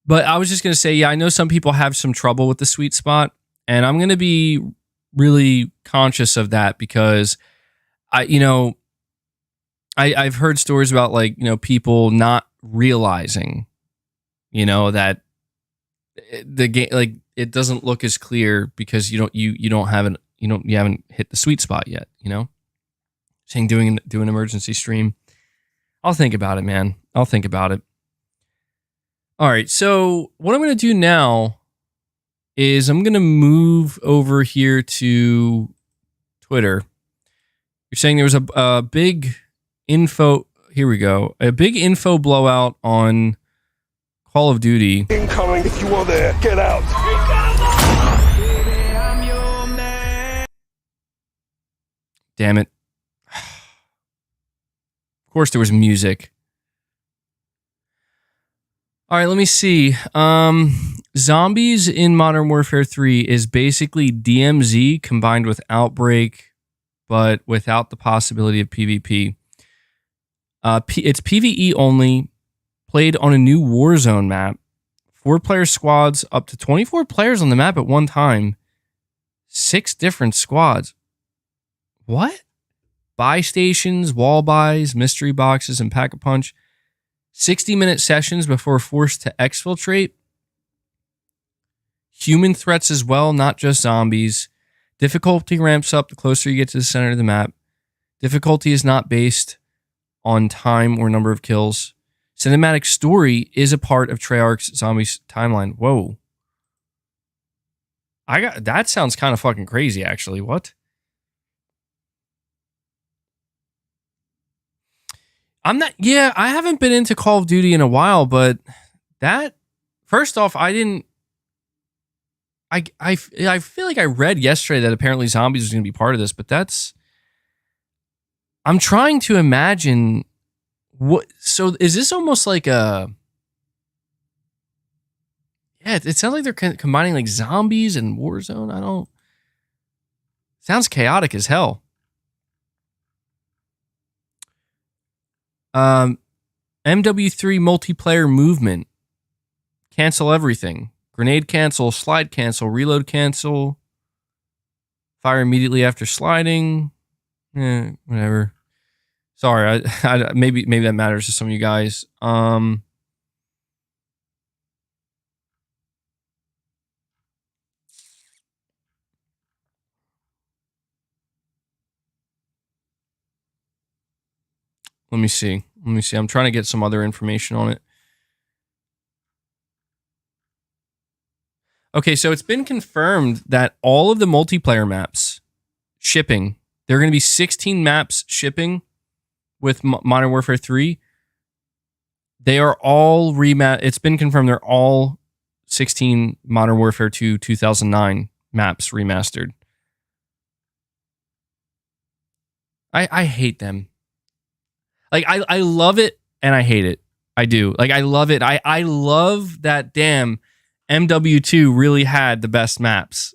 But I was just going to say, yeah, I know some people have some trouble with the sweet spot, and I'm going to be really conscious of that because I've heard stories about, like, people not realizing, that the game, like, it doesn't look as clear because you haven't hit the sweet spot yet, saying do an emergency stream. I'll think about it, man. I'll think about it. All right. So what I'm going to do now is I'm going to move over here to Twitter. You're saying there was a big info. Here we go. A big info blowout on Call of Duty. Incoming, if you are there, get out. Damn it. Of course there was music. All right, let me see. Zombies in Modern Warfare 3 is basically DMZ combined with Outbreak, but without the possibility of PvP. It's PvE only, played on a new Warzone map. 4-player squads, up to 24 players on the map at one time. 6 different squads. What? Buy stations, wall buys, mystery boxes, and pack-a-punch. 60-minute sessions before forced to exfiltrate. Human threats as well, not just zombies. Difficulty ramps up the closer you get to the center of the map. Difficulty is not based on time or number of kills. Cinematic story is a part of Treyarch's Zombies timeline. Whoa. That sounds kind of fucking crazy, actually. What? I haven't been into Call of Duty in a while, but first off, I feel like I read yesterday that apparently zombies was going to be part of this, but I'm trying to imagine so is this almost like it sounds like they're combining like zombies and Warzone. Sounds chaotic as hell. MW3 multiplayer movement. Cancel everything. Grenade cancel, slide cancel, reload cancel. Fire immediately after sliding. Whatever. Sorry, maybe that matters to some of you guys. Let me see. I'm trying to get some other information on it. Okay, so it's been confirmed that all of the multiplayer maps shipping, there are going to be 16 maps shipping with Modern Warfare 3. They are all it's been confirmed they're all 16 Modern Warfare 2 2009 maps remastered. I hate them. Like, I love it and I hate it. I do. Like, I love it. I love that damn MW2 really had the best maps.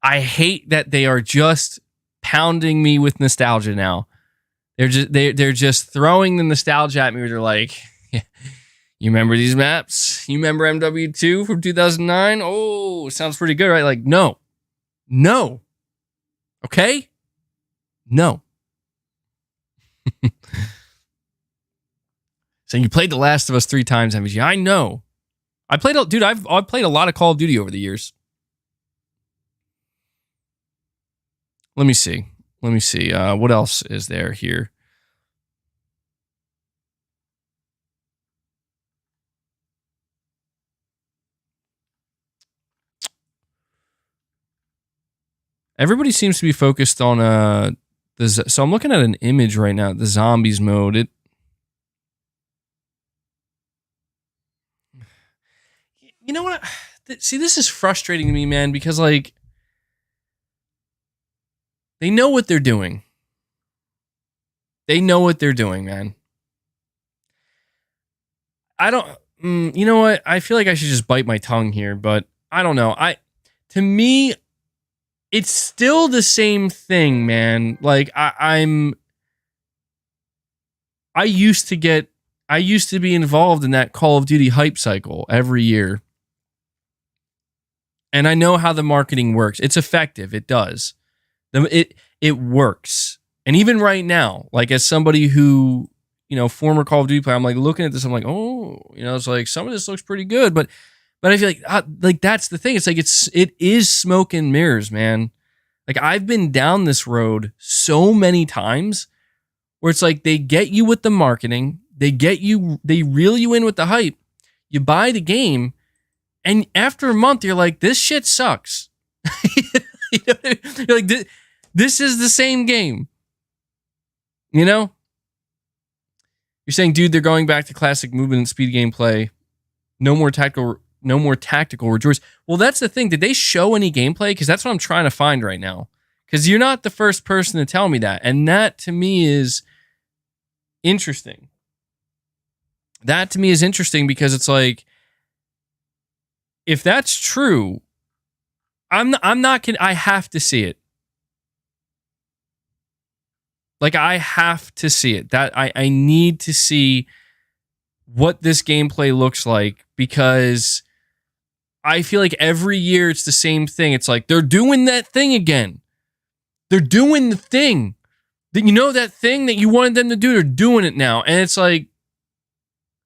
I hate that they are just pounding me with nostalgia now. They're just throwing the nostalgia at me where they're like, yeah, you remember these maps? You remember MW2 from 2009? Oh, sounds pretty good, right? Like, no. Okay? No. So you played The Last of Us 3 times, MVG. I know. I've played a lot of Call of Duty over the years. Let me see. What else is there here? Everybody seems to be focused on so I'm looking at an image right now, the zombies mode. You know what? See, this is frustrating to me, man, because like they know what they're doing. They know what they're doing, man. I don't. You know what? I feel like I should just bite my tongue here, but I don't know. To me, it's still the same thing, man. Like I used to be involved in that Call of Duty hype cycle every year. And I know how the marketing works. It's effective. It does. It works. And even right now, like as somebody who, former Call of Duty player, I'm like looking at this, I'm like, oh, it's like some of this looks pretty good, but I feel like that's the thing. It's like it is smoke and mirrors, man. Like I've been down this road so many times where it's like they get you with the marketing, they reel you in with the hype, you buy the game, and after a month you're like, this shit sucks. You're like, this is the same game. You're saying, dude, they're going back to classic movement and speed gameplay. No more tactical rejoice. Well, that's the thing. Did they show any gameplay? Because that's what I'm trying to find right now. Because you're not the first person to tell me that. And that to me is interesting. Because it's like, if that's true, I'm not kidding. I have to see it. Like, I have to see it. That I need to see what this gameplay looks like, because I feel like every year it's the same thing. It's like they're doing that thing again. They're doing the thing. That thing that you wanted them to do, they're doing it now. And it's like,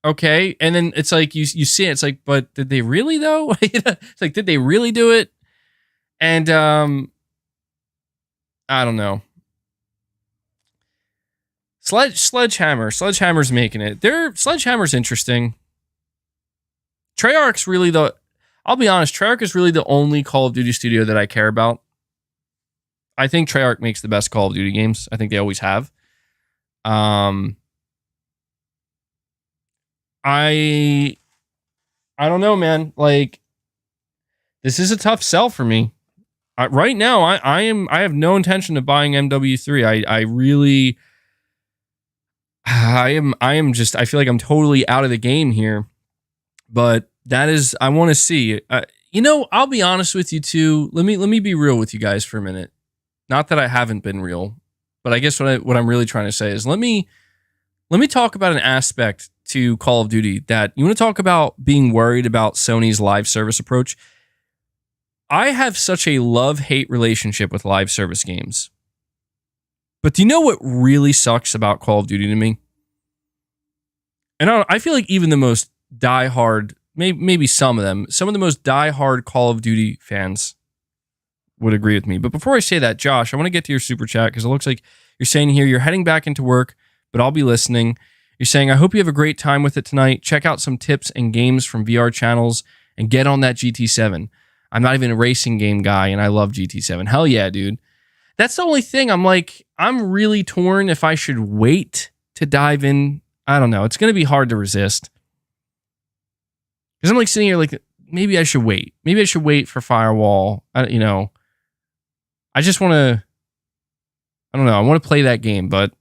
okay. And then it's like you see it. It's like, but did they really though? It's like, did they really do it? And I don't know. Sledgehammer's making it. Sledgehammer's interesting. Treyarch's really I'll be honest, Treyarch is really the only Call of Duty studio that I care about. I think Treyarch makes the best Call of Duty games. I think they always have. I don't know, man. Like, this is a tough sell for me. Right now, I have no intention of buying MW3. I feel like I'm totally out of the game here. But I want to see. I'll be honest with you too. Let me be real with you guys for a minute. Not that I haven't been real, but I guess what I'm really trying to say is let me talk about an aspect to Call of Duty that you want to talk about being worried about Sony's live service approach. I have such a love-hate relationship with live service games. But do you know what really sucks about Call of Duty to me? And I feel like even the most diehard, maybe some of the most diehard Call of Duty fans would agree with me. But before I say that, Josh, I want to get to your super chat because it looks like you're saying here you're heading back into work, but I'll be listening. You're saying, I hope you have a great time with it tonight. Check out some tips and games from VR channels and get on that GT7. I'm not even a racing game guy, and I love GT7. Hell yeah, dude. That's the only thing I'm really torn if I should wait to dive in. I don't know. It's going to be hard to resist. Because I'm sitting here maybe I should wait. Maybe I should wait for Firewall. I just want to, I don't know. I want to play that game, but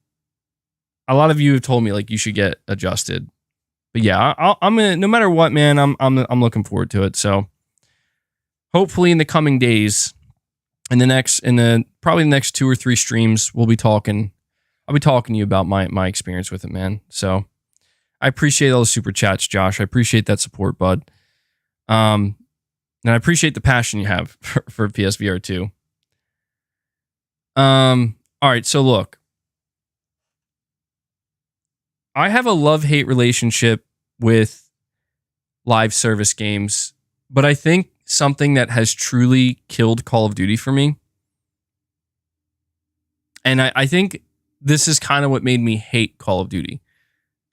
a lot of you have told me you should get adjusted. But yeah, I'm gonna, no matter what, man, I'm looking forward to it. So hopefully in the coming days, probably the next 2 or 3 streams, I'll be talking to you about my experience with it, man. So I appreciate all the super chats, Josh. I appreciate that support, bud. And I appreciate the passion you have for PSVR 2. All right, so look. I have a love-hate relationship with live service games, but I think something that has truly killed Call of Duty for me, and I think this is kind of what made me hate Call of Duty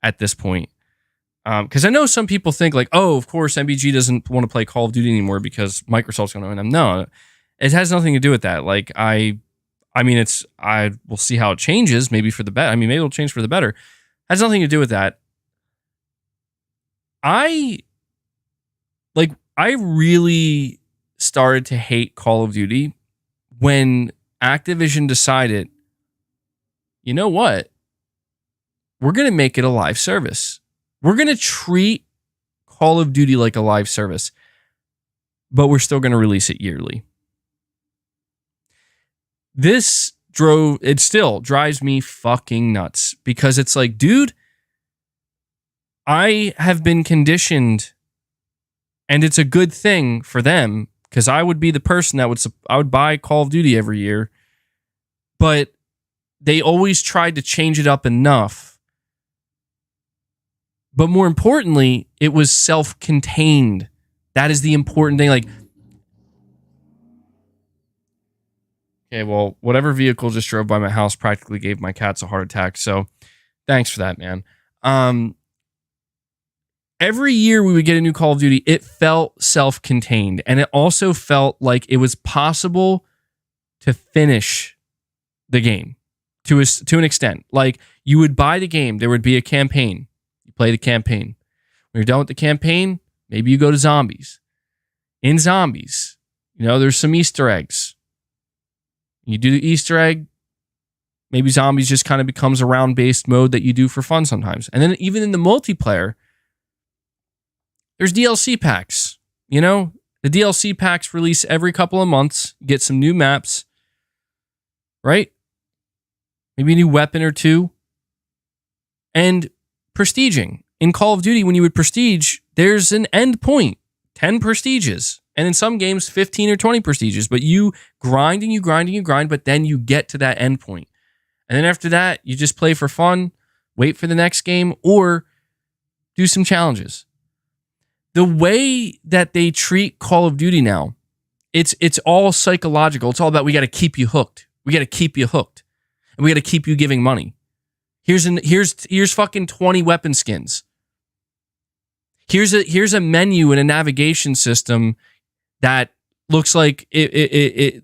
at this point. Because I know some people think oh, of course, MBG doesn't want to play Call of Duty anymore because Microsoft's going to own them. No, it has nothing to do with that. I will see how it changes, maybe for the better. Maybe it'll change for the better. It has nothing to do with that. I really started to hate Call of Duty when Activision decided, you know what? We're going to make it a live service. We're going to treat Call of Duty like a live service, but we're still going to release it yearly. It still drives me fucking nuts because it's dude, I have been conditioned, and it's a good thing for them because I would be the person that would buy Call of Duty every year, but they always tried to change it up enough. But more importantly, it was self-contained. That is the important thing. Okay, well, whatever vehicle just drove by my house practically gave my cats a heart attack. So thanks for that, man. Every year we would get a new Call of Duty, it felt self-contained. And it also felt like it was possible to finish the game to an extent. You would buy the game, there would be a campaign. You play the campaign. When you're done with the campaign, maybe you go to zombies. In zombies, there's some Easter eggs. You do the Easter egg, maybe zombies just kind of becomes a round-based mode that you do for fun sometimes. And then even in the multiplayer, there's DLC packs. The DLC packs release every couple of months, get some new maps, right? Maybe a new weapon or two. And prestiging. In Call of Duty, when you would prestige, there's an end point. 10 prestiges. And in some games, 15 or 20 prestiges. But you grind and you grind and you grind, but then you get to that end point. And then after that, you just play for fun, wait for the next game, or do some challenges. The way that they treat Call of Duty now, it's all psychological. It's all about we got to keep you hooked. We got to keep you hooked. And we got to keep you giving money. Here's fucking 20 weapon skins. Here's a menu and a navigation system that looks like it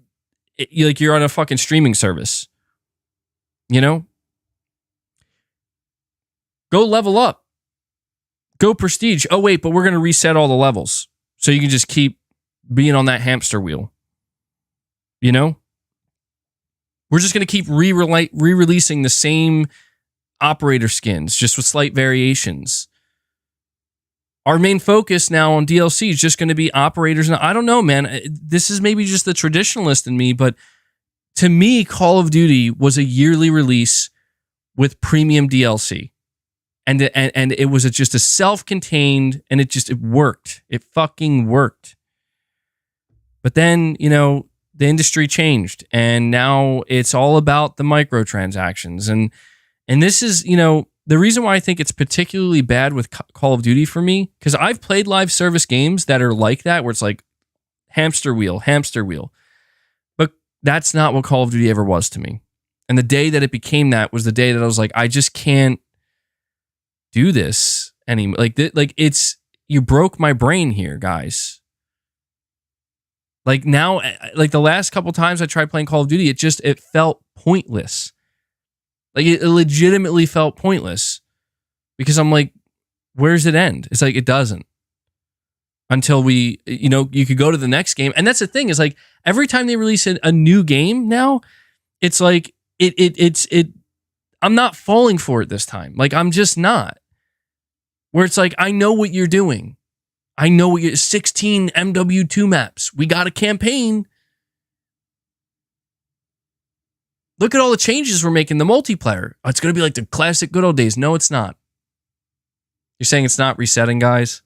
like you're on a fucking streaming service. Go level up. Go prestige. Oh wait, but we're gonna reset all the levels so you can just keep being on that hamster wheel. We're just gonna keep re-releasing the same operator skins, just with slight variations. Our main focus now on DLC is just going to be operators. And I don't know, man. This is maybe just the traditionalist in me, but to me, Call of Duty was a yearly release with premium DLC. And it was just a self-contained, and it worked. It fucking worked. But then, the industry changed, and now it's all about the microtransactions. And this is, the reason why I think it's particularly bad with Call of Duty for me, because I've played live service games that are like that, where it's like hamster wheel. But that's not what Call of Duty ever was to me. And the day that it became that was the day that I was like, I just can't do this anymore. Like it's, you broke my brain here, guys. Like now, like the last couple times I tried playing Call of Duty, it felt pointless. Like it legitimately felt pointless, because I'm like, where's it end? It's like, it doesn't. Until you could go to the next game. And that's the thing, is like every time they release a new game now, it's like, I'm not falling for it this time. Like, I'm just not. Where it's like, I know what you're doing. I know what 16 MW2 maps. We got a campaign. Look at all the changes we're making. The multiplayer. Oh, it's going to be like the classic good old days. No, it's not. You're saying it's not resetting, guys?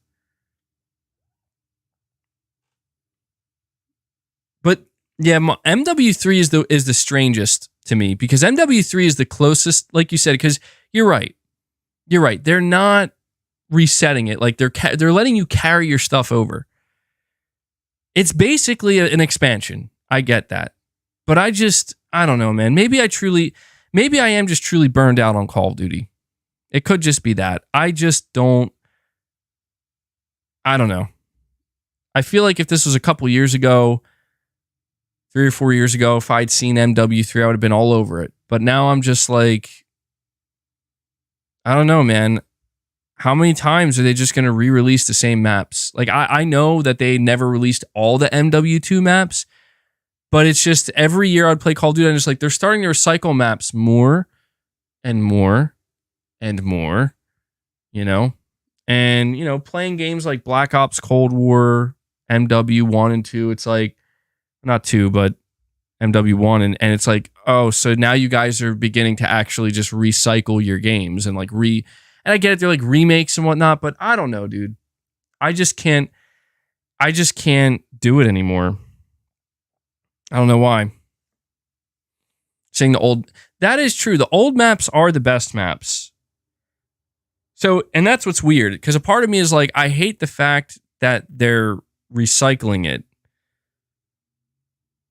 But yeah, MW3 is the strangest to me, because MW3 is the closest, like you said, because you're right. You're right. They're not resetting it. Like they're letting you carry your stuff over. It's basically an expansion. I get that. But I don't know, man. Maybe I am just truly burned out on Call of Duty. It could just be that. I don't know. I feel like if this was a couple years ago, 3 or 4 years ago, if I'd seen MW3, I would have been all over it. But now I'm just like, I don't know, man. How many times are they just going to re-release the same maps? Like, I know that they never released all the MW2 maps, but it's just every year I'd play Call of Duty, and just like, they're starting to recycle maps more and more and more, And, playing games like Black Ops Cold War, MW1 and 2, it's like, not 2, but MW1, and it's like, oh, so now you guys are beginning to actually just recycle your games and like and I get it, they're like remakes and whatnot, but I don't know, dude. I just can't do it anymore. I don't know why. Saying that is true. The old maps are the best maps. So, and that's what's weird, because a part of me is like, I hate the fact that they're recycling it.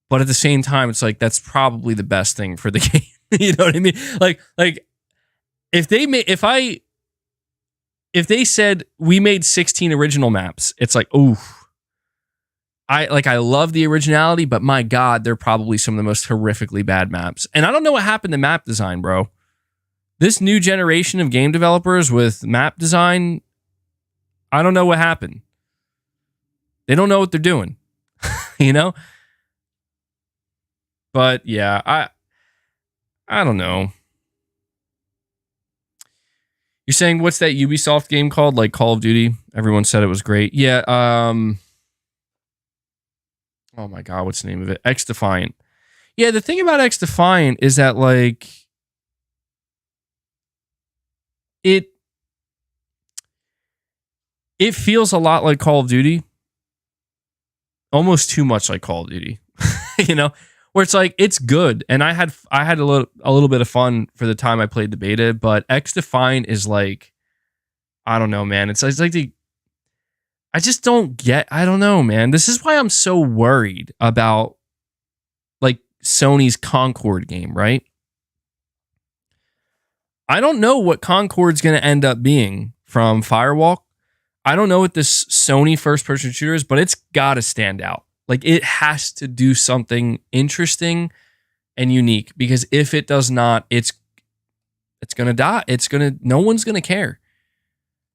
But at the same time, it's like, that's probably the best thing for the game. You know what I mean? Like if they said we made 16 original maps, it's like, ooh, I love the originality, but my God, they're probably some of the most horrifically bad maps. And I don't know what happened to map design, bro. This new generation of game developers with map design, I don't know what happened. They don't know what they're doing, But yeah, I don't know. You're saying, what's that Ubisoft game called? Like Call of Duty? Everyone said it was great. Yeah. Oh my God, what's the name of it? X Defiant. Yeah, the thing about X Defiant is that like it feels a lot like Call of Duty. Almost too much like Call of Duty. Where it's like, it's good, and I had a little bit of fun for the time I played the beta, but X Defiant is like, I don't know, man. It's like I just don't get. I don't know, man. This is why I'm so worried about like Sony's Concord game, right? I don't know what Concord's going to end up being from Firewall. I don't know what this Sony first-person shooter is, but it's got to stand out. Like, it has to do something interesting and unique, because if it does not, it's going to die. No one's going to care.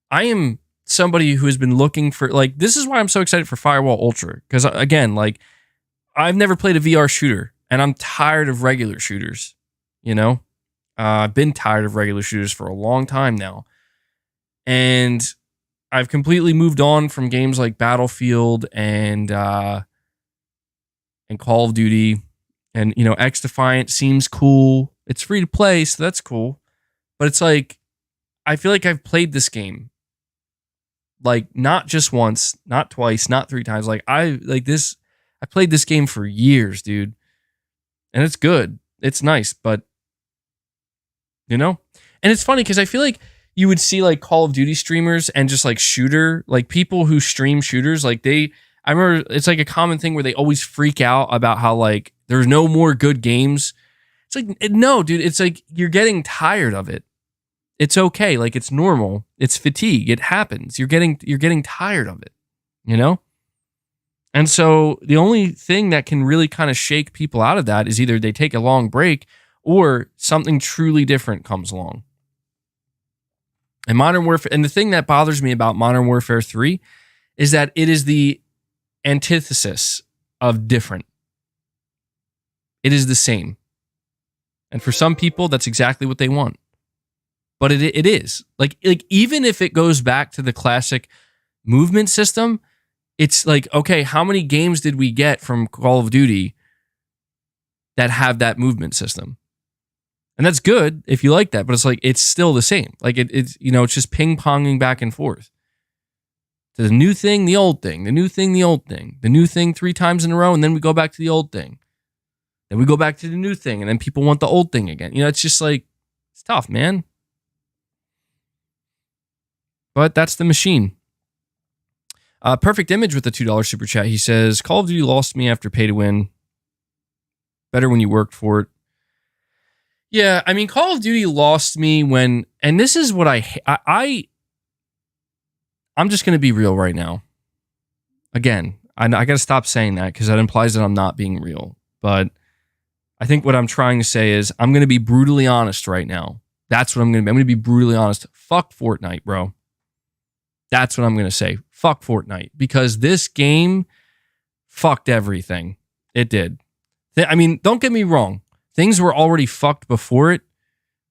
I am somebody who has been looking for, like, this is why I'm so excited for Firewall Ultra. Because again, like, I've never played a VR shooter, and I'm tired of regular shooters, I've been tired of regular shooters for a long time now. And I've completely moved on from games like Battlefield and Call of Duty, and X Defiant seems cool. It's free to play, so that's cool. But it's like, I feel like I've played this game like not just once, not twice, not 3 times. Like this I played this game for years, dude. And it's good. It's nice, but you know? And it's funny because I feel like you would see like Call of Duty streamers and just like like people who stream shooters, like I remember it's like a common thing where they always freak out about how like there's no more good games. It's like, no, dude, it's like you're getting tired of it. It's okay. Like it's normal. It's fatigue. It happens. You're getting tired of it, you know? And so the only thing that can really kind of shake people out of that is either they take a long break or something truly different comes along. And Modern Warfare, and the thing that bothers me about Modern Warfare 3 is that it is the antithesis of different. It is the same. And for some people, that's exactly what they want. But it is. Like even if it goes back to the classic movement system, it's like, okay, how many games did we get from Call of Duty that have that movement system? And that's good if you like that, but it's like, it's still the same. Like it's, you know, it's just ping-ponging back and forth. The new thing, the old thing, the new thing, the old thing, the new thing 3 times in a row, and then we go back to the old thing. Then we go back to the new thing, and then people want the old thing again. You know, it's just like, it's tough, man. But that's the machine. Perfect Image with the $2 super chat. He says, Call of Duty lost me after pay to win. Better when you worked for it. Yeah, I mean, Call of Duty lost me when, and this is what I'm just going to be real right now. Again, I got to stop saying that because that implies that I'm not being real. But I think what I'm trying to say is I'm going to be brutally honest right now. That's what I'm going to be. I'm going to be brutally honest. Fuck Fortnite, bro. That's what I'm going to say. Fuck Fortnite. Because this game fucked everything. It did. I mean, don't get me wrong. Things were already fucked before it,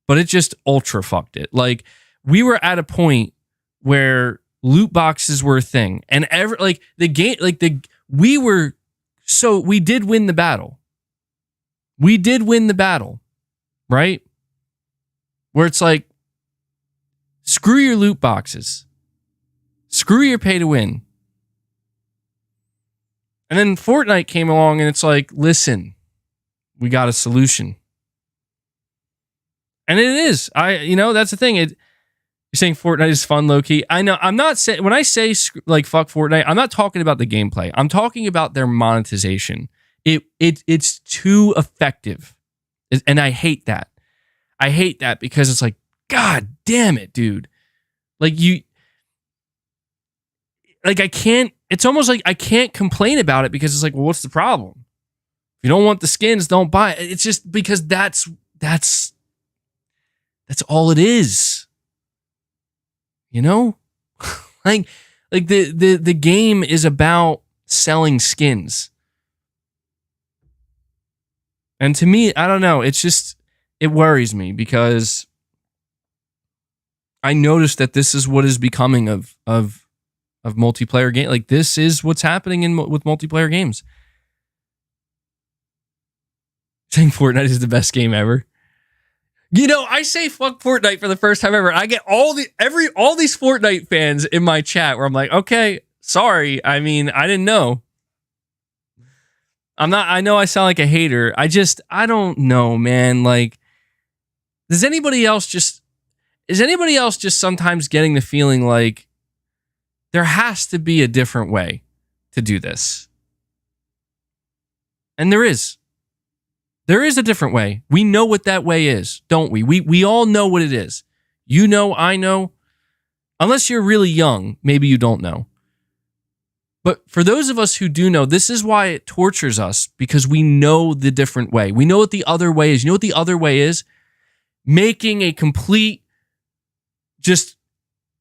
but it just ultra fucked it. Like, we were at a point where loot boxes were a thing. And we did win the battle. We did win the battle, right? Where it's like, screw your loot boxes. Screw your pay to win. And then Fortnite came along and it's like, listen, we got a solution. And it is. That's the thing. You're saying Fortnite is fun, low-key. I know. I'm not saying, when I say like fuck Fortnite, I'm not talking about the gameplay. I'm talking about their monetization. It's too effective. And I hate that. I hate that because it's like, God damn it, dude. I can't, it's almost like I can't complain about it because it's like, well, what's the problem? If you don't want the skins, don't buy it. It's just because that's all it is. You know? like the game is about selling skins. And to me, I don't know, it's just, it worries me because I noticed that this is what is becoming of multiplayer game. Like, this is what's happening with multiplayer games. Saying Fortnite is the best game ever. You know, I say fuck Fortnite for the first time ever. I get all these Fortnite fans in my chat where I'm like, okay, sorry. I mean, I didn't know. I know I sound like a hater. I don't know, man. Like, is anybody else just sometimes getting the feeling like there has to be a different way to do this? And there is. There is a different way. We know what that way is, don't we? We all know what it is. You know, I know. Unless you're really young, maybe you don't know. But for those of us who do know, this is why it tortures us, because we know the different way. We know what the other way is. You know what the other way is? Making a complete, just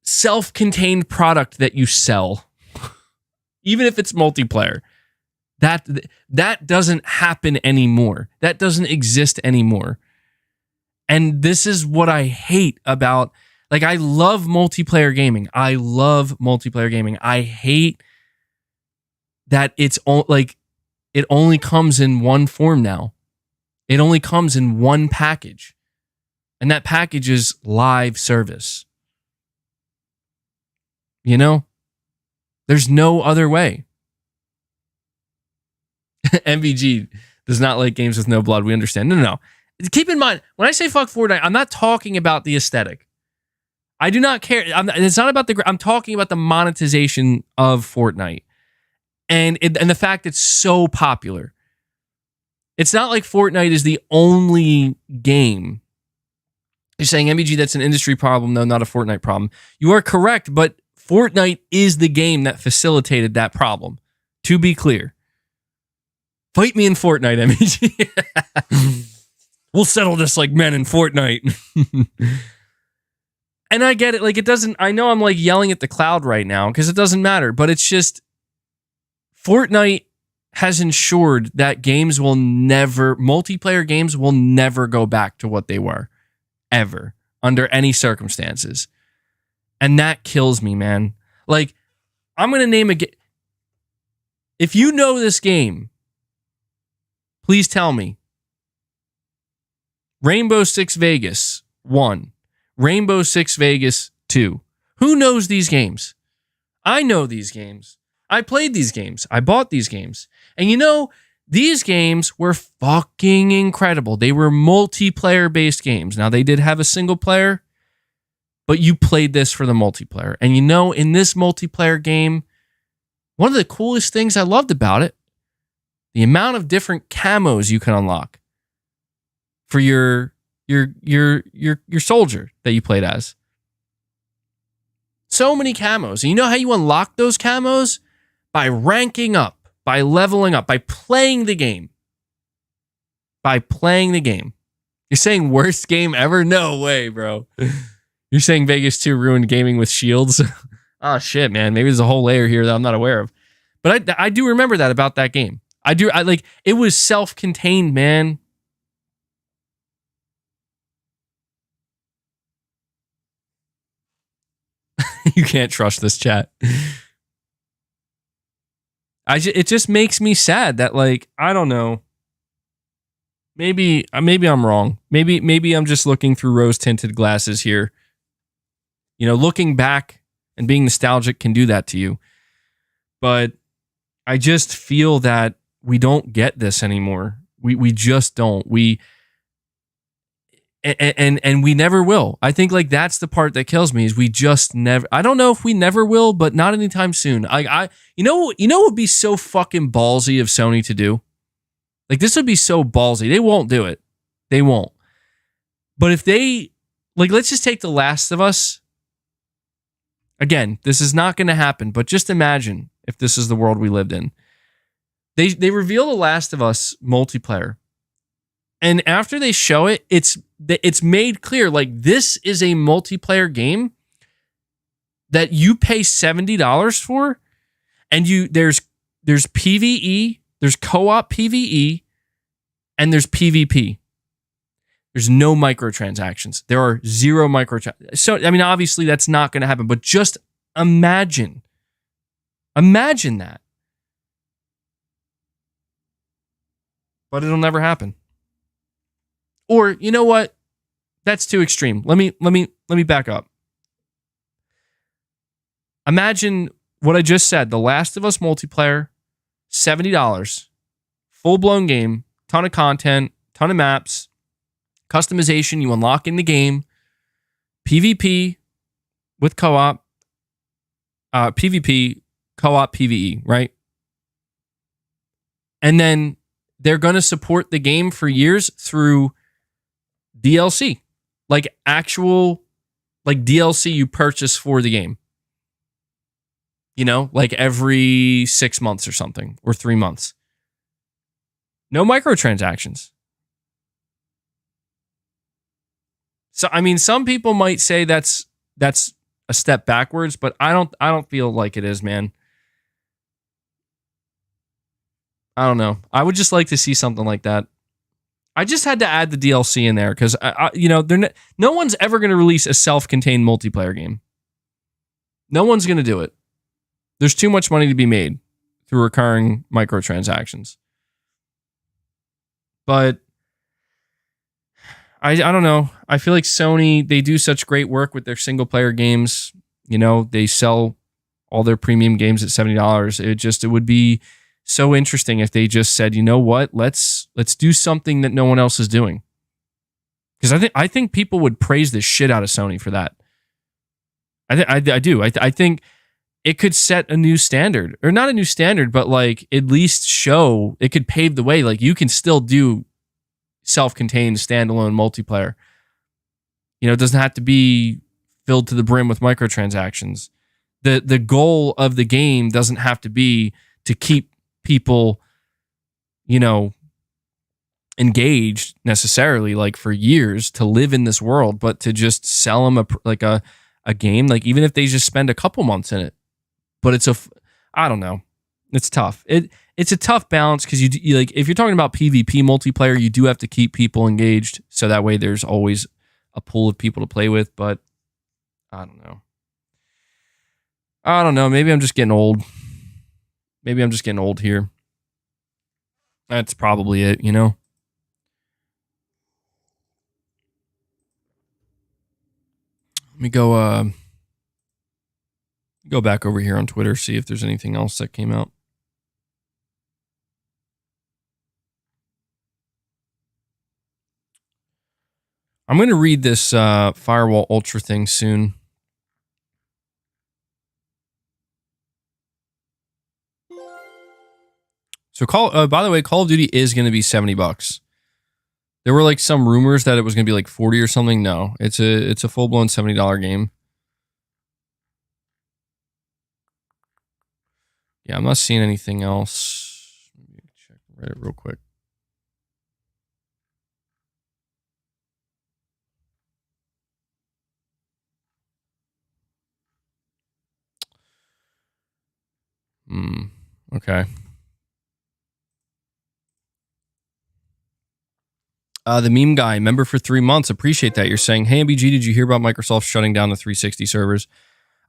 self-contained product that you sell. Even if it's multiplayer. That doesn't happen anymore. That doesn't exist anymore. And this is what I hate about, like, I love multiplayer gaming. I hate that it only comes in one form now. It only comes in one package. And that package is live service. You know? There's no other way. MVG does not like games with no blood. We understand. No. Keep in mind, when I say fuck Fortnite, I'm not talking about the aesthetic. I do not care. It's not about I'm talking about the monetization of Fortnite and the fact it's so popular. It's not like Fortnite is the only game. You're saying, MVG, that's an industry problem, though, not a Fortnite problem. You are correct, but Fortnite is the game that facilitated that problem. To be clear. Fight me in Fortnite, MVG. We'll settle this like men in Fortnite. And I get it. Like, it doesn't, I know I'm like yelling at the cloud right now because it doesn't matter, but it's just Fortnite has ensured that multiplayer games will never go back to what they were, ever, under any circumstances. And that kills me, man. Like, I'm going to name a game. If you know this game, please tell me. Rainbow Six Vegas 1. Rainbow Six Vegas 2. Who knows these games? I know these games. I played these games. I bought these games. And you know, these games were fucking incredible. They were multiplayer-based games. Now, they did have a single player, but you played this for the multiplayer. And you know, in this multiplayer game, one of the coolest things I loved about it, the amount of different camos you can unlock for your soldier that you played as. So many camos. And you know how you unlock those camos? By ranking up, by leveling up, by playing the game. By playing the game. You're saying worst game ever? No way, bro. You're saying Vegas 2 ruined gaming with shields? Oh, shit, man. Maybe there's a whole layer here that I'm not aware of. But I do remember that about that game. It was self-contained, man. You can't trust this chat. It just makes me sad that, like, I don't know. Maybe I'm wrong. Maybe I'm just looking through rose-tinted glasses here. You know, looking back and being nostalgic can do that to you. But I just feel that we don't get this anymore. We just don't. And we never will. I think, like, that's the part that kills me is we just never. I don't know if we never will, but not anytime soon. You know what would be so fucking ballsy of Sony to do? Like, this would be so ballsy. They won't do it. They won't. But if they, like, let's just take The Last of Us. Again, this is not going to happen, but just imagine if this is the world we lived in. They reveal The Last of Us multiplayer. And after they show it, it's made clear, like, this is a multiplayer game that you pay $70 for, and there's PVE, there's co-op PVE, and there's PvP. There's no microtransactions. There are zero microtransactions. So, I mean, obviously that's not going to happen, but just imagine that. But it'll never happen. Or, you know what? That's too extreme. Let me back up. Imagine what I just said. The Last of Us multiplayer, $70, full-blown game, ton of content, ton of maps, customization you unlock in the game, PvP with co-op, PvP, co-op, PvE, right? And then they're going to support the game for years through DLC, like actual, like DLC you purchase for the game. You know, like every 6 months or something, or 3 months. No microtransactions. So, I mean, some people might say that's a step backwards, but I don't feel like it is, man. I don't know. I would just like to see something like that. I just had to add the DLC in there because, you know, no one's ever going to release a self-contained multiplayer game. No one's going to do it. There's too much money to be made through recurring microtransactions. But I don't know. I feel like Sony, they do such great work with their single-player games. You know, they sell all their premium games at $70. It would be so interesting if they just said, you know what, let's do something that no one else is doing. Because I think people would praise the shit out of Sony for that. I do. I think it could set a new standard, or not a new standard, but like at least show it could pave the way. Like you can still do self-contained standalone multiplayer. You know, it doesn't have to be filled to the brim with microtransactions. The goal of the game doesn't have to be to keep people, you know, engaged necessarily, like for years, to live in this world, but to just sell them a game, like even if they just spend a couple months in it. But I don't know, it's tough. It's a tough balance because you like, if you're talking about PvP multiplayer, you do have to keep people engaged, so that way there's always a pool of people to play with. But I don't know. Maybe I'm just getting old. Maybe I'm just getting old here. That's probably it, you know? Let me go back over here on Twitter, see if there's anything else that came out. I'm going to read this Firewall Ultra thing soon. So by the way, Call of Duty is going to be $70. There were like some rumors that it was going to be like 40 or something. No, it's a full-blown $70 game. Yeah, I'm not seeing anything else. Let me check Reddit real quick. Okay. The meme guy, member for 3 months. Appreciate that. You're saying, hey, MBG, did you hear about Microsoft shutting down the 360 servers?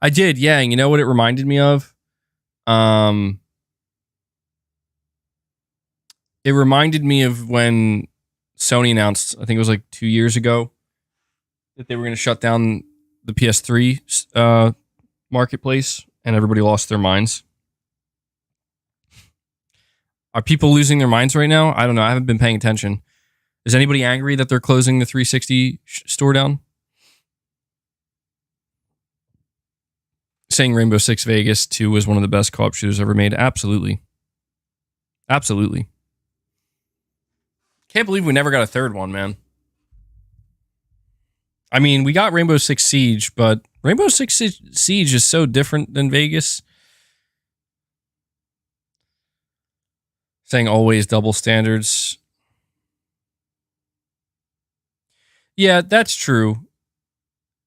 I did, yeah. And you know what it reminded me of? It reminded me of when Sony announced, I think it was like 2 years ago, that they were going to shut down the PS3 marketplace, and everybody lost their minds. Are people losing their minds right now? I don't know. I haven't been paying attention. Is anybody angry that they're closing the 360 store down? Saying Rainbow Six Vegas 2 was one of the best co-op shooters ever made. Absolutely. Absolutely. Can't believe we never got a third one, man. I mean, we got Rainbow Six Siege, but Rainbow Six Siege is so different than Vegas. Saying always double standards. Yeah, that's true.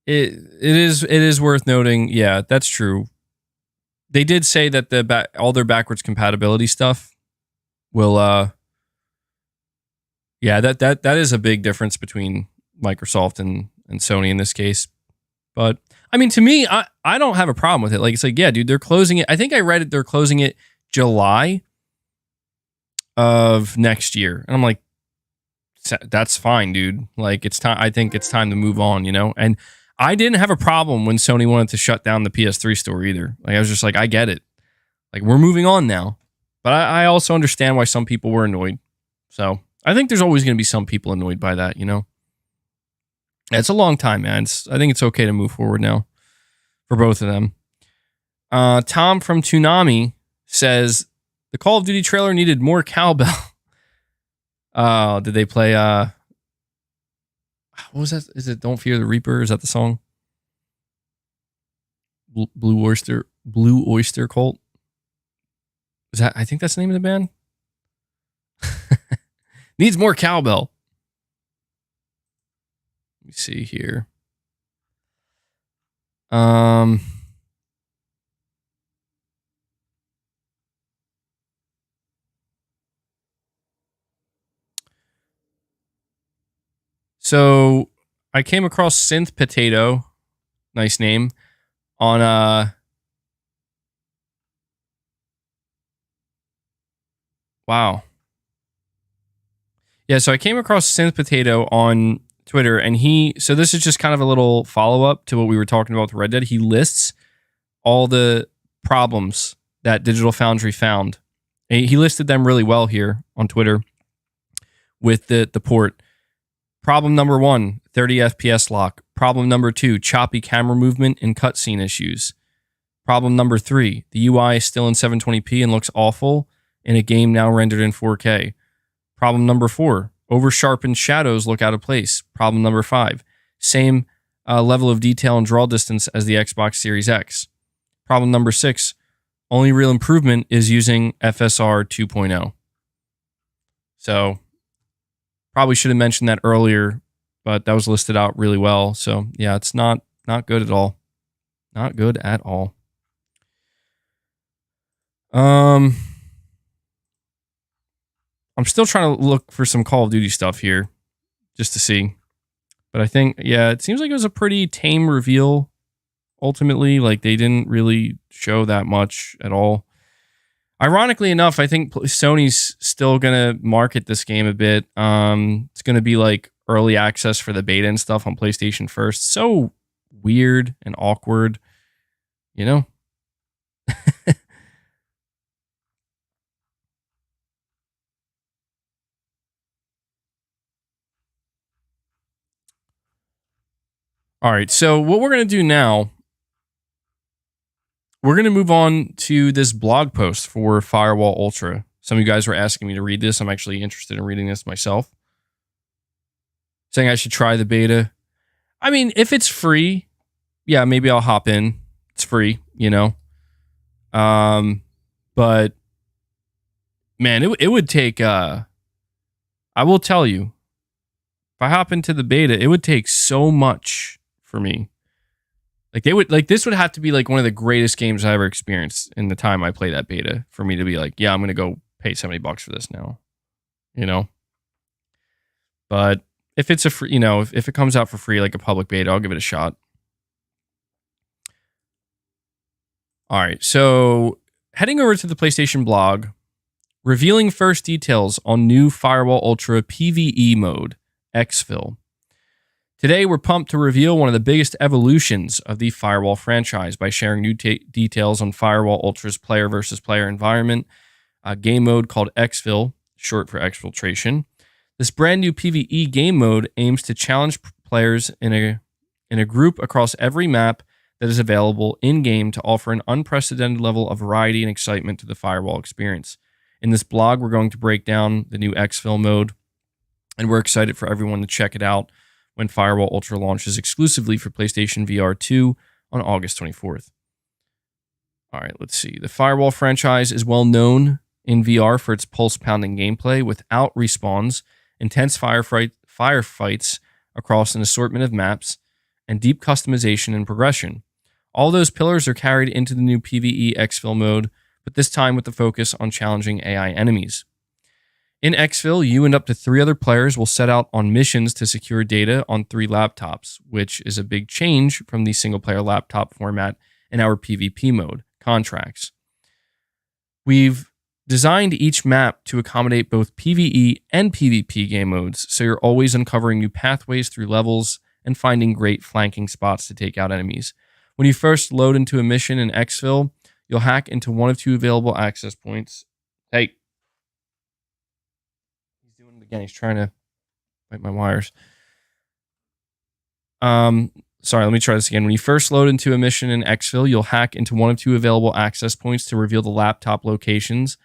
It is worth noting. Yeah, that's true. They did say that all their backwards compatibility stuff will yeah, that is a big difference between Microsoft and Sony in this case. But I mean, to me, I don't have a problem with it. Like, it's like, yeah, dude, they're closing it. I think I read it. They're closing it July of next year. And I'm like, that's fine, dude. Like, it's time. I think it's time to move on, you know? And I didn't have a problem when Sony wanted to shut down the PS3 store either. Like, I was just like, I get it. Like, we're moving on now. But I also understand why some people were annoyed. So I think there's always going to be some people annoyed by that, you know? It's a long time, man. I think it's okay to move forward now for both of them. Tom from Toonami says, the Call of Duty trailer needed more cowbell. Did they play, what was that? Is it Don't Fear the Reaper? Is that the song? Blue Oyster Cult? Is that, I think that's the name of the band? Needs more cowbell. Let me see here. So I came across Synth Potato, nice name, on wow. Yeah, so I came across Synth Potato on Twitter, and so this is just kind of a little follow-up to what we were talking about with Red Dead. He lists all the problems that Digital Foundry found He listed them really well here on Twitter with the port. Problem number 1, 30 FPS lock. Problem number 2, choppy camera movement and cutscene issues. Problem number 3, the UI is still in 720p and looks awful in a game now rendered in 4K. Problem number 4, over-sharpened shadows look out of place. Problem number 5, same level of detail and draw distance as the Xbox Series X. Problem number 6, only real improvement is using FSR 2.0. So, probably should have mentioned that earlier, but that was listed out really well. So, yeah, it's not good at all. Not good at all. I'm still trying to look for some Call of Duty stuff here just to see. But I think, yeah, it seems like it was a pretty tame reveal ultimately. Like, they didn't really show that much at all. Ironically enough, I think Sony's still going to market this game a bit. It's going to be like early access for the beta and stuff on PlayStation first. So weird and awkward, you know? All right, so what we're going to do now, we're going to move on to this blog post for Firewall Ultra. Some of you guys were asking me to read this. I'm actually interested in reading this myself. Saying I should try the beta. I mean, if it's free, yeah, maybe I'll hop in. It's free, you know. But man, it would take I will tell you, if I hop into the beta, it would take so much for me. Like this would have to be like one of the greatest games I ever experienced in the time I played that beta for me to be like, yeah, I'm gonna go pay $70 for this now. You know? But if it's a free, you know, if it comes out for free like a public beta, I'll give it a shot. All right, so heading over to the PlayStation blog, revealing first details on new Firewall Ultra PVE mode, Exfil. Today, we're pumped to reveal one of the biggest evolutions of the Firewall franchise by sharing new details on Firewall Ultra's player versus player environment, a game mode called Exfil, short for exfiltration. This brand new PvE game mode aims to challenge players in a group across every map that is available in-game to offer an unprecedented level of variety and excitement to the Firewall experience. In this blog, we're going to break down the new Exfil mode, and we're excited for everyone to check it out when Firewall Ultra launches exclusively for PlayStation VR 2 on August 24th. All right, let's see. The Firewall franchise is well known in VR for its pulse-pounding gameplay without respawns, intense firefights across an assortment of maps, and deep customization and progression. All those pillars are carried into the new PvE Exfil mode, but this time with the focus on challenging AI enemies. In Exfil, you and up to 3 other players will set out on missions to secure data on 3 laptops, which is a big change from the single-player laptop format in our PvP mode, Contracts. We've designed each map to accommodate both PvE and PvP game modes, so you're always uncovering new pathways through levels and finding great flanking spots to take out enemies. When you first load into a mission in Exfil, you'll hack into one of 2 available access points. Hey. He's doing it again. He's trying to bite my wires. Sorry, let me try this again. When you first load into a mission in Exfil, you'll hack into one of 2 available access points to reveal the laptop locations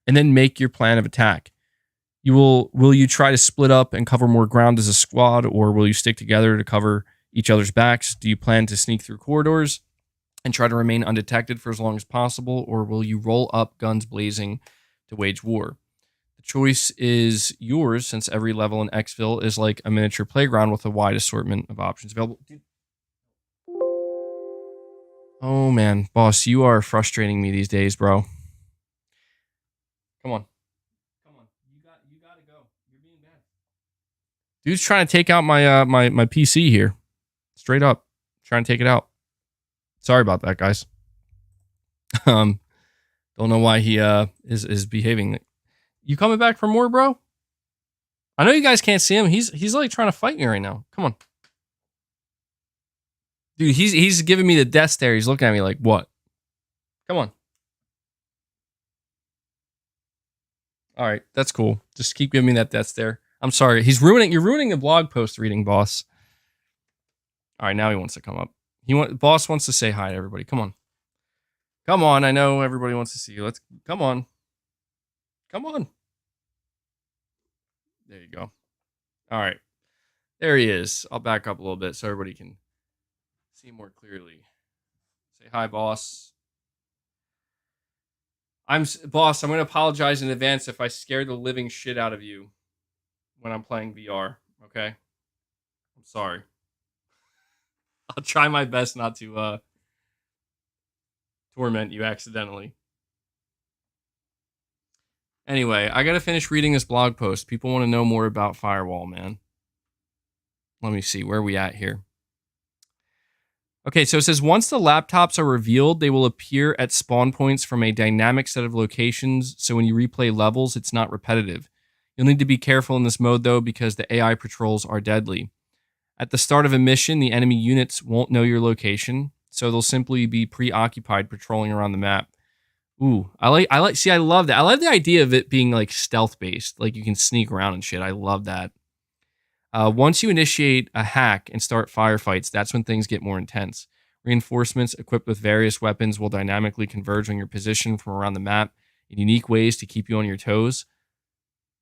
and then make your plan of attack. Will you try to split up and cover more ground as a squad, or will you stick together to cover each other's backs? Do you plan to sneak through corridors and try to remain undetected for as long as possible, or will you roll up guns blazing to wage war? The choice is yours, since every level in Exfil is like a miniature playground with a wide assortment of options available. Dude. Oh man, boss, you are frustrating me these days, bro. Come on. You gotta go. You're being bad. Dude's trying to take out my my PC here. Straight up. Trying to take it out. Sorry about that, guys. Don't know why he is behaving. You coming back for more, bro? I know you guys can't see him. He's like trying to fight me right now. Come on. Dude, he's giving me the death stare. He's looking at me like, what? Come on. All right, that's cool. Just keep giving me that death's there. I'm sorry. You're ruining the blog post reading, boss. All right, now he wants to come up. Boss wants to say hi to everybody. Come on. Come on. I know everybody wants to see you. Come on. Come on. There you go. All right. There he is. I'll back up a little bit so everybody can see more clearly. Say hi, boss. Boss, I'm going to apologize in advance if I scare the living shit out of you when I'm playing VR, okay? I'm sorry. I'll try my best not to torment you accidentally. Anyway, I got to finish reading this blog post. People want to know more about Firewall, man. Let me see. Where are we at here? Okay, so it says, once the laptops are revealed, they will appear at spawn points from a dynamic set of locations, so when you replay levels, it's not repetitive. You'll need to be careful in this mode, though, because the AI patrols are deadly. At the start of a mission, the enemy units won't know your location, so they'll simply be preoccupied patrolling around the map. Ooh, I love that. I love the idea of it being like stealth-based, like you can sneak around and shit. I love that. Once you initiate a hack and start firefights, that's when things get more intense. Reinforcements equipped with various weapons will dynamically converge on your position from around the map in unique ways to keep you on your toes.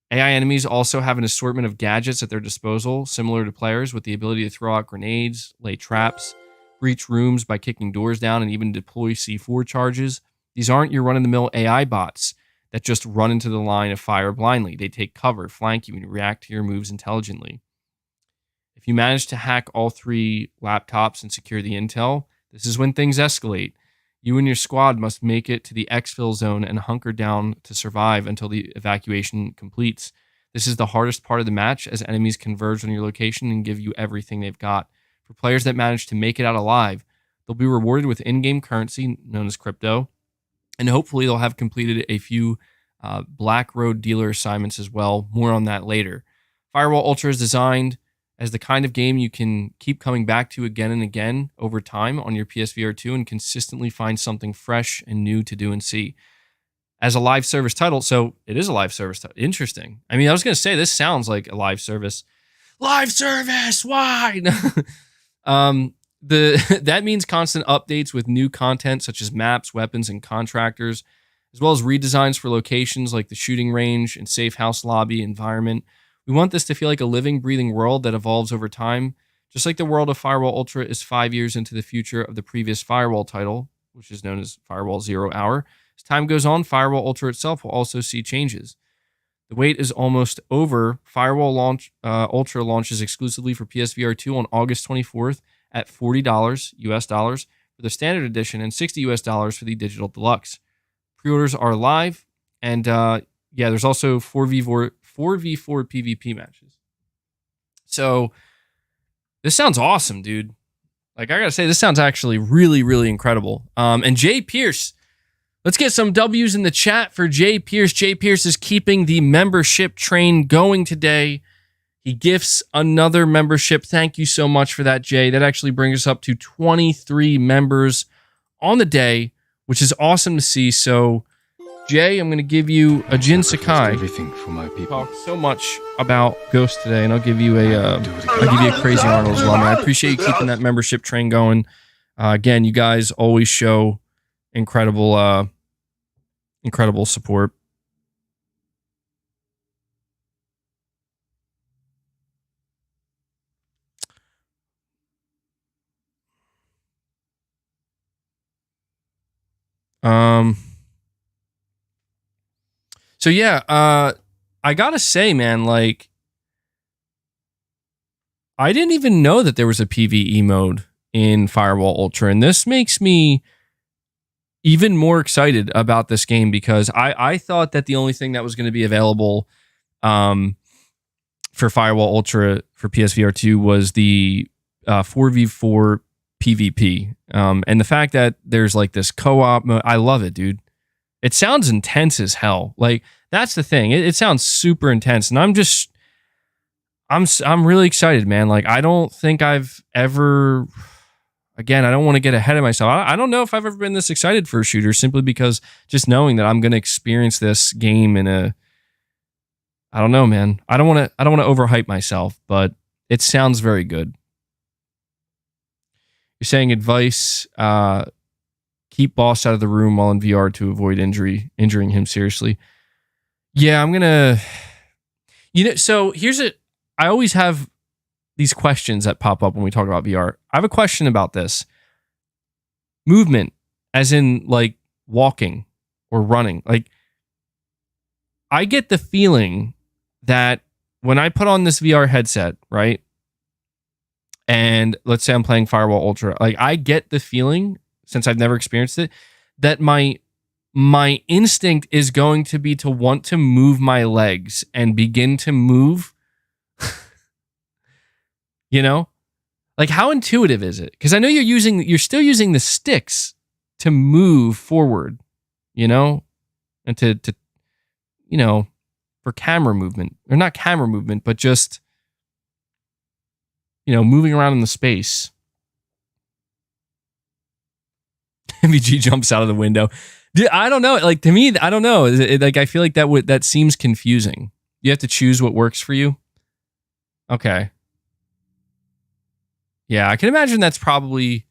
AI enemies also have an assortment of gadgets at their disposal, similar to players, with the ability to throw out grenades, lay traps, breach rooms by kicking doors down, and even deploy C4 charges. These aren't your run-of-the-mill AI bots that just run into the line of fire blindly. They take cover, flank you, and react to your moves intelligently. If you manage to hack all 3 laptops and secure the intel, this is when things escalate. You and your squad must make it to the exfil zone and hunker down to survive until the evacuation completes. This is the hardest part of the match, as enemies converge on your location and give you everything they've got. For players that manage to make it out alive, they'll be rewarded with in-game currency, known as crypto, and hopefully they'll have completed a few Black Road dealer assignments as well. More on that later. Firewall Ultra is designed as the kind of game you can keep coming back to again and again over time on your PSVR 2 and consistently find something fresh and new to do and see. As a live service title, so it is a live service title. Interesting. I mean, I was going to say, this sounds like a live service. Live service, why? That means constant updates with new content such as maps, weapons, and contractors, as well as redesigns for locations like the shooting range and safe house lobby environment. We want this to feel like a living, breathing world that evolves over time. Just like the world of Firewall Ultra is 5 years into the future of the previous Firewall title, which is known as Firewall 0 Hour. As time goes on, Firewall Ultra itself will also see changes. The wait is almost over. Firewall Ultra launches exclusively for PSVR 2 on August 24th at $40 US dollars for the standard edition and $60 US dollars for the digital deluxe. Pre-orders are live, and there's also 4v4 PvP matches. So this sounds awesome, dude. Like, I gotta say, this sounds actually really, really incredible. And Jay Pierce, let's get some W's in the chat for Jay Pierce. Jay Pierce is keeping the membership train going today. He gifts another membership. Thank you so much for that, Jay. That actually brings us up to 23 members on the day, which is awesome to see. So, Jay, I'm going to give you a Jin Sakai. Everything for my people. Talked so much about Ghost today, and I'll give you a Crazy Arnold as well, man. I appreciate you keeping that membership train going. Again, you guys always show incredible support. So yeah, I gotta say, man, like, I didn't even know that there was a PvE mode in Firewall Ultra, and this makes me even more excited about this game because I thought that the only thing that was going to be available for Firewall Ultra for PSVR 2 was the 4v4 PvP. And the fact that there's like this co-op mode, I love it, dude. It sounds intense as hell. Like, that's the thing. It sounds super intense. And I'm really excited, man. Like, I don't think I've ever, again, I don't want to get ahead of myself. I don't know if I've ever been this excited for a shooter, simply because just knowing that I'm going to experience this game in I don't know, man. I don't want to overhype myself, but it sounds very good. You're saying advice, keep boss out of the room while in VR to avoid injuring him seriously. Yeah, I'm going to, so I always have these questions that pop up when we talk about VR. I have a question about this. Movement, as in like walking or running. Like, I get the feeling that when I put on this VR headset, right? And let's say I'm playing Firewall Ultra, like I get the feeling, since I've never experienced it, that my instinct is going to be to want to move my legs and begin to move. Like how intuitive is it? Because I know you're still using the sticks to move forward, and to for camera movement, or not camera movement, but just moving around in the space. MVG jumps out of the window. Dude, I don't know. Like, to me, I don't know. Like, I feel like that seems confusing. You have to choose what works for you. Okay. Yeah, I can imagine that's probably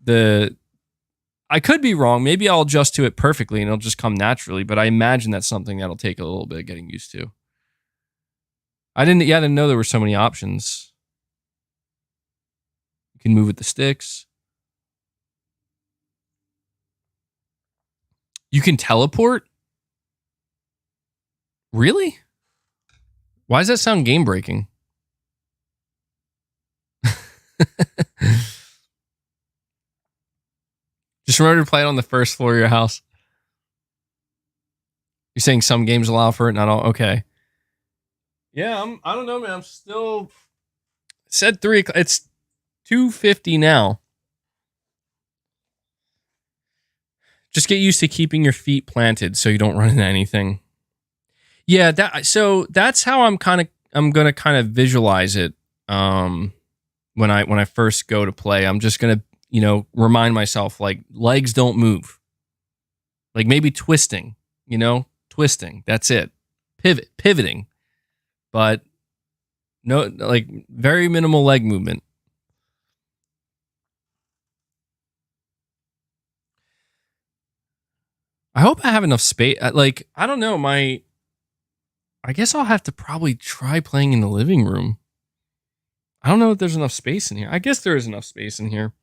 I could be wrong. Maybe I'll adjust to it perfectly and it'll just come naturally, but I imagine that's something that'll take a little bit of getting used to. I didn't know there were so many options. You can move with the sticks. You can teleport? Really? Why does that sound game breaking? Just remember to play it on the first floor of your house. You're saying some games allow for it, not all. Okay. Yeah, I don't know, man. I'm still said 3 o'clock. It's 2:50 now. Just get used to keeping your feet planted so you don't run into anything. Yeah, that's how I'm gonna kind of visualize it. When I first go to play, I'm just gonna remind myself, like, legs don't move. Like maybe twisting, twisting. That's it. Pivoting, but no, like very minimal leg movement. I hope I have enough space. Like, I don't know. I guess I'll have to probably try playing in the living room. I don't know if there's enough space in here. I guess there is enough space in here.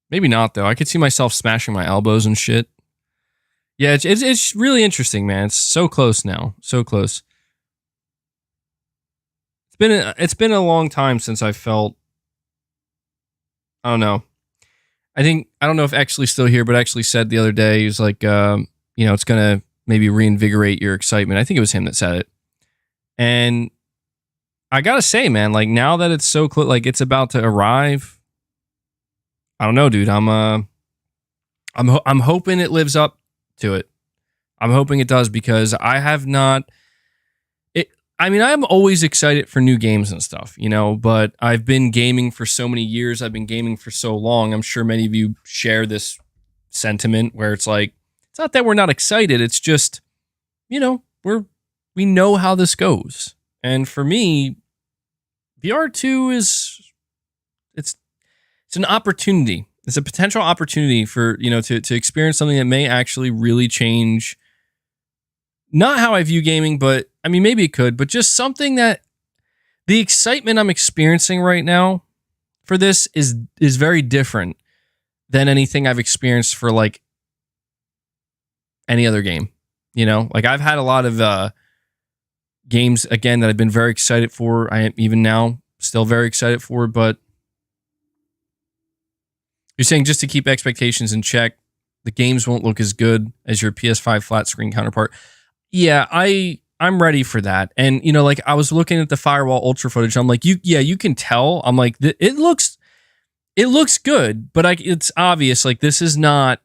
Maybe not, though. I could see myself smashing my elbows and shit. Yeah, it's really interesting, man. It's so close now. So close. It's been a long time since I felt, I don't know. I don't know if Exley's still here, but Exley said the other day, he was like, it's going to maybe reinvigorate your excitement. I think it was him that said it. And I got to say, man, like now that it's so close, like it's about to arrive, I don't know, dude. I'm hoping it lives up to it. I'm hoping it does, because I have not. I'm always excited for new games and stuff, but I've been gaming for so many years. I've been gaming for so long. I'm sure many of you share this sentiment where it's like, it's not that we're not excited. It's just, we know how this goes. And for me, VR2 it's an opportunity. It's a potential opportunity for, to experience something that may actually really change not how I view gaming, but maybe it could, but just something that the excitement I'm experiencing right now for this is very different than anything I've experienced for like any other game. Like I've had a lot of games, again, that I've been very excited for. I am even now still very excited for, but you're saying just to keep expectations in check, the games won't look as good as your PS5 flat screen counterpart. Yeah, I'm ready for that. And, like I was looking at the Firewall Ultra footage. I'm like, you can tell. I'm like, it looks good, but it's obvious. Like, this is not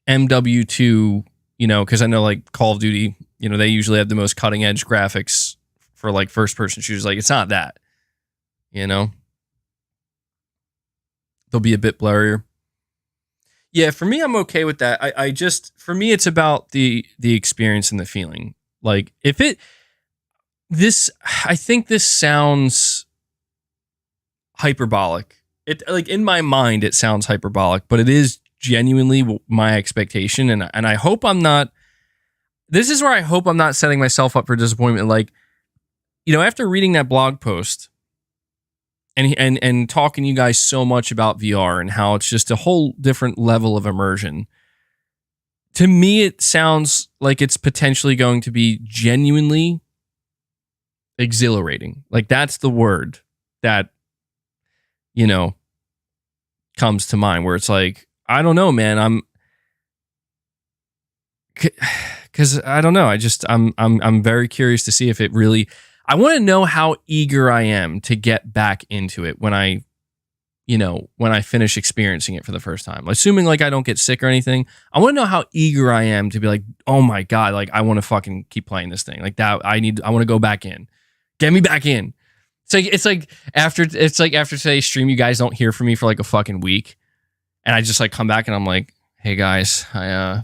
MW2, because I know like Call of Duty, they usually have the most cutting edge graphics for like first person shooters. Like, it's not that, they'll be a bit blurrier. Yeah, for me, I'm okay with that. For me, it's about the experience and the feeling. Like I think this sounds hyperbolic. It, like, in my mind, it sounds hyperbolic, but it is genuinely my expectation. And I hope I'm not, this is where I hope I'm not setting myself up for disappointment. Like, after reading that blog post and talking to you guys so much about VR and how it's just a whole different level of immersion, to me, it sounds like it's potentially going to be genuinely exhilarating. Like, that's the word that, comes to mind, where it's like, I don't know, man. Because I don't know. I'm very curious to see if it really, I want to know how eager I am to get back into it when I finish experiencing it for the first time. Assuming like I don't get sick or anything, I want to know how eager I am to be like, oh my God, like I want to fucking keep playing this thing. Like that, I want to go back in. Get me back in. It's like after today's stream, you guys don't hear from me for like a fucking week. And I just like come back and I'm like, hey guys, I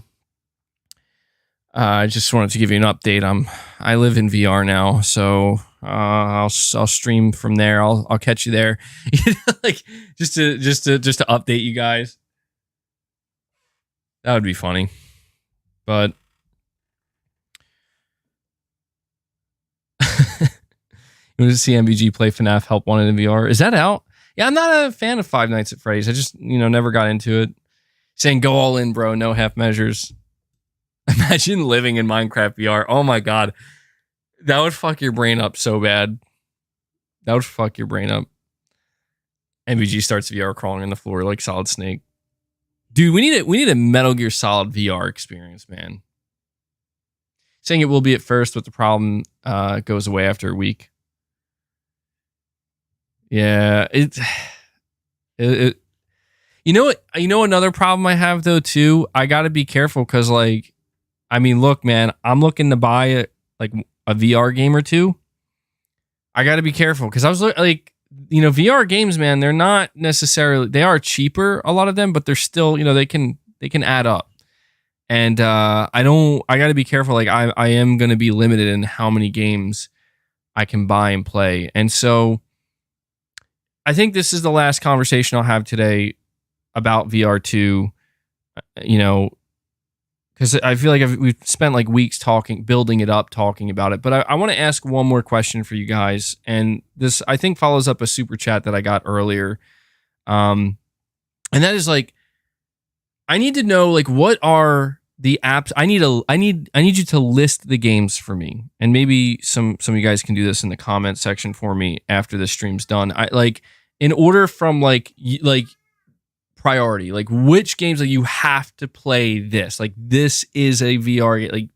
just wanted to give you an update. I live in VR now, so I'll stream from there. I'll catch you there. Like just to update you guys. That would be funny. But you want to see MBG play FNAF Help Wanted in VR? Is that out? Yeah, I'm not a fan of Five Nights at Freddy's. I just, never got into it. Saying go all in, bro. No half measures. Imagine living in Minecraft VR. Oh my God. That would fuck your brain up so bad. That would fuck your brain up. MBG starts VR crawling on the floor like Solid Snake. Dude, we need a Metal Gear Solid VR experience, man. Saying it will be at first, but the problem goes away after a week. Yeah, another problem I have though too. I got to be careful because look, man, I'm looking to buy a VR game or two. I got to be careful because I was VR games, man. They're not necessarily, they are cheaper, a lot of them, but they're still, they can add up. And I got to be careful. Like I am going to be limited in how many games I can buy and play. And so I think this is the last conversation I'll have today about VR2, because I feel like we've spent like weeks building it up, talking about it. But I want to ask one more question for you guys. And this, I think, follows up a super chat that I got earlier. And that is like, I need to know, like, what are the apps? I need you to list the games for me. And maybe some of you guys can do this in the comment section for me after the stream's done. In order from priority, like which games that you have to play this. Like this is a VR game. Like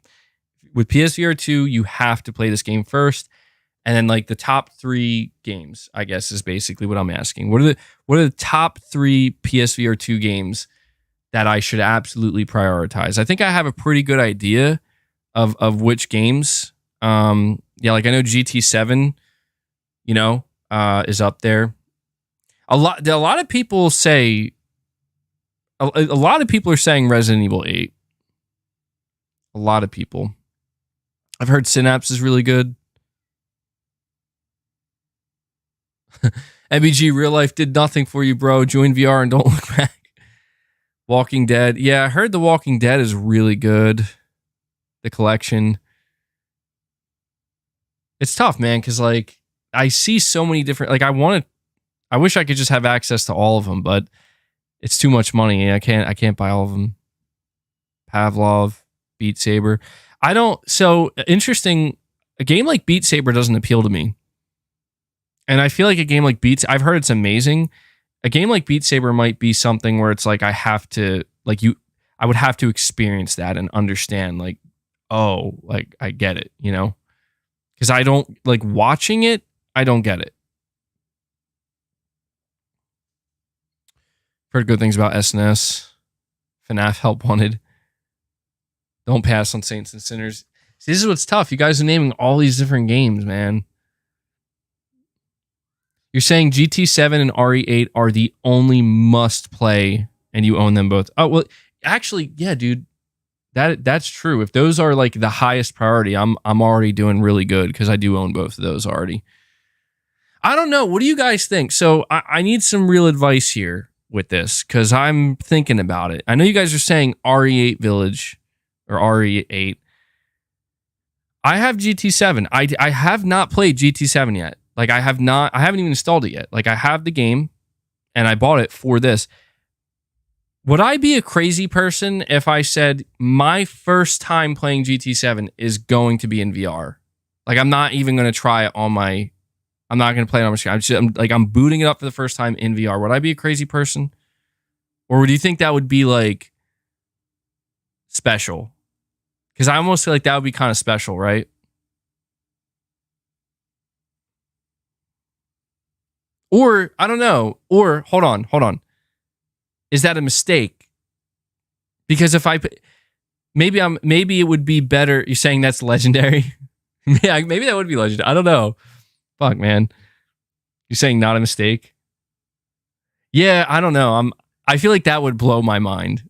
with PSVR 2, you have to play this game first. And then like the top 3 games, I guess, is basically what I'm asking. What are the top 3 PSVR 2 games that I should absolutely prioritize? I think I have a pretty good idea of which games. I know GT7, is up there. A lot of people say, a lot of people are saying Resident Evil 8. A lot of people. I've heard Synapse is really good. MBG, real life did nothing for you, bro. Join VR and don't look back. Walking Dead. Yeah, I heard The Walking Dead is really good. The collection. It's tough, man, because I see so many different, I wish I could just have access to all of them, but it's too much money. I can't buy all of them. Pavlov, Beat Saber. So interesting. A game like Beat Saber doesn't appeal to me. And I feel like a game like I've heard it's amazing. A game like Beat Saber might be something where it's like I would have to experience that and understand I get it, Because I don't watching it, I don't get it. Heard good things about SNS. FNAF Help Wanted. Don't pass on Saints and Sinners. See, this is what's tough. You guys are naming all these different games, man. You're saying GT7 and RE8 are the only must play, and you own them both. Oh, well, actually, yeah, dude. That's true. If those are like the highest priority, I'm already doing really good because I do own both of those already. I don't know. What do you guys think? So I need some real advice here with this because I'm thinking about it. I know you guys are saying RE8 Village or RE8. I have GT7. I have not played GT7 yet. Like I haven't even installed it yet. Like I have the game and I bought it for this. Would I be a crazy person if I said my first time playing GT7 is going to be in VR? Like I'm not even going to try it on my, I'm not going to play it on my screen. I'm booting it up for the first time in VR. Would I be a crazy person? Or do you think that would be like special? Because I almost feel like that would be kind of special, right? Or, I don't know. Or, hold on. Is that a mistake? Because if maybe it would be better. You're saying that's legendary? Yeah, maybe that would be legendary. I don't know. Fuck, man. You're saying not a mistake? Yeah, I don't know. I feel like that would blow my mind.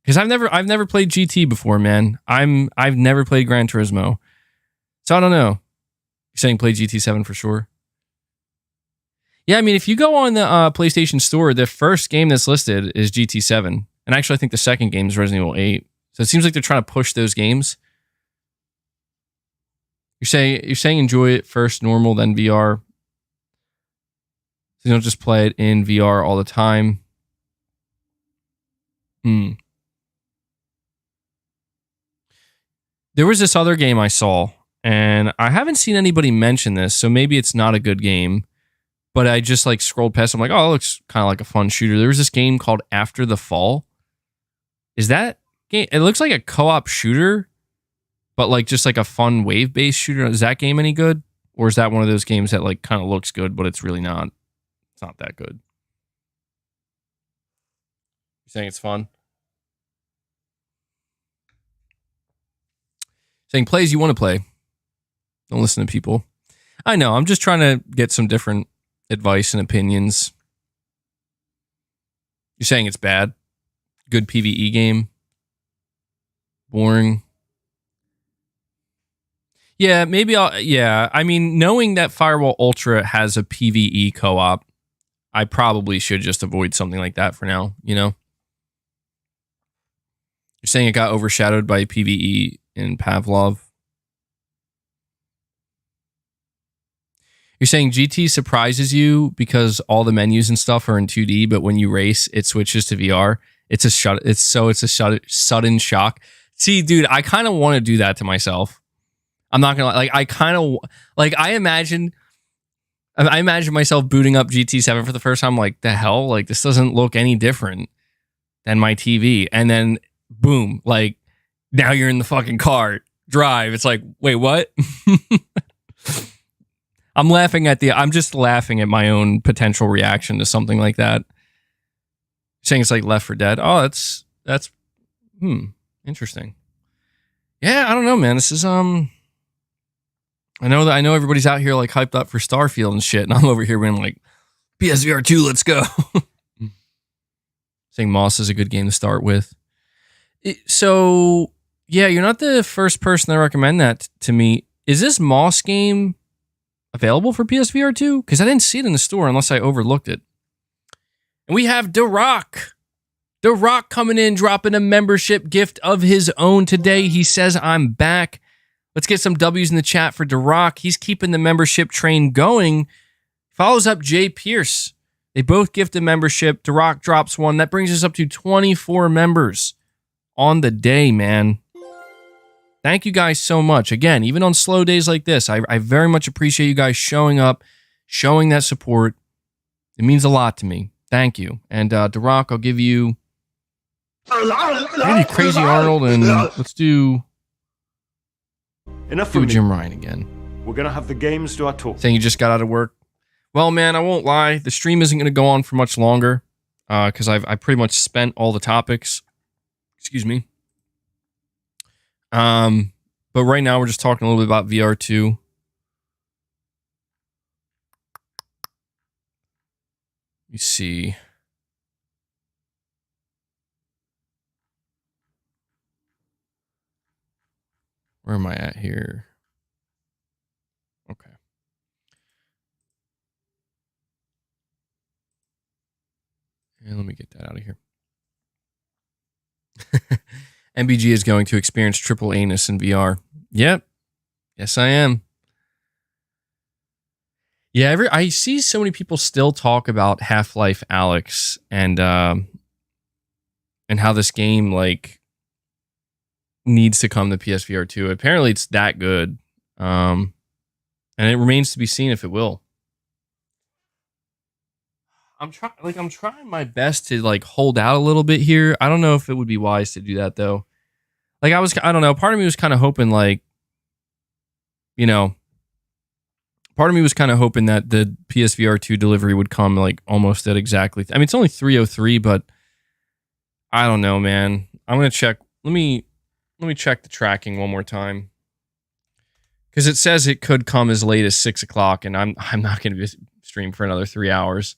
Because I've never played GT before, man. I've never played Gran Turismo. So I don't know. You're saying play GT7 for sure? Yeah, I mean, if you go on the PlayStation Store, the first game that's listed is GT7. And actually, I think the second game is Resident Evil 8. So it seems like they're trying to push those games. You're saying enjoy it first normal, then VR. So you don't just play it in VR all the time. There was this other game I saw, and I haven't seen anybody mention this, so maybe it's not a good game. But I just like scrolled past. I'm like, oh, it looks kind of like a fun shooter. There was this game called After the Fall. Is that game? It looks like a co-op shooter, but like just like a fun wave-based shooter. Is that game any good? Or is that one of those games that like kind of looks good, but it's really not? It's not that good. You saying it's fun? Saying plays you want to play. Don't listen to people. I know. I'm just trying to get some different advice and opinions. You're saying it's bad? Good PvE game? Boring? Yeah, maybe I mean, knowing that Firewall Ultra has a PvE co-op, I probably should just avoid something like that for now, you know? You're saying it got overshadowed by PvE in Pavlov? You're saying GT surprises you because all the menus and stuff are in 2D, but when you race, it switches to VR. It's a sudden shock. See, dude, I kind of want to do that to myself. I'm not gonna like. I imagine myself booting up GT7 for the first time. Like the hell, like this doesn't look any different than my TV. And then boom, like now you're in the fucking car, drive. It's like, wait, what? I'm just laughing at my own potential reaction to something like that. Saying it's like Left 4 Dead. Oh, that's interesting. Yeah, I don't know, man. This is I know everybody's out here like hyped up for Starfield and shit, and I'm over here being like, PSVR 2, let's go. Saying Moss is a good game to start with. So yeah, you're not the first person to recommend that to me. Is this Moss game available for PSVR 2? Because I didn't see it in the store unless I overlooked it. And we have The Rock. The Rock coming in, dropping a membership gift of his own today. He says, I'm back. Let's get some W's in the chat for The Rock. He's keeping the membership train going. Follows up Jay Pierce. They both gift a membership. The Rock drops one. That brings us up to 24 members on the day, man. Thank you guys so much. Again, even on slow days like this, I very much appreciate you guys showing up, showing that support. It means a lot to me. Thank you. And The Rock, I'll give you Crazy Arnold, and let's do Jim Ryan again. We're gonna have the games do our talk. Saying you just got out of work. Well, man, I won't lie. The stream isn't going to go on for much longer because I pretty much spent all the topics. Excuse me. But right now we're just talking a little bit about VR2. Let me see. Where am I at here? Okay. And let me get that out of here. MBG is going to experience triple anus in VR. Yep. Yes, I am. Yeah, I see so many people still talk about Half-Life Alyx and how this game like needs to come to PSVR 2. Apparently it's that good. And it remains to be seen if it will. I'm trying my best to like hold out a little bit here. I don't know if it would be wise to do that though. Like I don't know, part of me was kind of hoping like, you know, part of me was kind of hoping that the PSVR 2 delivery would come like almost at exactly. I mean, it's only 303, but I don't know, man. I'm gonna check. Let me check the tracking one more time, because it says it could come as late as 6 o'clock, and I'm not gonna be stream for another 3 hours.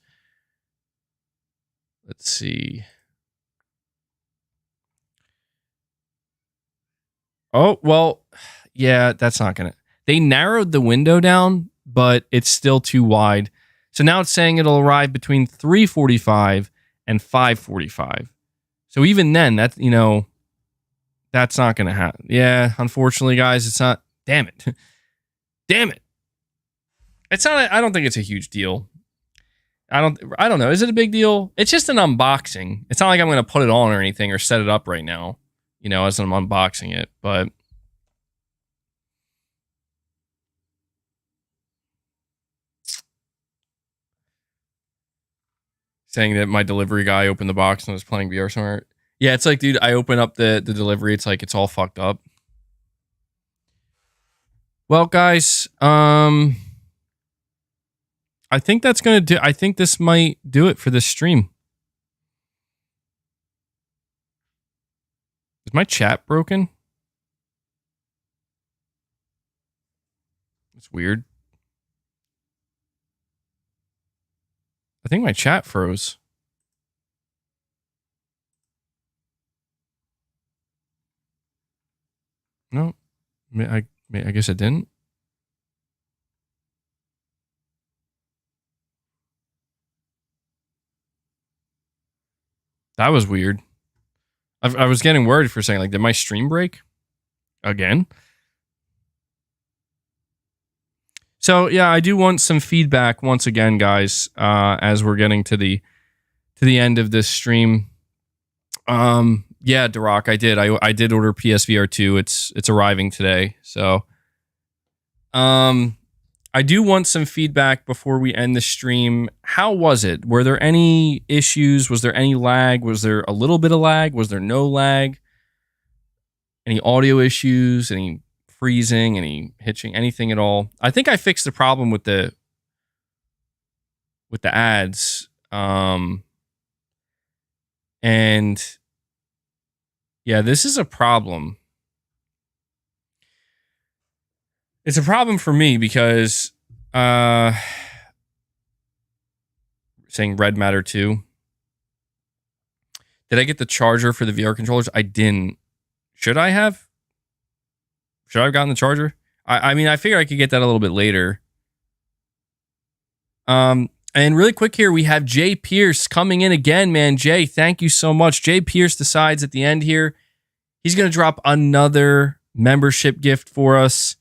Let's see. Oh well, yeah, that's not gonna. They narrowed the window down, but it's still too wide. So now it's saying it'll arrive between 3:45 and 5:45. So even then, that's, you know, that's not going to happen. Yeah, unfortunately, guys, it's not. Damn it. Damn it. It's not. I don't think it's a huge deal. I don't know. Is it a big deal? It's just an unboxing. It's not like I'm going to put it on or anything or set it up right now, you know, as I'm unboxing it, but saying that my delivery guy opened the box and was playing VR somewhere. Yeah, it's like, dude, I open up the delivery. It's like, it's all fucked up. Well, guys, I think that's going to do. I think this might do it for this stream. Is my chat broken? It's weird. I think my chat froze. No, I guess it didn't. That was weird. I was getting worried for a second. Like, did my stream break again? So yeah, I do want some feedback once again, guys. As we're getting to the end of this stream. Yeah, Darock, I did. I did order PSVR 2. It's arriving today. So, I do want some feedback before we end the stream. How was it? Were there any issues? Was there any lag? Was there a little bit of lag? Was there no lag? Any audio issues? Any freezing? Any hitching? Anything at all? I think I fixed the problem with the ads. And yeah, this is a problem. It's a problem for me because saying Red Matter 2. Did I get the charger for the VR controllers? I didn't. Should I have? Should I have gotten the charger? I mean, I figure I could get that a little bit later. And really quick here, we have Jay Pierce coming in again, man. Jay, thank you so much. Jay Pierce decides at the end here, he's going to drop another membership gift for us.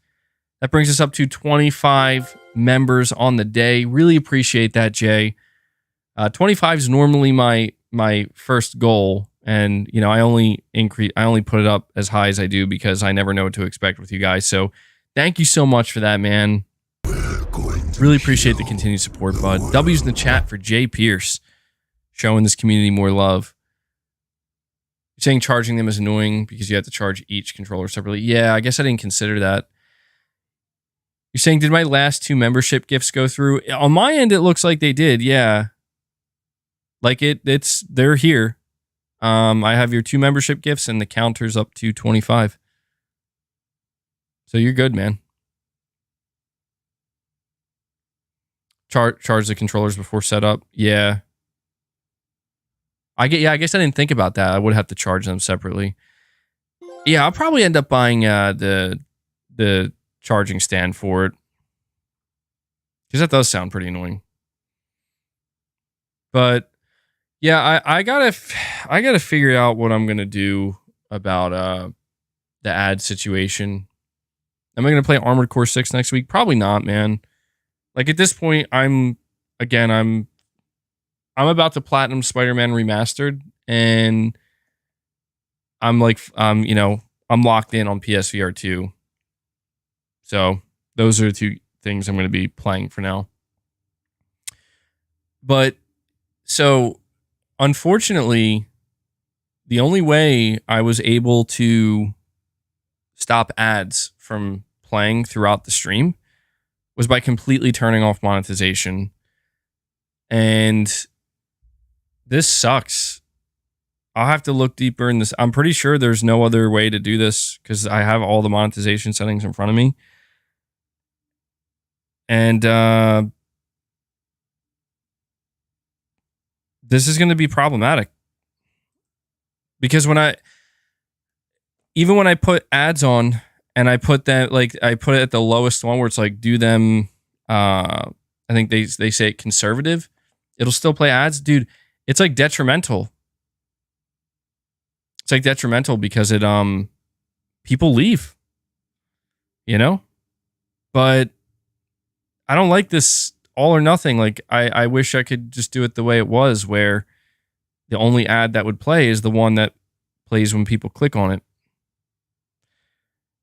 That brings us up to 25 members on the day. Really appreciate that, Jay. 25 is normally my first goal, and you know, I only put it up as high as I do because I never know what to expect with you guys. So, thank you so much for that, man. Really appreciate the continued support, bud. W's in the chat for Jay Pierce, showing this community more love. You're saying charging them is annoying because you have to charge each controller separately. Yeah, I guess I didn't consider that. You're saying, did my last 2 membership gifts go through? On my end, it looks like they did. Yeah, like they're here. I have your 2 membership gifts and the counter's up to 25. So you're good, man. Charge the controllers before setup. Yeah. I guess I didn't think about that. I would have to charge them separately. Yeah, I'll probably end up buying the the charging stand for it. Because that does sound pretty annoying. But yeah, I gotta figure out what I'm gonna do about the ad situation. Am I gonna play Armored Core 6 next week? Probably not, man. Like at this point, I'm about to platinum Spider-Man Remastered, and I'm like, I'm locked in on PSVR 2. So those are the two things I'm going to be playing for now. But so unfortunately, the only way I was able to stop ads from playing throughout the stream was by completely turning off monetization. And this sucks. I'll have to look deeper in this. I'm pretty sure there's no other way to do this because I have all the monetization settings in front of me. And this is going to be problematic. Because when I put ads on and I put that, like, I put it at the lowest one where it's like, do them, I think they say conservative, it'll still play ads. Dude, it's like detrimental. It's like detrimental because it, people leave, you know? But I don't like this all or nothing. Like, I wish I could just do it the way it was, where the only ad that would play is the one that plays when people click on it.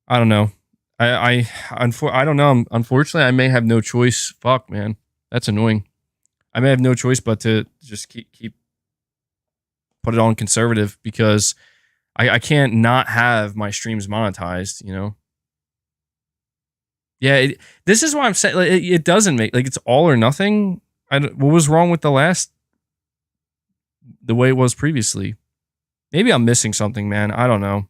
I don't know. I don't know. Unfortunately, I may have no choice. Fuck, man. That's annoying. I may have no choice but to just keep put it on conservative because I can't not have my streams monetized, you know? Yeah, this is why I'm saying, like, it doesn't make, like, it's all or nothing. What was wrong with the way it was previously? Maybe I'm missing something, man. I don't know.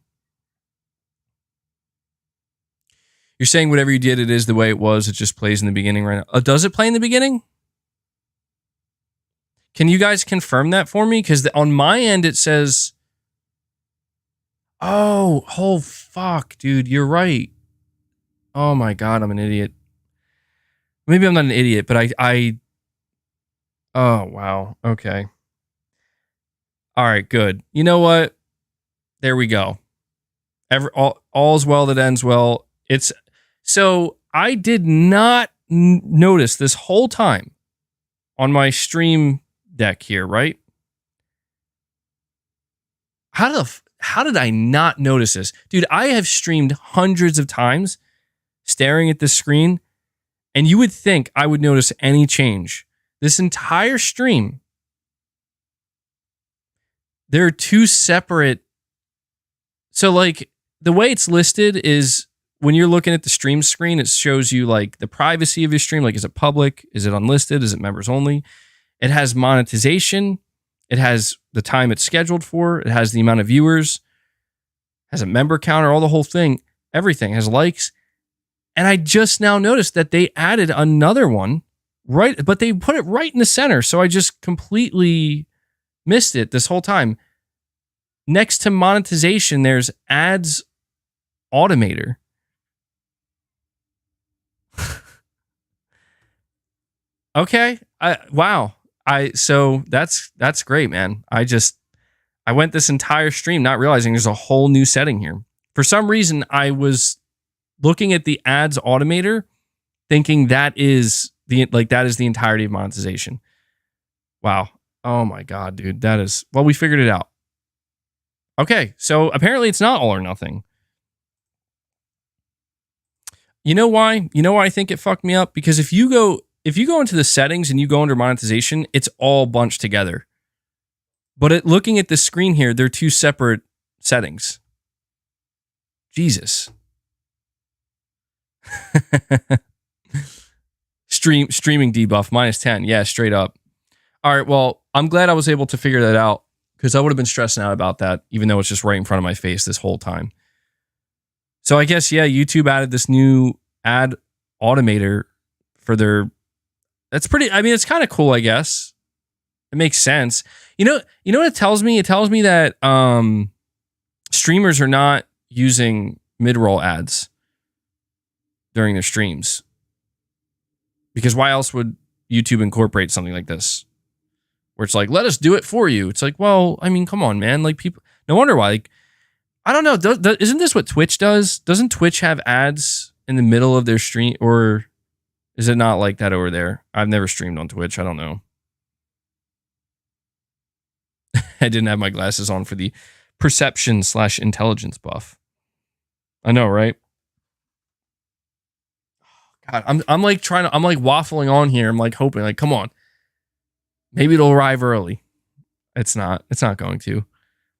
You're saying whatever you did, it is the way it was. It just plays in the beginning right now. Does it play in the beginning? Can you guys confirm that for me? Because on my end, it says... Oh, fuck, dude. You're right. Oh, my God. I'm an idiot. Maybe I'm not an idiot, but I... Oh, wow. Okay. All right, good. You know what? There we go. All's well that ends well. So I did not notice this whole time on my stream deck here, right? How did I not notice this? Dude, I have streamed hundreds of times staring at this screen, and you would think I would notice any change. This entire stream, there are two separate... So, like, the way it's listed is when you're looking at the stream screen, it shows you, like, the privacy of your stream. Like, is it public? Is it unlisted? Is it members only? It has monetization. It has the time it's scheduled for. It has the amount of viewers. It has a member counter, all the whole thing. Everything has likes. And I just now noticed that they added another one, right? But they put it right in the center. So I just completely missed it this whole time. Next to monetization, there's ads automator. Okay. Wow. So that's great, man. I went this entire stream not realizing there's a whole new setting here. For some reason, I was looking at the ads automator thinking that is the entirety of monetization. Wow. Oh my God, dude. Well, we figured it out. Okay. So apparently it's not all or nothing. You know why? You know why I think it fucked me up? Because if you go into the settings and you go under monetization, it's all bunched together. But looking at the screen here, they're two separate settings. Jesus. Streaming debuff -10. Yeah, straight up. All right, well, I'm glad I was able to figure that out because I would have been stressing out about that, even though it's just right in front of my face this whole time. So I guess, yeah, YouTube added this new ad automator for their... That's pretty... I mean, it's kind of cool, I guess. It makes sense. You know what it tells me? It tells me that streamers are not using mid-roll ads. during their streams. Because why else would YouTube incorporate something like this? Where it's like, let us do it for you. It's like, well, I mean, come on, man. Like, people, no wonder why. Like, I don't know. Isn't this what Twitch does? Doesn't Twitch have ads in the middle of their stream? Or is it not like that over there? I've never streamed on Twitch. I don't know. I didn't have my glasses on for the perception/intelligence buff. I know, right? God, I'm like waffling on here. I'm like hoping, like, come on. Maybe it'll arrive early. It's not going to.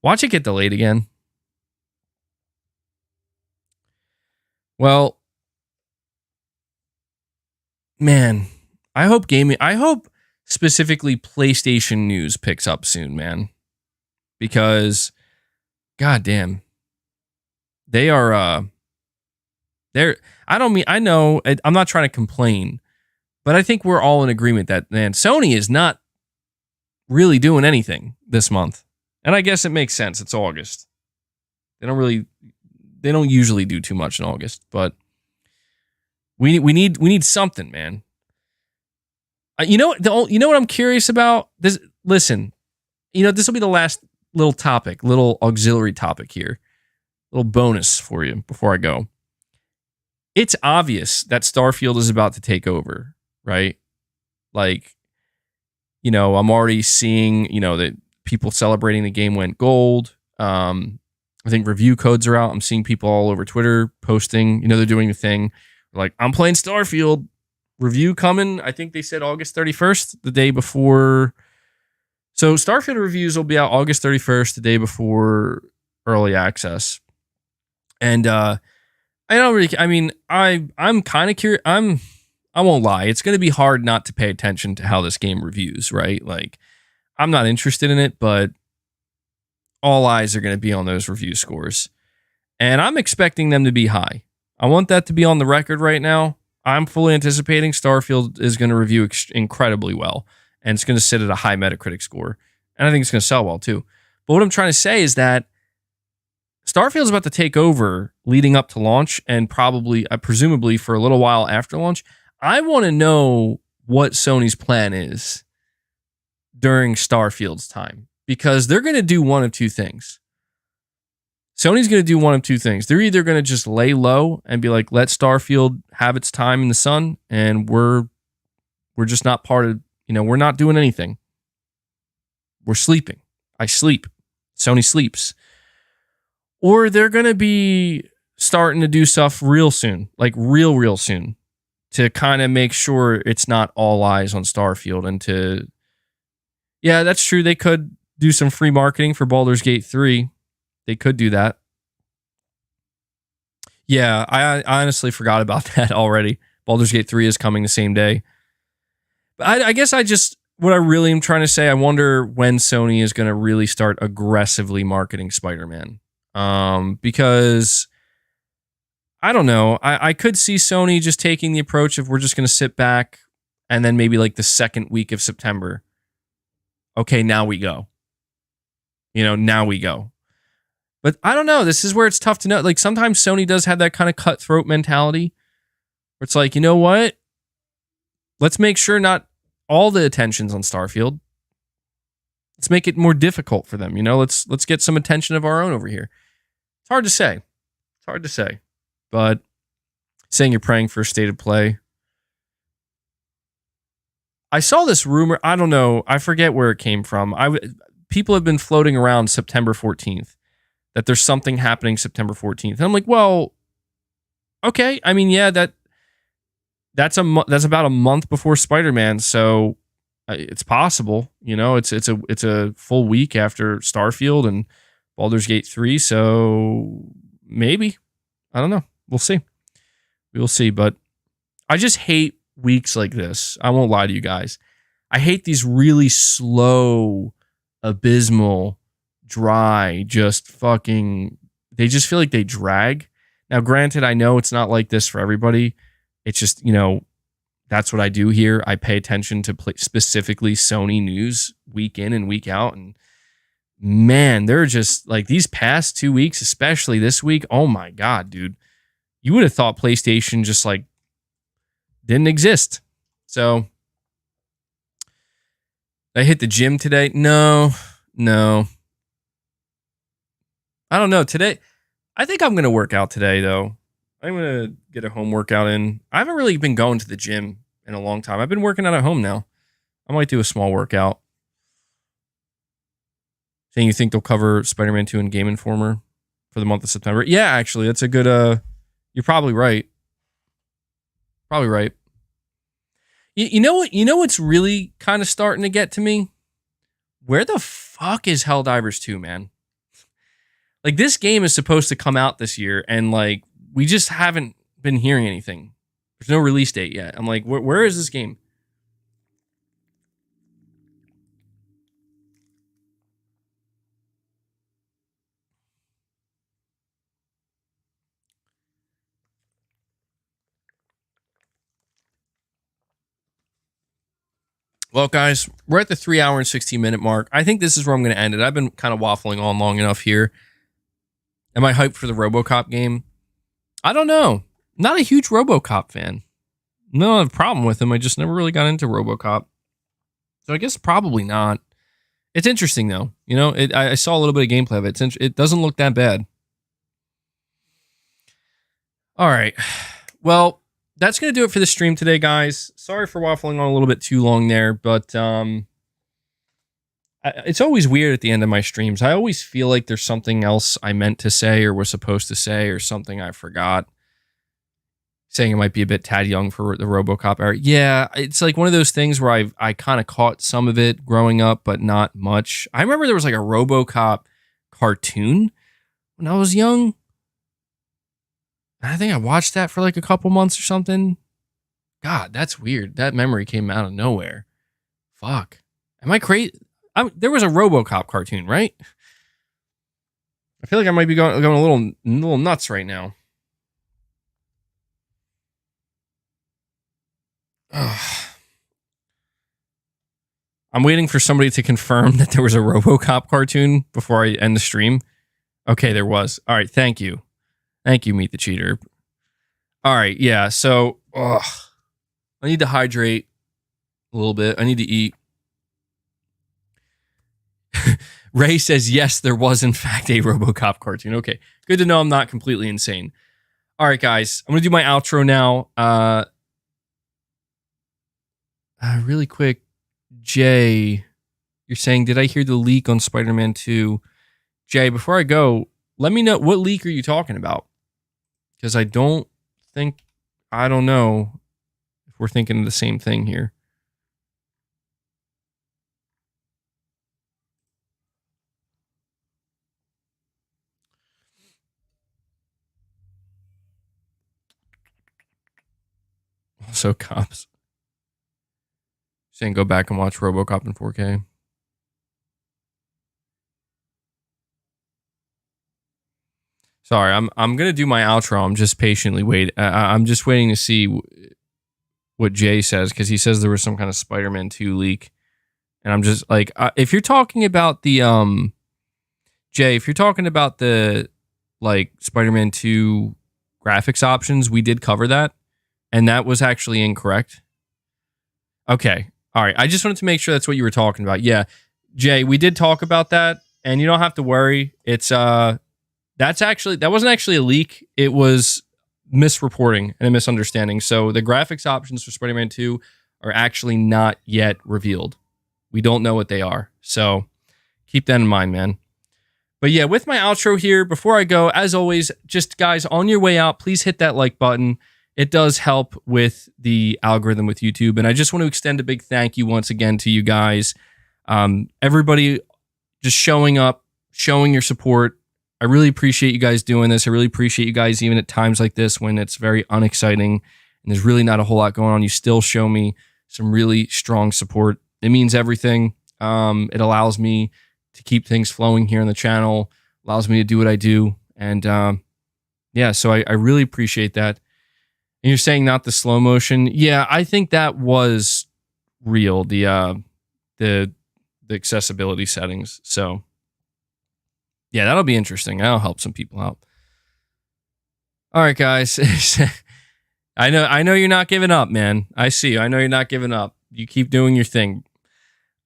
Watch it get delayed again. Well, man, I hope specifically PlayStation news picks up soon, man. Because, goddamn, they are, I know, I'm not trying to complain, but I think we're all in agreement that, man, Sony is not really doing anything this month. And I guess it makes sense. It's August. They don't usually do too much in August, but we need something, man. You know what I'm curious about? This, listen, this will be the last little topic, little auxiliary topic here. Little bonus for you before I go. It's obvious that Starfield is about to take over, right? Like, I'm already seeing, that people celebrating the game went gold. I think review codes are out. I'm seeing people all over Twitter posting, they're doing the thing. Like, I'm playing Starfield. Review coming. I think they said August 31st, the day before. So Starfield reviews will be out August 31st, the day before early access. And I don't really, I mean, I'm kind of curious. I won't lie. It's going to be hard not to pay attention to how this game reviews, right? Like, I'm not interested in it, but all eyes are going to be on those review scores. And I'm expecting them to be high. I want that to be on the record right now. I'm fully anticipating Starfield is going to review incredibly well. And it's going to sit at a high Metacritic score. And I think it's going to sell well too. But what I'm trying to say is that Starfield's about to take over leading up to launch and probably, presumably for a little while after launch. I want to know what Sony's plan is during Starfield's time, because they're going to do one of two things. Sony's going to do one of two things. They're either going to just lay low and be like, let Starfield have its time in the sun, and we're just not part of, we're not doing anything. We're sleeping. I sleep. Sony sleeps. Or they're going to be starting to do stuff real soon, like real soon, to kind of make sure it's not all eyes on Starfield. And yeah, that's true. They could do some free marketing for Baldur's Gate 3. They could do that. Yeah, I honestly forgot about that already. Baldur's Gate 3 is coming the same day. But I guess what I really am trying to say, I wonder when Sony is going to really start aggressively marketing Spider-Man. Because I don't know. I could see Sony just taking the approach of, we're just going to sit back, and then maybe like the second week of September. Okay, now we go. Now we go. But I don't know. This is where it's tough to know. Like, sometimes Sony does have that kind of cutthroat mentality where it's like, you know what? Let's make sure not all the attention's on Starfield. Let's make it more difficult for them. Let's get some attention of our own over here. It's hard to say. But saying you're praying for a state of play. I saw this rumor. I don't know. I forget where it came from. People have been floating around September 14th. That there's something happening September 14th. And I'm like, well, okay. I mean, yeah, that's about a month before Spider-Man, so it's possible. It's a full week after Starfield and Baldur's Gate 3, so maybe. I don't know. We'll see. We will see, but I just hate weeks like this. I won't lie to you guys. I hate these really slow, abysmal, dry, just fucking, they just feel like they drag. Now, granted, I know it's not like this for everybody. It's just, that's what I do here. I pay attention to specifically Sony news week in and week out. And man, they're just like these past 2 weeks, especially this week. Oh my God, dude. you would have thought PlayStation just like didn't exist. So I hit the gym today. No. I don't know. Today, I think I'm going to work out today, though. I'm going to get a home workout in. I haven't really been going to the gym in a long time. I've been working out at home now. I might do a small workout. Saying you think they'll cover Spider-Man 2 and Game Informer for the month of September? Yeah, actually, that's a good, you're probably right. Probably right. You know what? You know what's really kind of starting to get to me? Where the fuck is Helldivers 2, man? Like, this game is supposed to come out this year, and like we just haven't been hearing anything. There's no release date yet. I'm like, where is this game? Well, guys, we're at the 3 hour and 16-minute mark. I think this is where I'm going to end it. I've been kind of waffling on long enough here. Am I hyped for the RoboCop game? I don't know. Not a huge RoboCop fan. No, I have a problem with him. I just never really got into RoboCop. So I guess probably not. It's interesting, though. You know, I saw a little bit of gameplay of it. It doesn't look that bad. All right. Well, that's going to do it for the stream today, guys. Sorry for waffling on a little bit too long there, but it's always weird at the end of my streams. I always feel like there's something else I meant to say or was supposed to say or something I forgot. Saying it might be a bit tad young for the RoboCop era. Yeah, it's like one of those things where I kind of caught some of it growing up, but not much. I remember there was like a RoboCop cartoon when I was young. I think I watched that for like a couple months or something. God, that's weird. That memory came out of nowhere. Fuck. Am I crazy? There was a RoboCop cartoon, right? I feel like I might be going a little nuts right now. Ugh. I'm waiting for somebody to confirm that there was a RoboCop cartoon before I end the stream. Okay, there was. All right, thank you. Thank you, Meet the Cheater. All right, yeah, so I need to hydrate a little bit. I need to eat. Ray says, yes, there was, in fact, a RoboCop cartoon. Okay, good to know I'm not completely insane. All right, guys, I'm going to do my outro now. Really quick, Jay, you're saying, did I hear the leak on Spider-Man 2? Jay, before I go, let me know, what leak are you talking about? Because I don't know if we're thinking of the same thing here. Also, cops saying go back and watch RoboCop in 4K. Sorry, I'm gonna do my outro. I'm just patiently waiting. I'm just waiting to see what Jay says, because he says there was some kind of Spider-Man 2 leak, and I'm just like, if you're talking about the Jay, if you're talking about the like Spider-Man 2 graphics options, we did cover that, and that was actually incorrect. Okay, all right. I just wanted to make sure that's what you were talking about. Yeah, Jay, we did talk about that, and you don't have to worry. It's that wasn't actually a leak. It was misreporting and a misunderstanding. So the graphics options for Spider-Man 2 are actually not yet revealed. We don't know what they are. So keep that in mind, man. But yeah, with my outro here, before I go, as always, just guys, on your way out, please hit that like button. It does help with the algorithm with YouTube. And I just want to extend a big thank you once again to you guys. Everybody just showing up, showing your support. I really appreciate you guys doing this. I really appreciate you guys, even at times like this when it's very unexciting and there's really not a whole lot going on. You still show me some really strong support. It means everything. It allows me to keep things flowing here on the channel, allows me to do what I do. And yeah, so I really appreciate that. And you're saying not the slow motion. Yeah, I think that was real, the accessibility settings. So yeah, that'll be interesting. That'll help some people out. All right, guys. I know you're not giving up, man. I see you. I know you're not giving up. You keep doing your thing.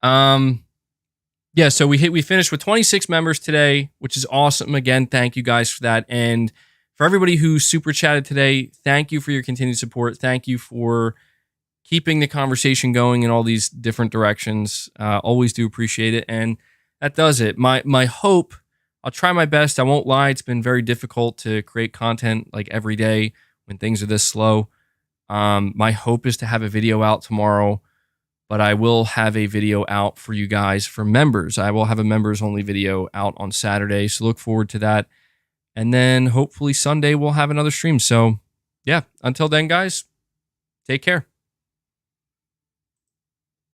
Yeah, so we finished with 26 members today, which is awesome. Again, thank you guys for that. And for everybody who super chatted today, thank you for your continued support. Thank you for keeping the conversation going in all these different directions. Always do appreciate it. And that does it. My hope, I'll try my best. I won't lie. It's been very difficult to create content like every day when things are this slow. My hope is to have a video out tomorrow, but I will have a video out for you guys for members. I will have a members only video out on Saturday. So look forward to that. And then hopefully Sunday we'll have another stream. So yeah, until then, guys, take care.